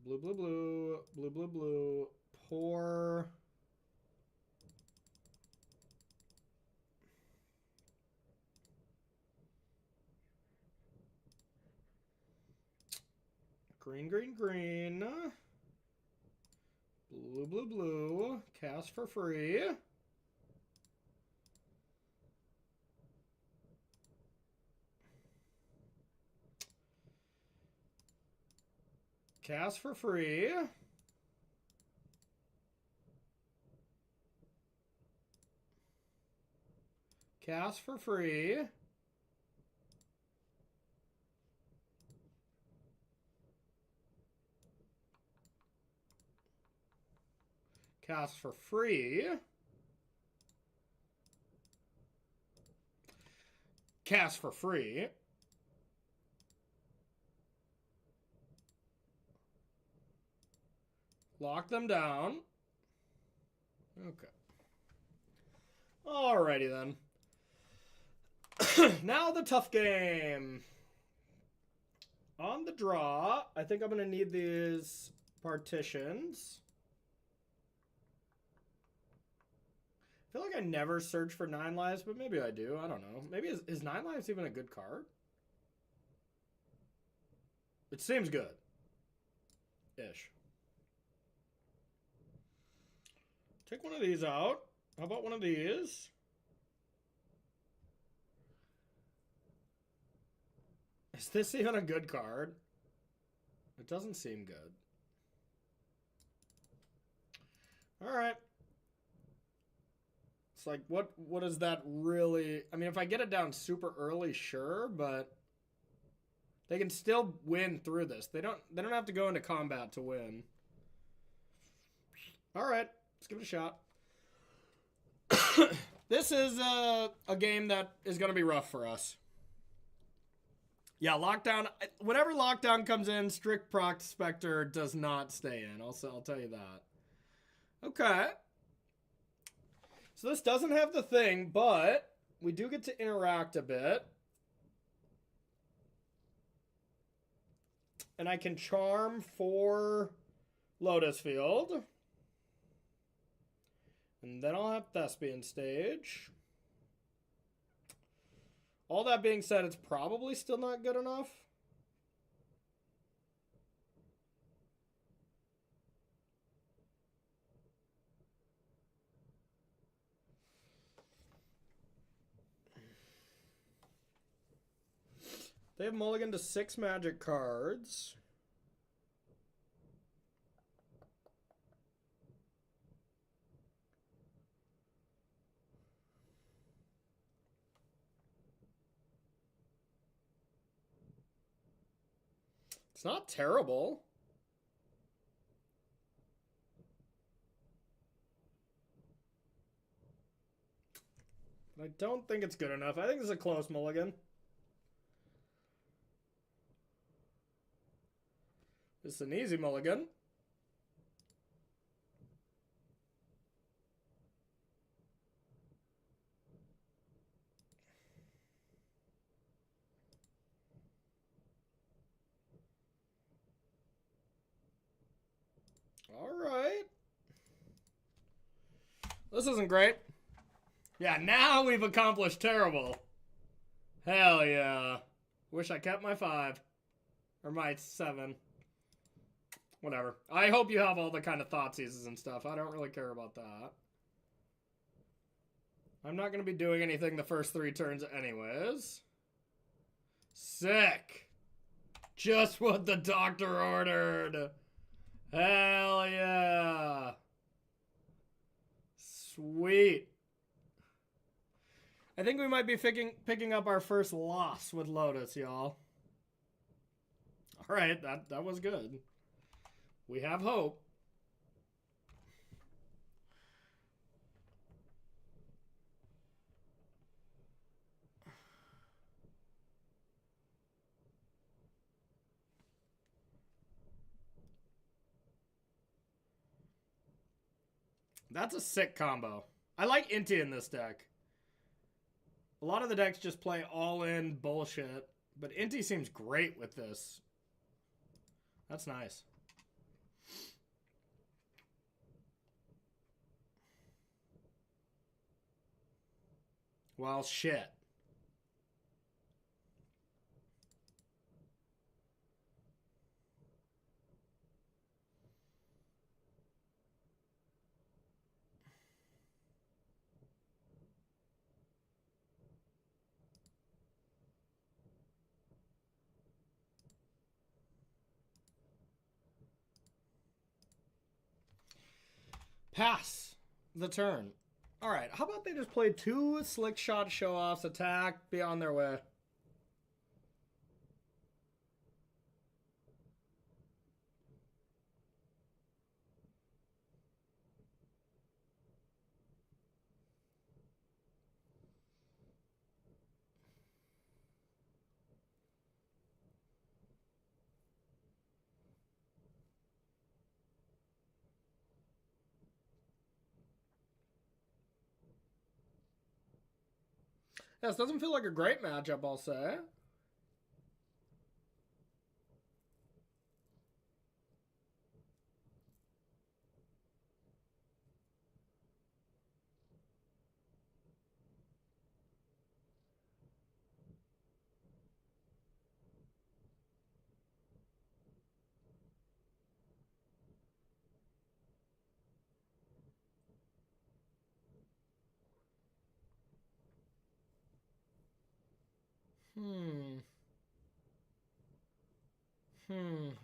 Blue, blue, blue. Blue, blue, blue. Poor. Green, green, green. Blue, blue, blue. Cast for free. Cast for free. Cast for free. Cast for free. Cast for free. Lock them down. Okay. Alrighty then. Now the tough game. On the draw, I think I'm going to need these partitions. I feel like I never search for 9 lives, but maybe I do. I don't know. Maybe is 9 lives even a good card? It seems good. Ish. Take one of these out. How about one of these? Is this even a good card? It doesn't seem good. Alright. It's like, what is that really... I mean, if I get it down super early, sure, but... They can still win through this. They don't have to go into combat to win. Alright. Let's give it a shot. This is a game that is going to be rough for us. Yeah, Lockdown. Whenever Lockdown comes in, Strict Proc Spectre does not stay in. I'll tell you that. Okay. So this doesn't have the thing, but we do get to interact a bit. And I can charm for Lotus Field. And then I'll have Thespian Stage. All that being said, it's probably still not good enough. They have mulligan to 6 magic cards. It's not terrible. I don't think it's good enough. I think this is a close mulligan. This is an easy mulligan. All right. This isn't great. Yeah, now we've accomplished terrible. Hell yeah. Wish I kept my 5. Or my 7. Whatever. I hope you have all the kind of thoughtseises and stuff. I don't really care about that. I'm not going to be doing anything the first 3 turns anyways. Sick. Just what the doctor ordered. Hell yeah. Sweet. I think we might be picking up our first loss with Lotus, y'all. All right, that was good. We have hope. That's a sick combo. I like Inti in this deck. A lot of the decks just play all-in bullshit, but Inti seems great with this. That's nice. Well, shit. Pass the turn. All right, how about they just play 2 slick shot show-offs, attack, be on their way. Yeah, this doesn't feel like a great matchup, I'll say.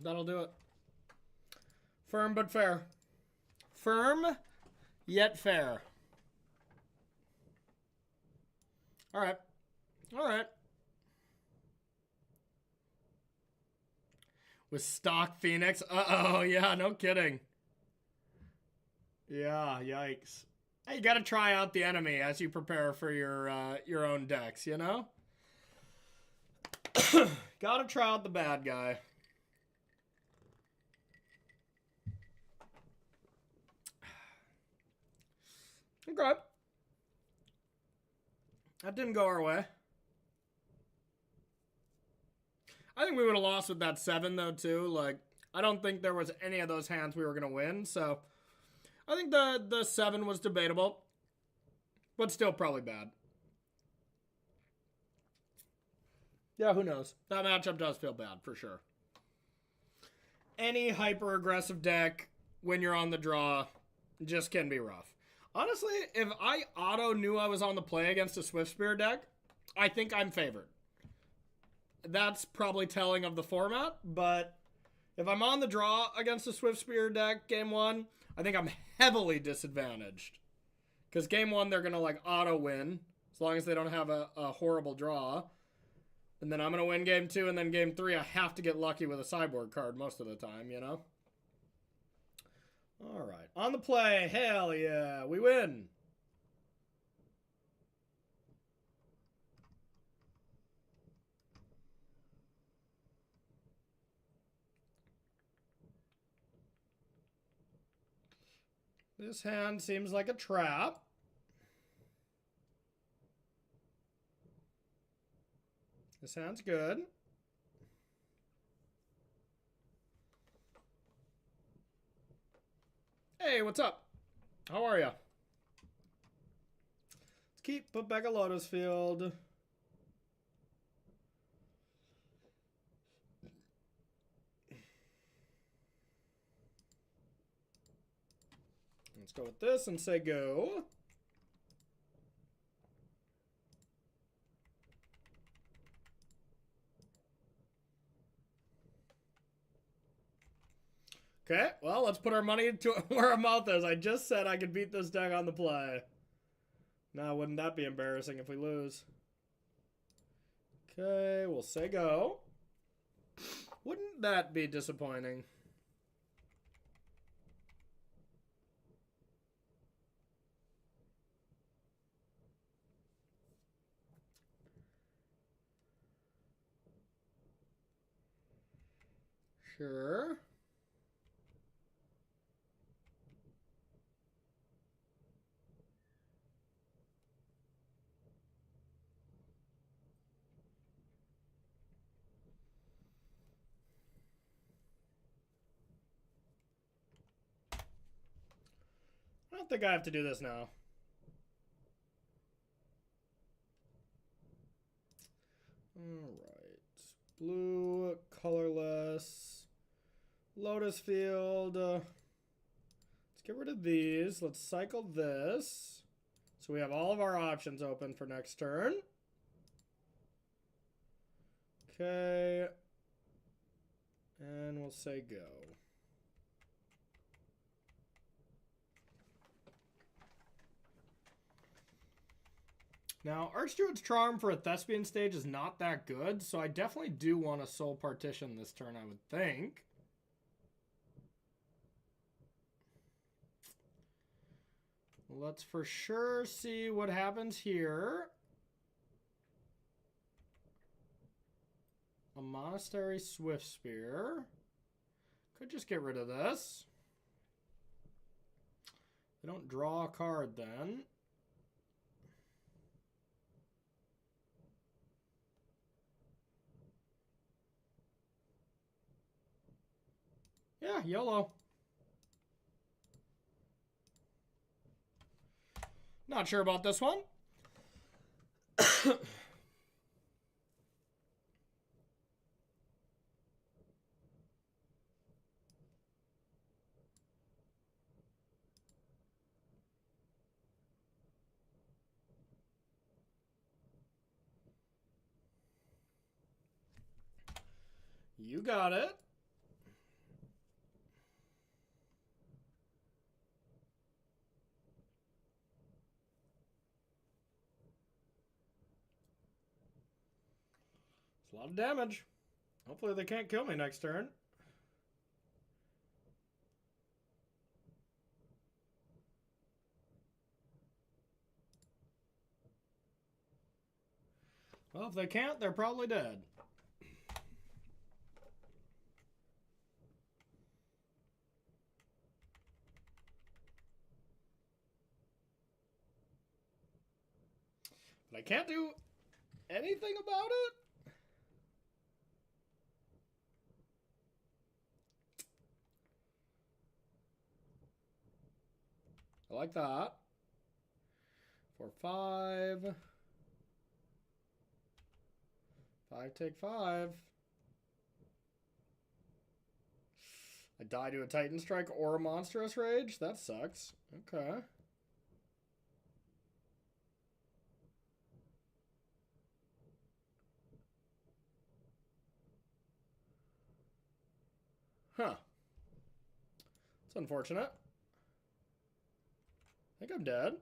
That'll do it. Firm but fair. Firm, yet fair. All right. All right. With stock Phoenix. Uh-oh, yeah, no kidding. Yeah, yikes. Hey, you gotta try out the enemy as you prepare for your own decks, you know? Gotta try out the bad guy. Okay. That didn't go our way. I think we would have lost with that 7, though, too. Like, I don't think there was any of those hands we were going to win. So, I think the 7 was debatable. But still probably bad. Yeah, who knows? That matchup does feel bad, for sure. Any hyper-aggressive deck, when you're on the draw, just can be rough. Honestly, if I auto knew I was on the play against a Swiftspear deck, I think I'm favored. that's probably telling of the format, but if I'm on the draw against a Swift Spear deck game one, I think I'm heavily disadvantaged. Because game one, they're going to like auto win, as long as they don't have a horrible draw. And then I'm going to win game two, and then game three, I have to get lucky with a sideboard card most of the time, you know? All right. On the play. Hell yeah. We win. This hand seems like a trap. This hand's good. Hey, what's up? How are ya? Let's put back a Lotus Field. Let's go with this and say go. Okay, well, let's put our money to where our mouth is. I just said I could beat this deck on the play. Now, wouldn't that be embarrassing if we lose? Okay, we'll say go. Wouldn't that be disappointing? Sure. I don't think I have to do this now. Alright. Blue, colorless, Lotus Field. Let's get rid of these. Let's cycle this. So we have all of our options open for next turn. Okay. And we'll say go. Now, Archdruid's Charm for a Thespian stage is not that good, so I definitely do want to Soul Partition this turn, I would think. Let's for sure see what happens here. A Monastery Swift Spear. Could just get rid of this. They don't draw a card then. Yeah, YOLO. Not sure about this one. You got it. It's a lot of damage. Hopefully they can't kill me next turn. Well, if they can't, they're probably dead. But I can't do anything about it? I like that. 4, 5. 5, take 5. I die to a Titan Strike or a Monstrous Rage? That sucks. Okay. Huh. It's unfortunate. I think I'm dead.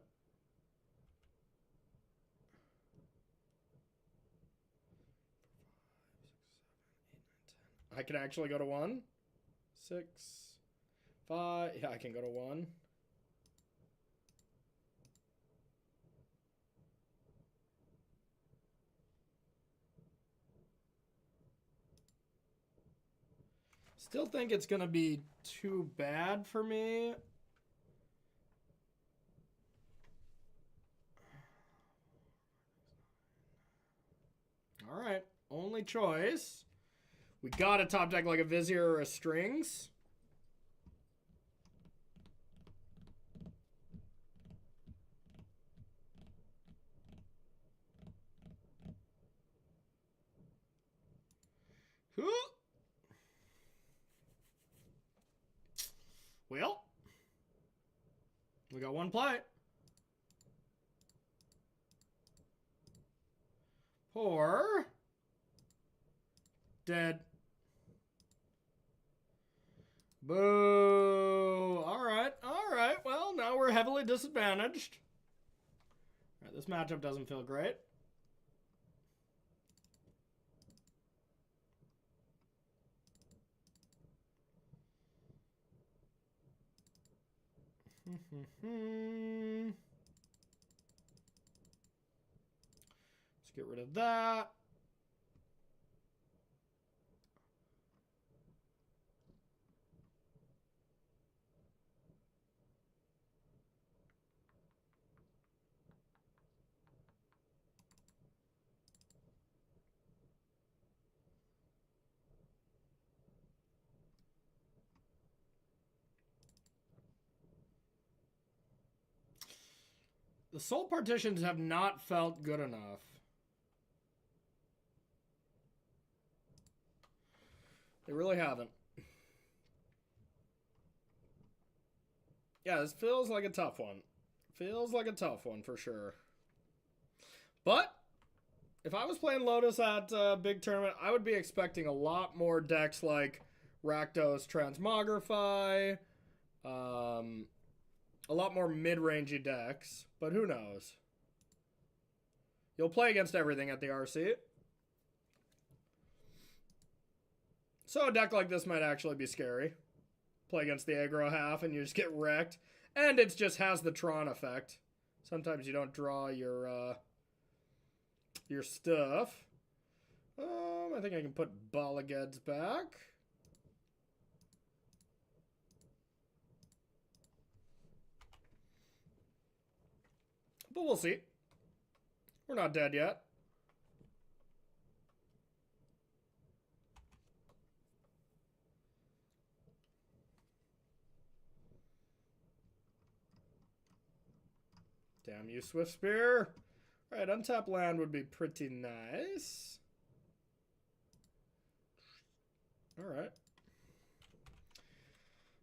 I can actually go to 1, 6, 5. Yeah, I can go to 1. Still think it's going to be too bad for me. All right, only choice. We got a top deck like a Vizier or a Strings. Well, we got one play. Poor. Dead. Boo. All right. Well, now we're heavily disadvantaged. All right, this matchup doesn't feel great. Let's get rid of that. The soul partitions have not felt good enough. They really haven't. Yeah, this feels like a tough one. Feels like a tough one for sure. But if I was playing Lotus at a big tournament, I would be expecting a lot more decks like Rakdos Transmogrify, a lot more mid-rangey decks, but who knows? You'll play against everything at the RC. So a deck like this might actually be scary. Play against the aggro half and you just get wrecked. And it just has the Tron effect. Sometimes you don't draw your stuff. I think I can put Boggles back. But we'll see. We're not dead yet. Damn you, Swift Spear. Alright, untap land would be pretty nice. Alright.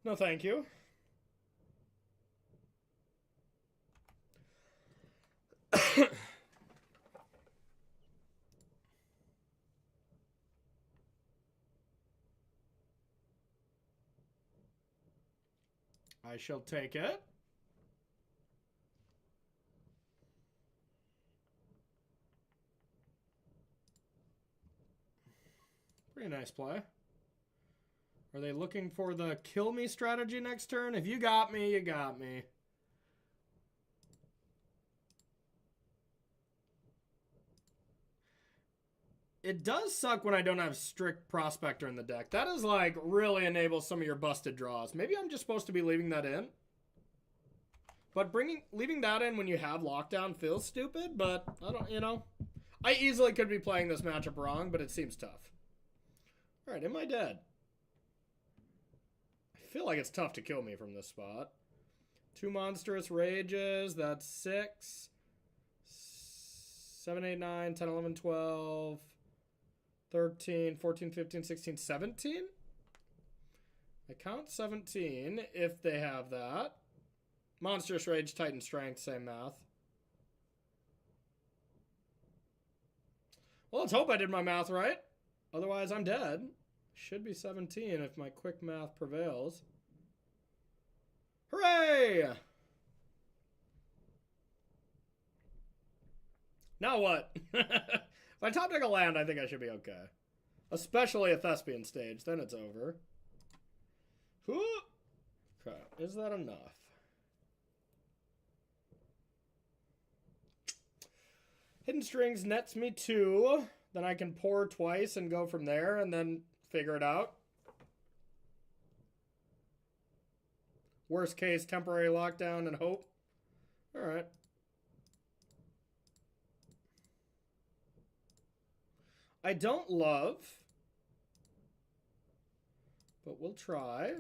No, thank you. I shall take it. Pretty nice play. Are they looking for the kill me strategy next turn? If you got me, you got me. It does suck when I don't have strict Prospector in the deck. That is like really enables some of your busted draws. Maybe I'm just supposed to be leaving that in. But leaving that in when you have Lockdown feels stupid, but I don't, you know. I easily could be playing this matchup wrong, but it seems tough. All right, am I dead? I feel like it's tough to kill me from this spot. 2 monstrous rages, that's 6. 7, 8, 9, 10, 11, 12, 13, 14, 15, 16, 17? I count 17 if they have that. Monstrous Rage, Titan Strength, same math. Well, let's hope I did my math right. Otherwise, I'm dead. Should be 17 if my quick math prevails. Hooray! Now what? If I top deck a land, I think I should be okay. Especially a Thespian stage, then it's over. Okay, is that enough? Hidden Strings nets me 2. Then I can pour twice and go from there and then figure it out. Worst case, temporary lockdown and hope. Alright. I don't love, but we'll try.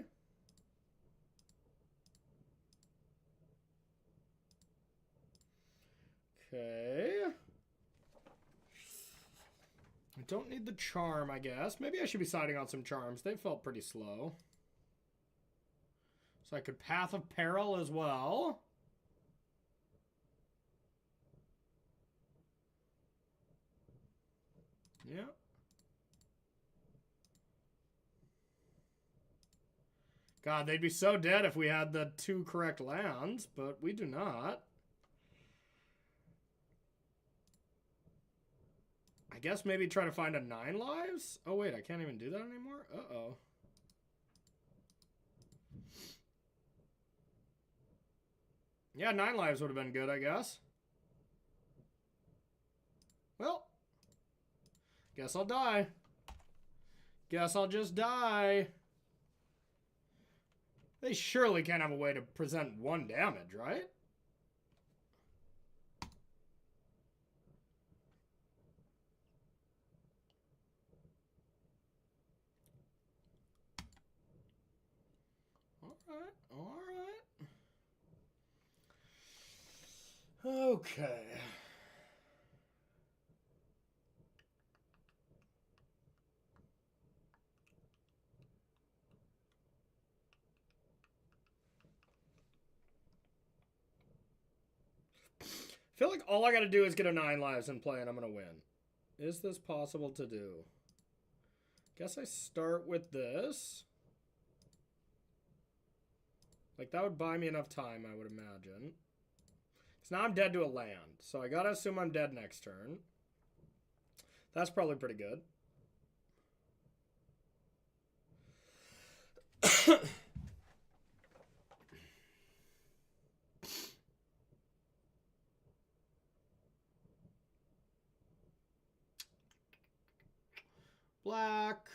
Okay. I don't need the charm, I guess. Maybe I should be siding on some charms. They felt pretty slow. So I could Path of Peril as well. Yeah. God, they'd be so dead if we had the 2 correct lands, but we do not. I guess maybe try to find a 9 lives? Oh, wait, I can't even do that anymore? Uh-oh. Yeah, 9 lives would have been good, I guess. Well, guess I'll die. Guess I'll just die. They surely can't have a way to present 1 damage, right? Alright. Okay. I feel like all I gotta do is get a 9 lives and play and I'm gonna win. Is this possible to do? Guess I start with this. Like, that would buy me enough time, I would imagine. Because now I'm dead to a land. So I gotta assume I'm dead next turn. That's probably pretty good. Black.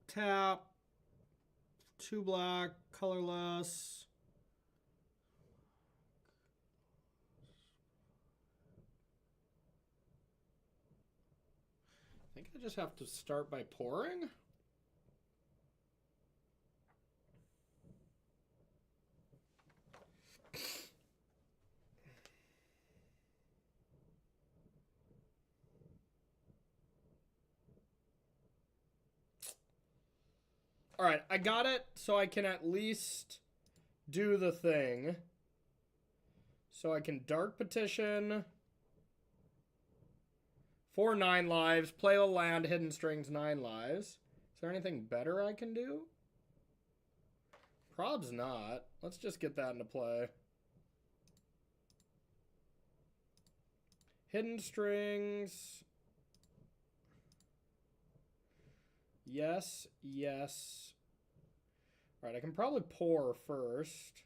Tap. 2 black. Colorless. I think I just have to start by pouring. All right, I got it, so I can at least do the thing. So I can Dark Petition for 9 lives, play a land, Hidden Strings, 9 lives. Is there anything better I can do? Prob's not. Let's just get that into play. Hidden Strings. Yes, yes. All right, I can probably pour first.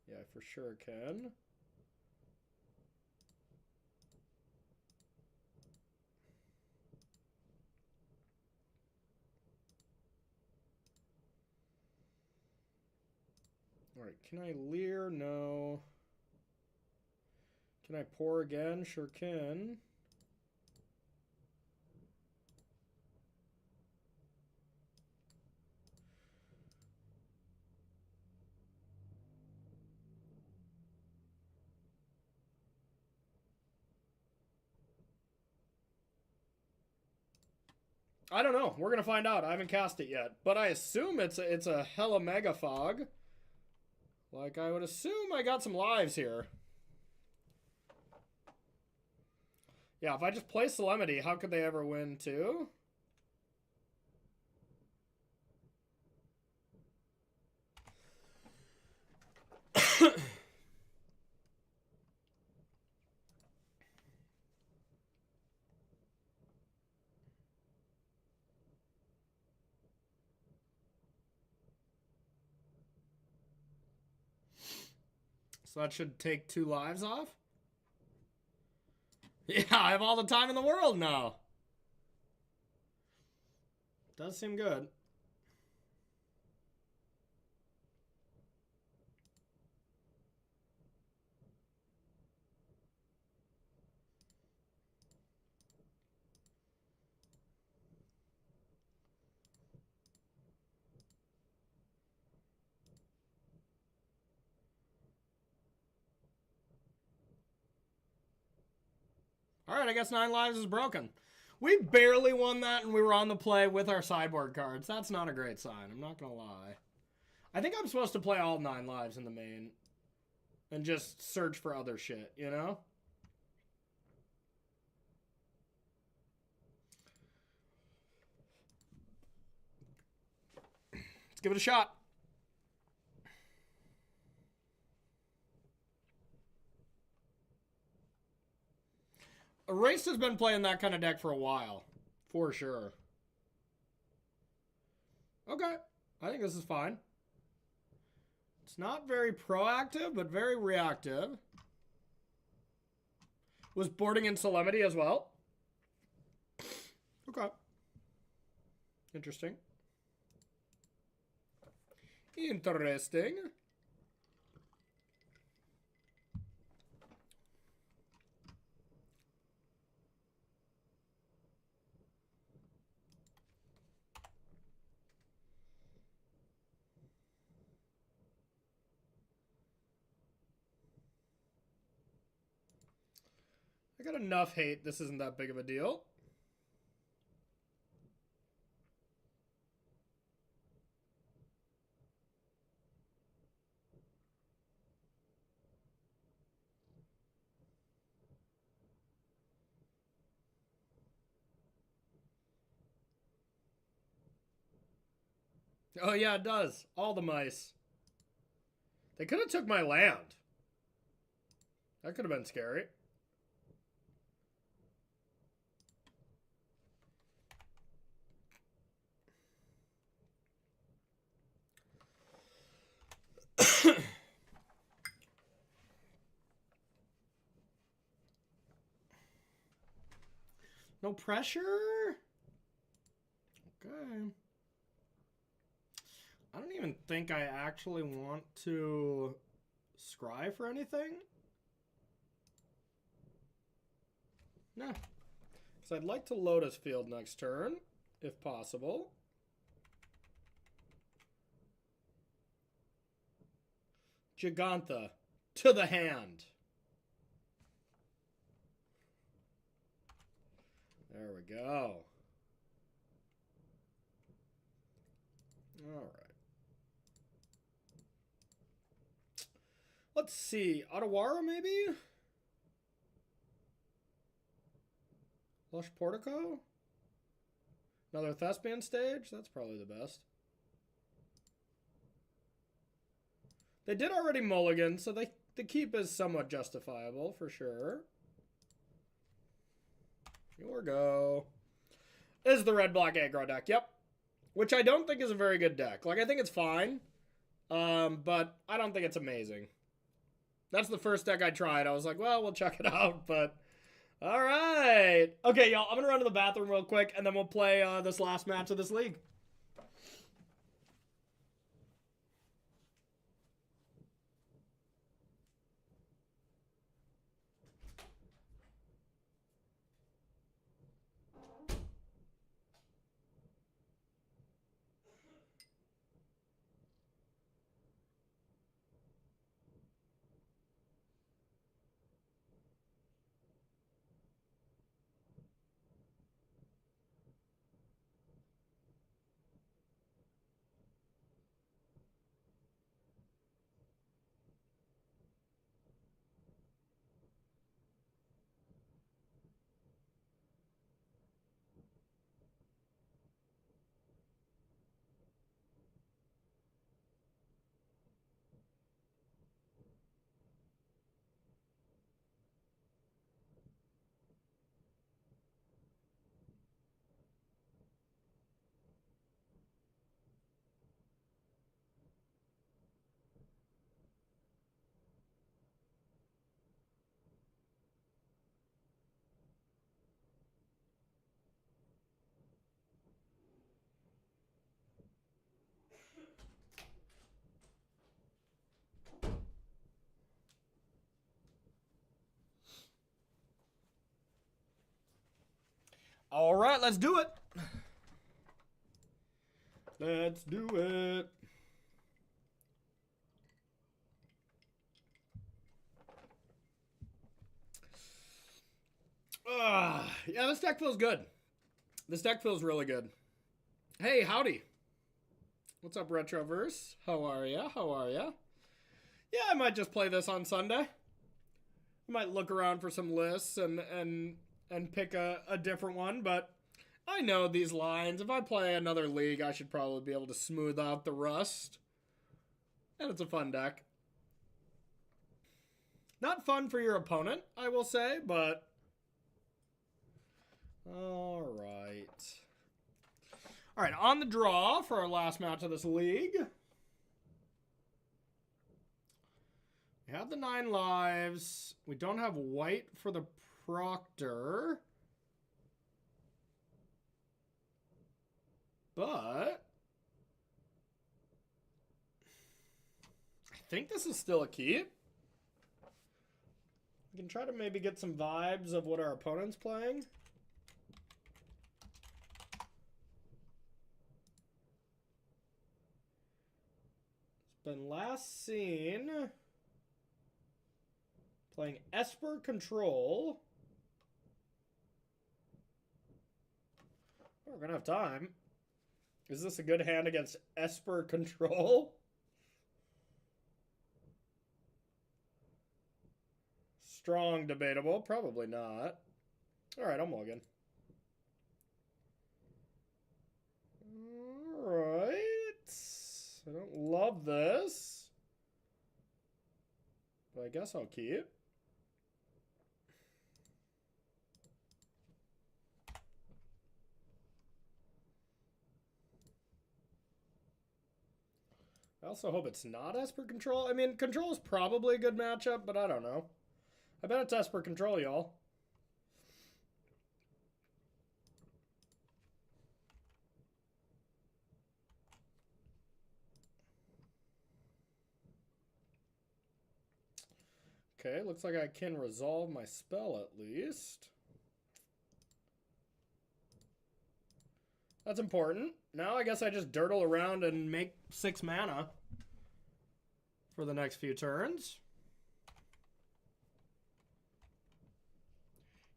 Yeah, I for sure can. All right, can I leer? No. Can I pour again? Sure can. I don't know. We're going to find out. I haven't cast it yet. But I assume it's a hella mega fog. Like, I would assume I got some lives here. Yeah, if I just play Solemnity, how could they ever win too? So that should take 2 lives off. Yeah, I have all the time in the world now. Does seem good. Alright, I guess 9 lives is broken. We barely won that and we were on the play with our sideboard cards. That's not a great sign, I'm not gonna lie. I think I'm supposed to play all 9 lives in the main. And just search for other shit, you know? Let's give it a shot. Erased has been playing that kind of deck for a while. For sure. Okay. I think this is fine. It's not very proactive, but very reactive. Was boarding in Solemnity as well. Okay. Interesting. Interesting. I got enough hate. This isn't that big of a deal. Oh yeah, it does. All the mice. They could have took my land. That could have been scary. No pressure? Okay. I don't even think I actually want to scry for anything. No. Because I'd like to Lotus Field next turn, if possible. Gigantha to the hand. There we go. All right. Let's see. Otawara, maybe? Lush Portico? Another Thespian stage? That's probably the best. They did already mulligan, so the keep is somewhat justifiable, for sure. Here we go. This is the red-black aggro deck, yep. Which I don't think is a very good deck. Like, I think it's fine, but I don't think it's amazing. That's the first deck I tried. I was like, well, we'll check it out, but... All right. Okay, y'all, I'm going to run to the bathroom real quick, and then we'll play this last match of this league. All right, let's do it. Let's do it. Yeah, this deck feels good. This deck feels really good. Hey, howdy. What's up, Retroverse? How are ya? How are ya? Yeah, I might just play this on Sunday. I might look around for some lists and pick a different one, but I know these lines. If I play another league, I should probably be able to smooth out the rust. And it's a fun deck. Not fun for your opponent, I will say, but... Alright. Alright, on the draw for our last match of this league. We have the 9 lives. We don't have white for the Proctor. But... I think this is still a keep. We can try to maybe get some vibes of what our opponent's playing. It's been last seen playing Esper Control. Oh, we're gonna have time. Is this a good hand against Esper Control? Strong debatable. Probably not. Alright, I'm logging. Alright. I don't love this. But I guess I'll keep. I also hope it's not Esper Control. I mean, Control is probably a good matchup, but I don't know. I bet it's Esper Control, y'all. Okay, looks like I can resolve my spell at least. That's important. Now I guess I just dirtle around and make 6 mana for the next few turns.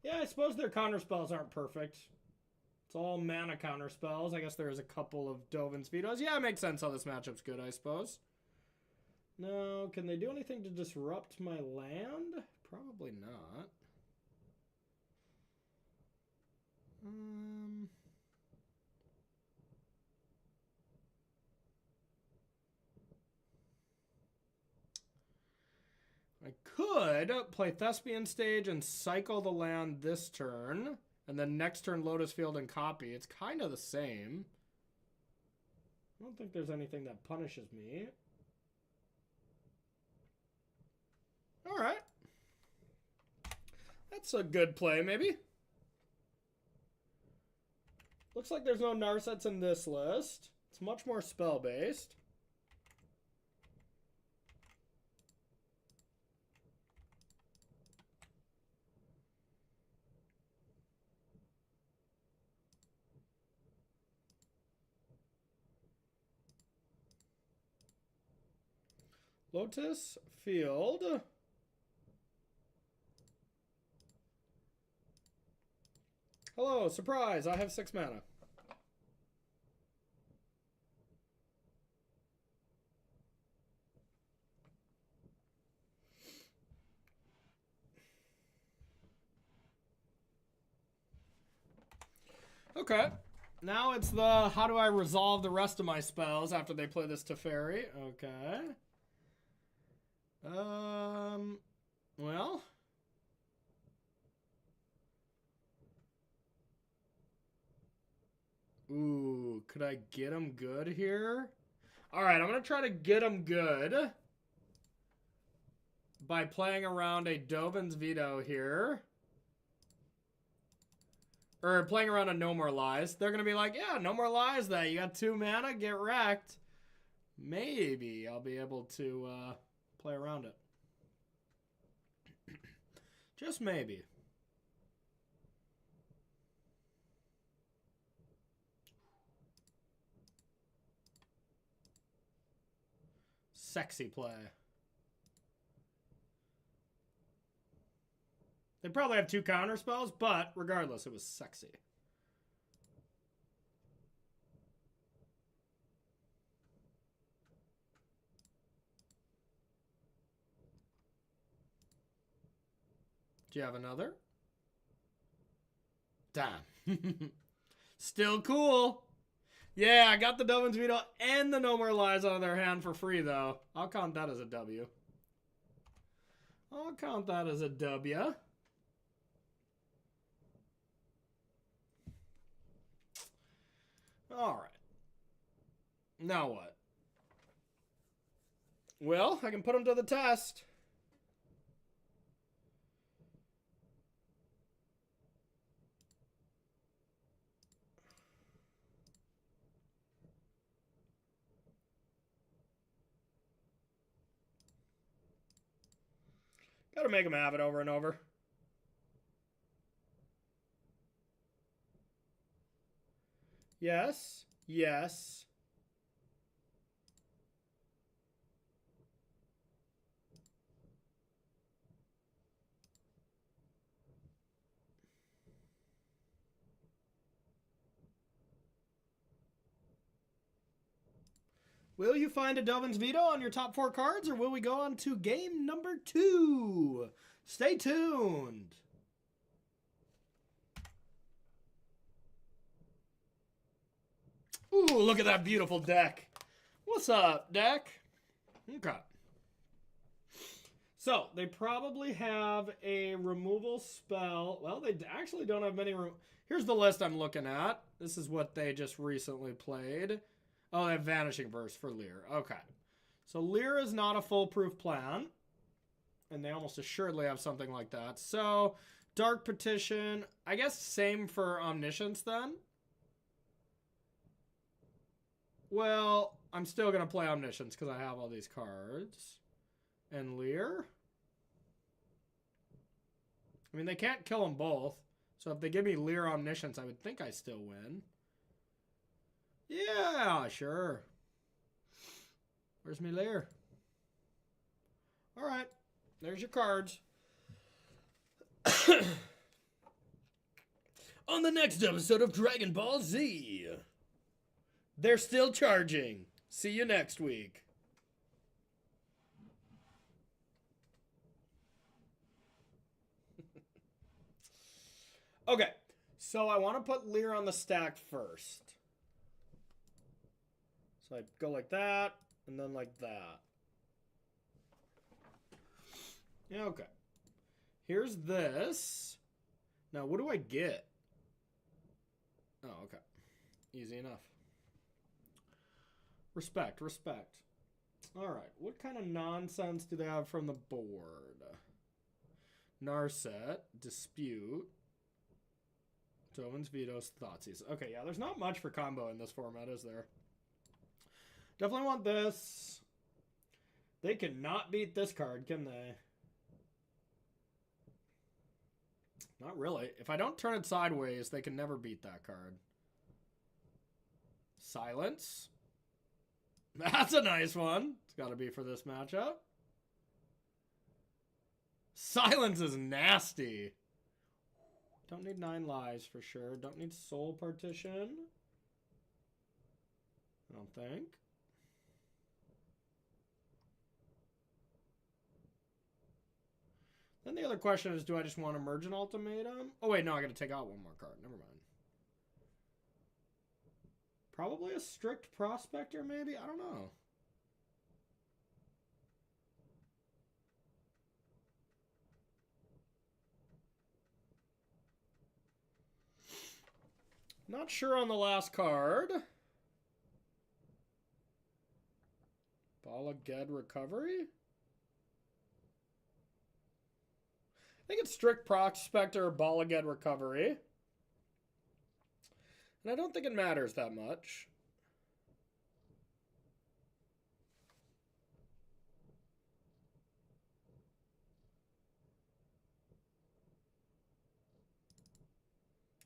Yeah, I suppose their counter spells aren't perfect. It's all mana counter spells. I guess there is a couple of Dovin's Vetoes. Yeah, it makes sense how this matchup's good, I suppose. No, can they do anything to disrupt my land? Probably not. I could play Thespian Stage and cycle the land this turn, and then next turn Lotus Field and copy. It's kind of the same. I don't think there's anything that punishes me. Alright. That's a good play, maybe. Looks like there's no Narsets in this list. It's much more spell-based. Lotus Field. Hello, surprise, I have 6 mana. Okay. Now it's the how do I resolve the rest of my spells after they play this Teferi. Okay. Well. Ooh, could I get him good here? Alright, I'm going to try to get him good by playing around a Dovin's Veto here. Or playing around a No More Lies. They're going to be like, yeah, no more lies that. You got 2 mana, get wrecked. Maybe I'll be able to play around it. Just maybe. Sexy play. They probably have 2 counter spells, but regardless, it was sexy. Do you have another? Damn. Still cool. Yeah, I got the Dovin's Veto and the No More Lies out of their hand for free, though. I'll count that as a W. I'll count that as a W. All right. Now what? Well, I can put them to the test. Gotta make them have it over and over. Yes. Yes. Will you find a Dovin's Veto on your top 4 cards, or will we go on to game number 2? Stay tuned. Ooh, look at that beautiful deck. What's up, deck? Okay. So, they probably have a removal spell. Well, they actually don't have many. Here's the list I'm looking at. This is what they just recently played. Oh, they have Vanishing Verse for Lear. Okay. So Lear is not a foolproof plan. And they almost assuredly have something like that. So, Dark Petition. I guess same for Omniscience then. Well, I'm still going to play Omniscience because I have all these cards. And Lear. I mean, they can't kill them both. So if they give me Lear Omniscience, I would think I still win. Yeah, sure. Where's me Lear? All right. There's your cards. On the next episode of Dragon Ball Z. They're still charging. See you next week. Okay. So I want to put Lear on the stack first. So I go like that, and then like that. Yeah, okay. Here's this. Now, what do I get? Oh, okay. Easy enough. Respect, respect. All right. What kind of nonsense do they have from the board? Narset, Dispute, Dovin's Vetoes, Thoughtseize. Okay, yeah, there's not much for combo in this format, is there? Definitely want this. They cannot beat this card, can they? Not really. If I don't turn it sideways, they can never beat that card. Silence. That's a nice one. It's got to be for this matchup. Silence is nasty. Don't need 9 lives for sure. Don't need Soul Partition. I don't think. Then the other question is, do I just want Emergent Ultimatum? Oh, wait, no, I got to take out one more card. Never mind. Probably a Strict Prospector, maybe? I don't know. Not sure on the last card. Bala Ged Recovery? I think it's Strict Prospector or Bala Ged Recovery. And I don't think it matters that much.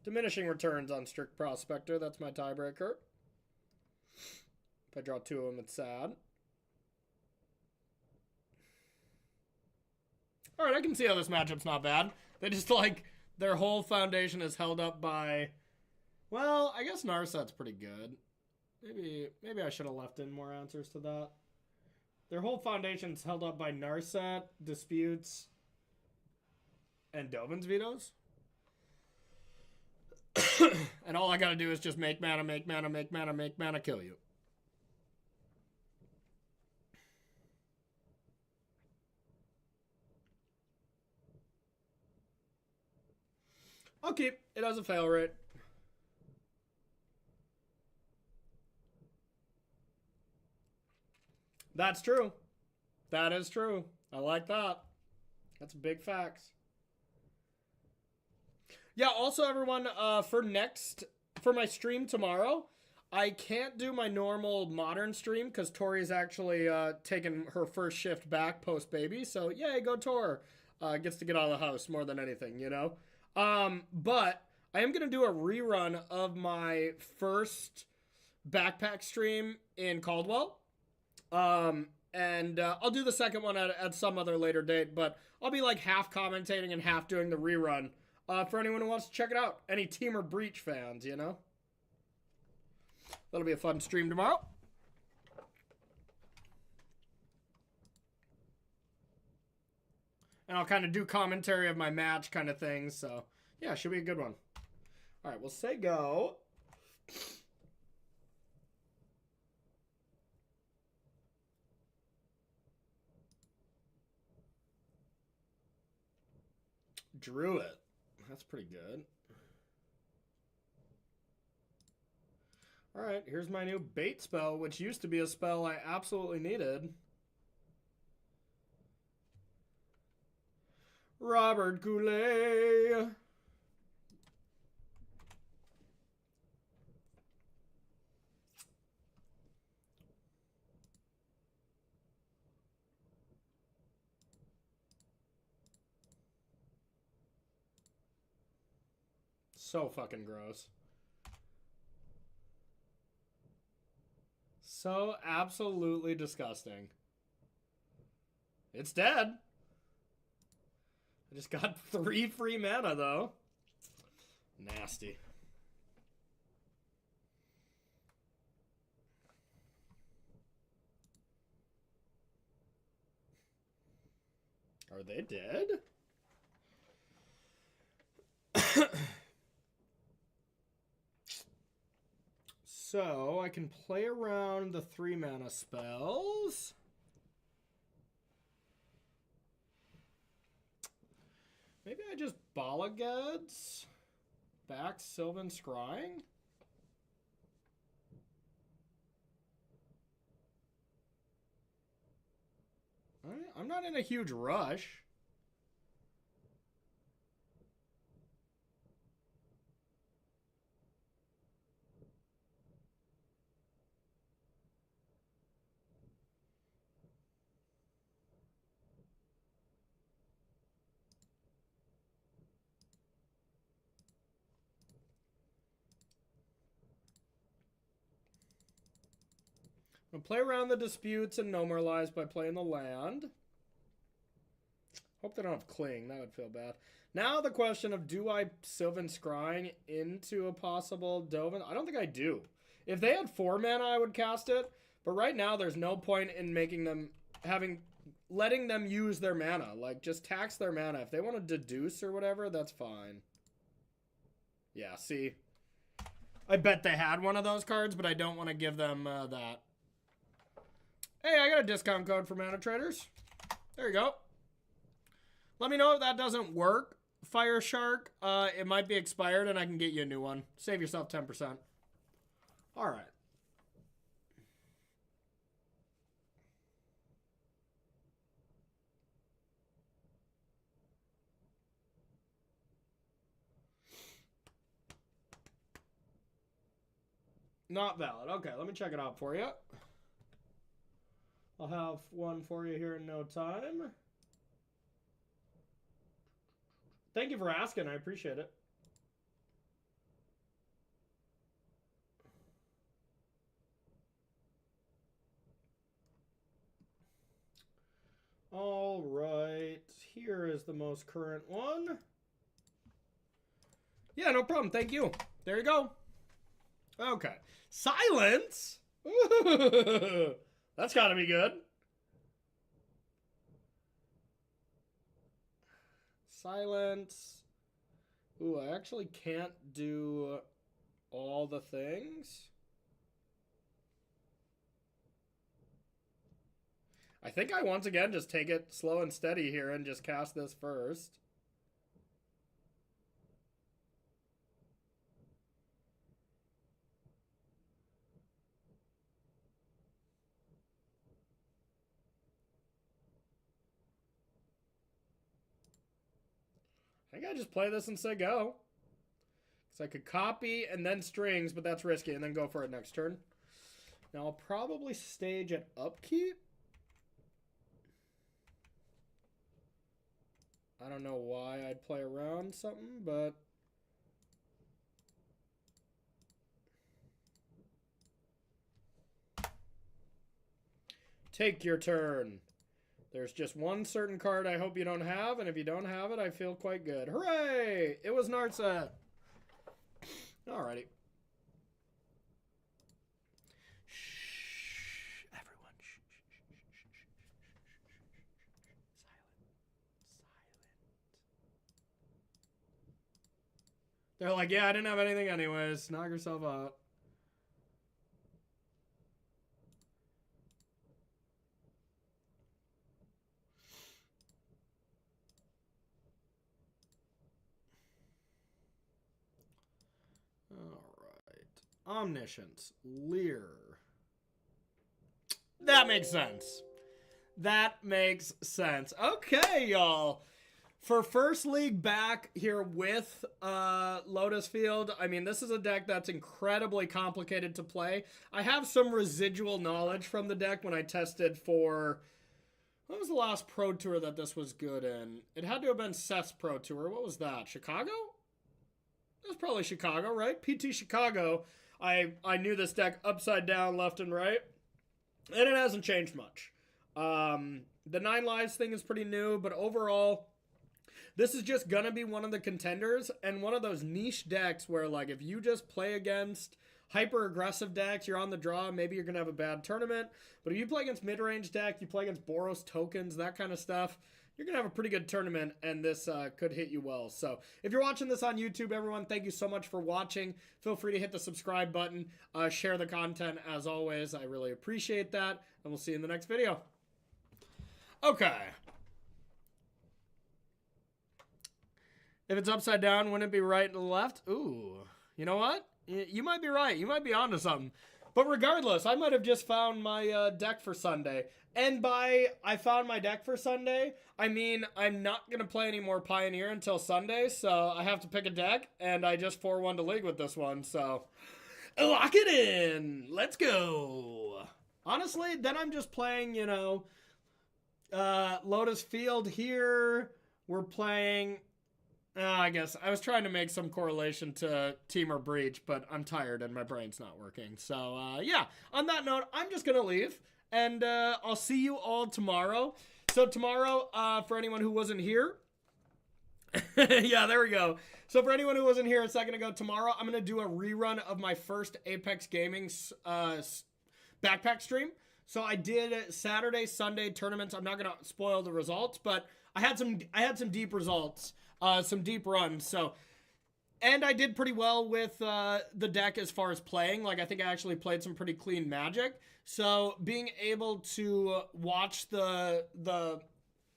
Diminishing returns on Strict Prospector. That's my tiebreaker. If I draw 2 of them, it's sad. All right, I can see how this matchup's not bad. They just, like, their whole foundation is held up by... Well, I guess Narset's pretty good. Maybe I should have left in more answers to that. Their whole foundation's held up by Narset, Disputes, and Dovin's Vetoes. And all I gotta do is just make mana, make mana, make mana, make mana, kill you. I'll keep. It has a fail rate. That's true. That is true. I like that. That's big facts. Yeah, also everyone, for my stream tomorrow, I can't do my normal modern stream because Tori's actually taken her first shift back post-baby. So, yay, go Tor. Gets to get out of the house more than anything, you know? But I am going to do a rerun of my first backpack stream in Caldwell. And I'll do the second one at some other later date, but I'll be like half commentating and half doing the rerun for anyone who wants to check it out. Any Team or Breach fans, you know? That'll be a fun stream tomorrow. And I'll kind of do commentary of my match kind of thing, so yeah, should be a good one. All right, we'll say go. Druid. That's pretty good. Alright, here's my new bait spell, which used to be a spell I absolutely needed. Robert Goulet. So fucking gross. So absolutely disgusting. It's dead. I just got 3 free mana, though. Nasty. Are they dead? So, I can play around the 3 mana spells. Maybe I just Boggles back Sylvan Scrying. I'm not in a huge rush. I'll play around the disputes and Nomoralize by playing the land. Hope they don't have Cling. That would feel bad. Now the question of, do I Sylvan Scrying into a possible Dovin? I don't think I do. If they had 4 mana, I would cast it. But right now, there's no point in making them, letting them use their mana. Like, just tax their mana. If they want to deduce or whatever, that's fine. Yeah, see? I bet they had one of those cards, but I don't want to give them that. Hey, I got a discount code for Mana Traders. There you go. Let me know if that doesn't work, Fire Shark. It might be expired and I can get you a new one. Save yourself 10%. All right. Not valid. Okay, let me check it out for you. I'll have one for you here in no time. Thank you for asking. I appreciate it. All right. here is the most current one. Yeah, no problem. Thank you. There you go. Okay. Silence? That's gotta be good. Silence. Ooh, I actually can't do all the things. I think I once again just take it slow and steady here and just cast this first. I think I just play this and say go. Because I could copy and then strings, but that's risky, and then go for it next turn. Now I'll probably stage at upkeep. I don't know why I'd play around something, but... Take your turn. There's just one certain card I hope you don't have, and if you don't have it, I feel quite good. Hooray! It was Narset. Alrighty. Shh. Everyone. Shh. Silent. They're like, yeah, I didn't have anything anyways. Knock yourself out. Omniscience. Leer. That makes sense. That makes sense. Okay, y'all. For first league back here with Lotus Field, I mean, this is a deck that's incredibly complicated to play. I have some residual knowledge from the deck when I tested for... What was the last Pro Tour that this was good in? It had to have been Seth's Pro Tour. What was that? Chicago? That was probably Chicago, right? PT Chicago. I knew this deck upside down, left and right. And it hasn't changed much. The 9 lives thing is pretty new, but overall, this is just gonna be one of the contenders and one of those niche decks where, like, if you just play against hyper-aggressive decks, you're on the draw, maybe you're gonna have a bad tournament. But if you play against mid-range deck, you play against Boros tokens, that kind of stuff, you're going to have a pretty good tournament, and this could hit you well. So if you're watching this on YouTube, everyone, thank you so much for watching. Feel free to hit the subscribe button. Share the content, as always. I really appreciate that, and we'll see you in the next video. Okay. If it's upside down, wouldn't it be right to the left? Ooh. You know what? You might be right. You might be onto something. But regardless, I might have just found my deck for Sunday. And by I found my deck for Sunday, I mean I'm not going to play any more Pioneer until Sunday, so I have to pick a deck, and I just 4-1 to League with this one, so lock it in! Let's go! Honestly, then I'm just playing, you know, Lotus Field here. We're playing... I guess I was trying to make some correlation to Team or Breach, but I'm tired and my brain's not working. So, yeah, on that note, I'm just going to leave. And I'll see you all tomorrow. So tomorrow, for anyone who wasn't here. Yeah, there we go. So for anyone who wasn't here a second ago, tomorrow I'm going to do a rerun of my first Apex Gaming backpack stream. So I did Saturday, Sunday tournaments. I'm not going to spoil the results, but I had some deep results, some deep runs. So... And I did pretty well with the deck as far as playing. Like, I think I actually played some pretty clean Magic. So, being able to watch the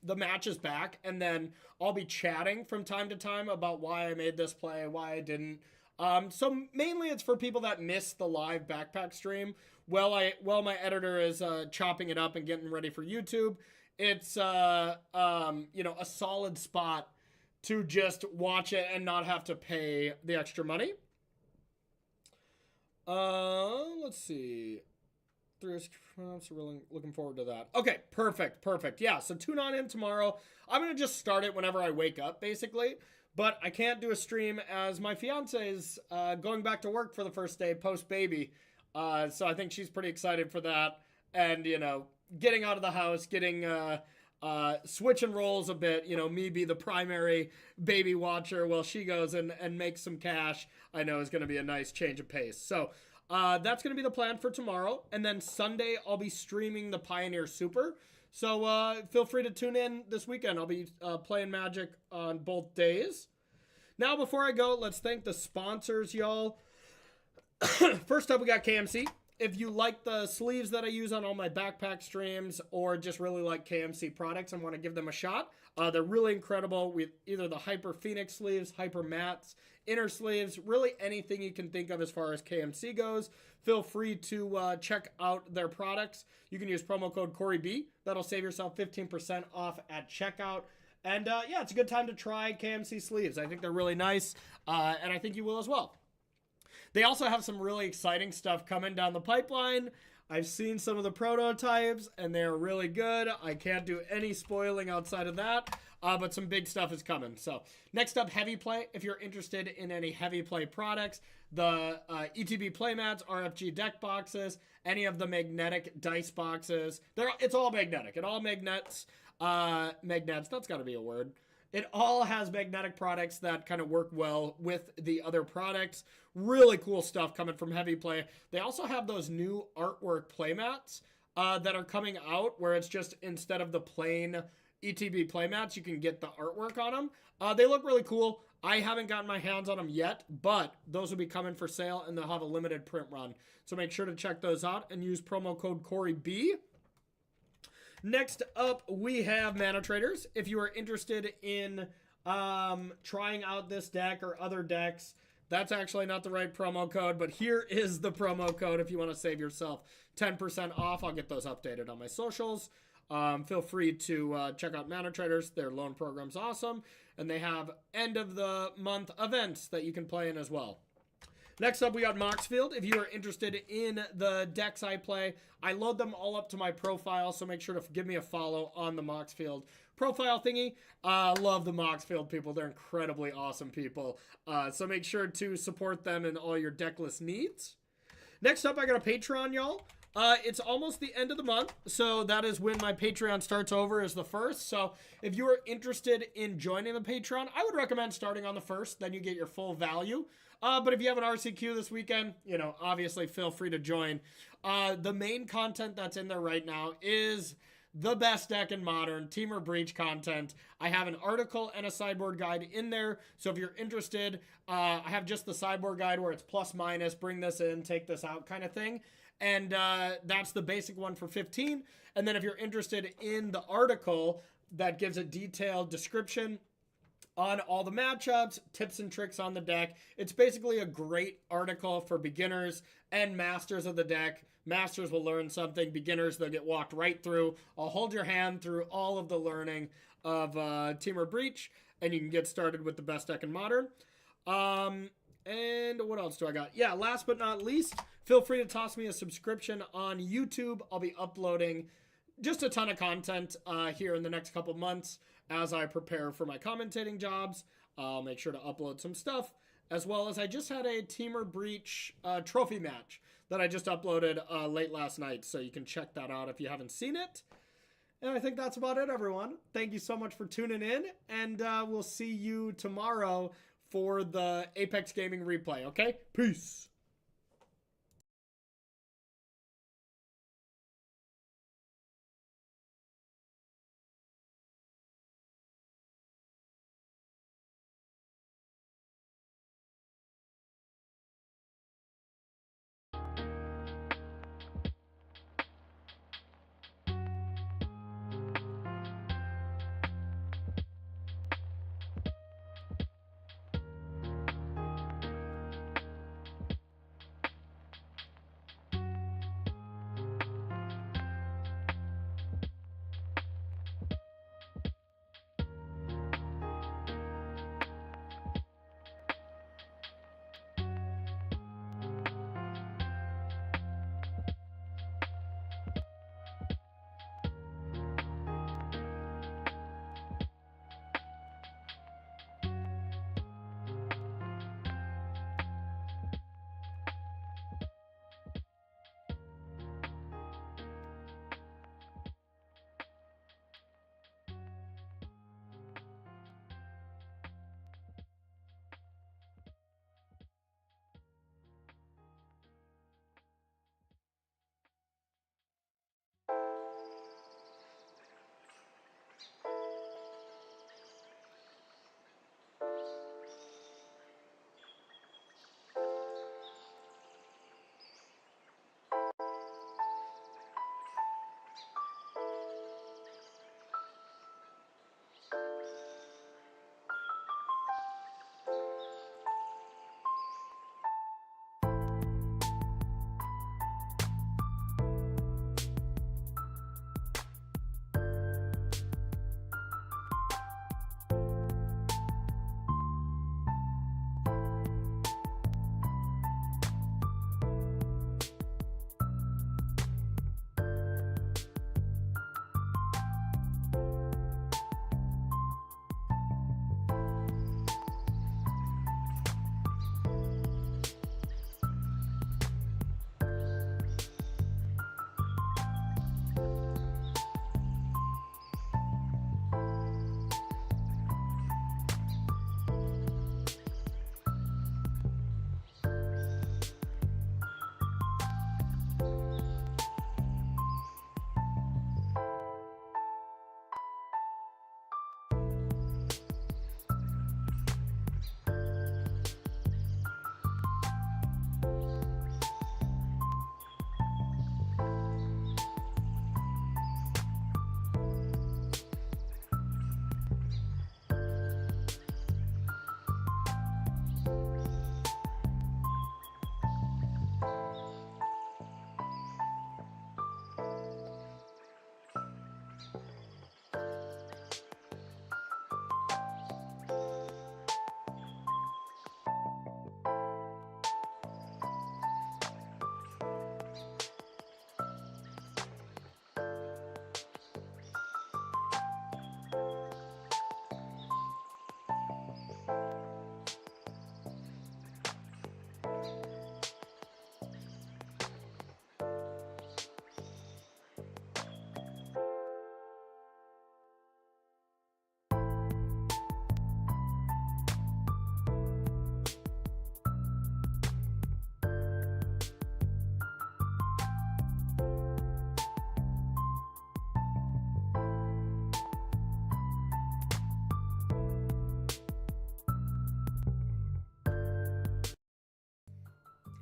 matches back, and then I'll be chatting from time to time about why I made this play, why I didn't. So, mainly it's for people that miss the live backpack stream. While my editor is chopping it up and getting ready for YouTube, it's, you know, a solid spot to just watch it and not have to pay the extra money. Let's see. I'm really looking forward to that. Okay, perfect. Yeah, so tune on in tomorrow. I'm going to just start it whenever I wake up, basically. But I can't do a stream as my fiance is going back to work for the first day post-baby. So I think she's pretty excited for that. And, you know, getting out of the house, getting... switching roles a bit, you know, me be the primary baby watcher while she goes and makes some cash, I know is going to be a nice change of pace. So that's going to be the plan for tomorrow. And then Sunday, I'll be streaming the Pioneer Super. So feel free to tune in this weekend. I'll be playing Magic on both days. Now, before I go, let's thank the sponsors, y'all. First up, we got KMC. If you like the sleeves that I use on all my backpack streams or just really like KMC products and want to give them a shot, they're really incredible with either the Hyper Phoenix sleeves, Hyper Mattes, inner sleeves, really anything you can think of as far as KMC goes. Feel free to check out their products. You can use promo code CoreyB. That'll save yourself 15% off at checkout. And yeah, it's a good time to try KMC sleeves. I think they're really nice, and I think you will as well. They also have some really exciting stuff coming down the pipeline. I've seen some of the prototypes, and they're really good. I can't do any spoiling outside of that, but some big stuff is coming. So next up, Heavy Play. If you're interested in any Heavy Play products, the ETB playmats, RFG deck boxes, any of the magnetic dice boxes, it's all magnetic. It all magnets. Magnets, that's got to be a word. It all has magnetic products that kind of work well with the other products. Really cool stuff coming from Heavy Play. They also have those new artwork playmats that are coming out where it's just instead of the plain ETB playmats, you can get the artwork on them. They look really cool. I haven't gotten my hands on them yet, but those will be coming for sale and they'll have a limited print run. So make sure to check those out and use promo code CoreyB. Next up, we have Mana Traders. If you are interested in trying out this deck or other decks, that's actually not the right promo code, but here is the promo code if you want to save yourself 10% off. I'll get those updated on my socials. Feel free to check out Mana Traders. Their loan program's awesome, and they have end of the month events that you can play in as well. Next up, we got Boros Field. If you are interested in the decks I play, I load them all up to my profile, so make sure to give me a follow on the Boros Field profile thingy. Love the Boros Field people. They're incredibly awesome people. So make sure to support them in all your decklist needs. Next up, I got a Patreon, y'all. It's almost the end of the month, so that is when my Patreon starts over is the 1st. So if you are interested in joining the Patreon, I would recommend starting on the 1st. Then you get your full value. But if you have an RCQ this weekend, you know, obviously feel free to join. The main content that's in there right now is the best deck in Modern, Team or Breach content. I have an article and a sideboard guide in there. So if you're interested, I have just the sideboard guide where it's plus minus, bring this in, take this out kind of thing. And that's the basic one for 15. And then if you're interested in the article that gives a detailed description on all the matchups, tips and tricks on the deck. It's basically a great article for beginners and masters of the deck. Masters will learn something. Beginners, they'll get walked right through. I'll hold your hand through all of the learning of Team or Breach, and you can get started with the best deck in Modern. And what else do I got? Yeah, last but not least, feel free to toss me a subscription on YouTube. I'll be uploading just a ton of content here in the next couple months as I prepare for my commentating jobs. I'll make sure to upload some stuff, as well as I just had a Team or Breach trophy match that I just uploaded late last night, so you can check that out if you haven't seen it. And I think that's about it, everyone. Thank you so much for tuning in, and we'll see you tomorrow for the Apex Gaming replay, okay? Peace.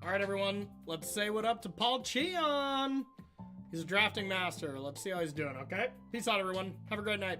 All right, everyone, let's say what up to Paul Cheon. He's a drafting master. Let's see how he's doing, okay? Peace out, everyone. Have a great night.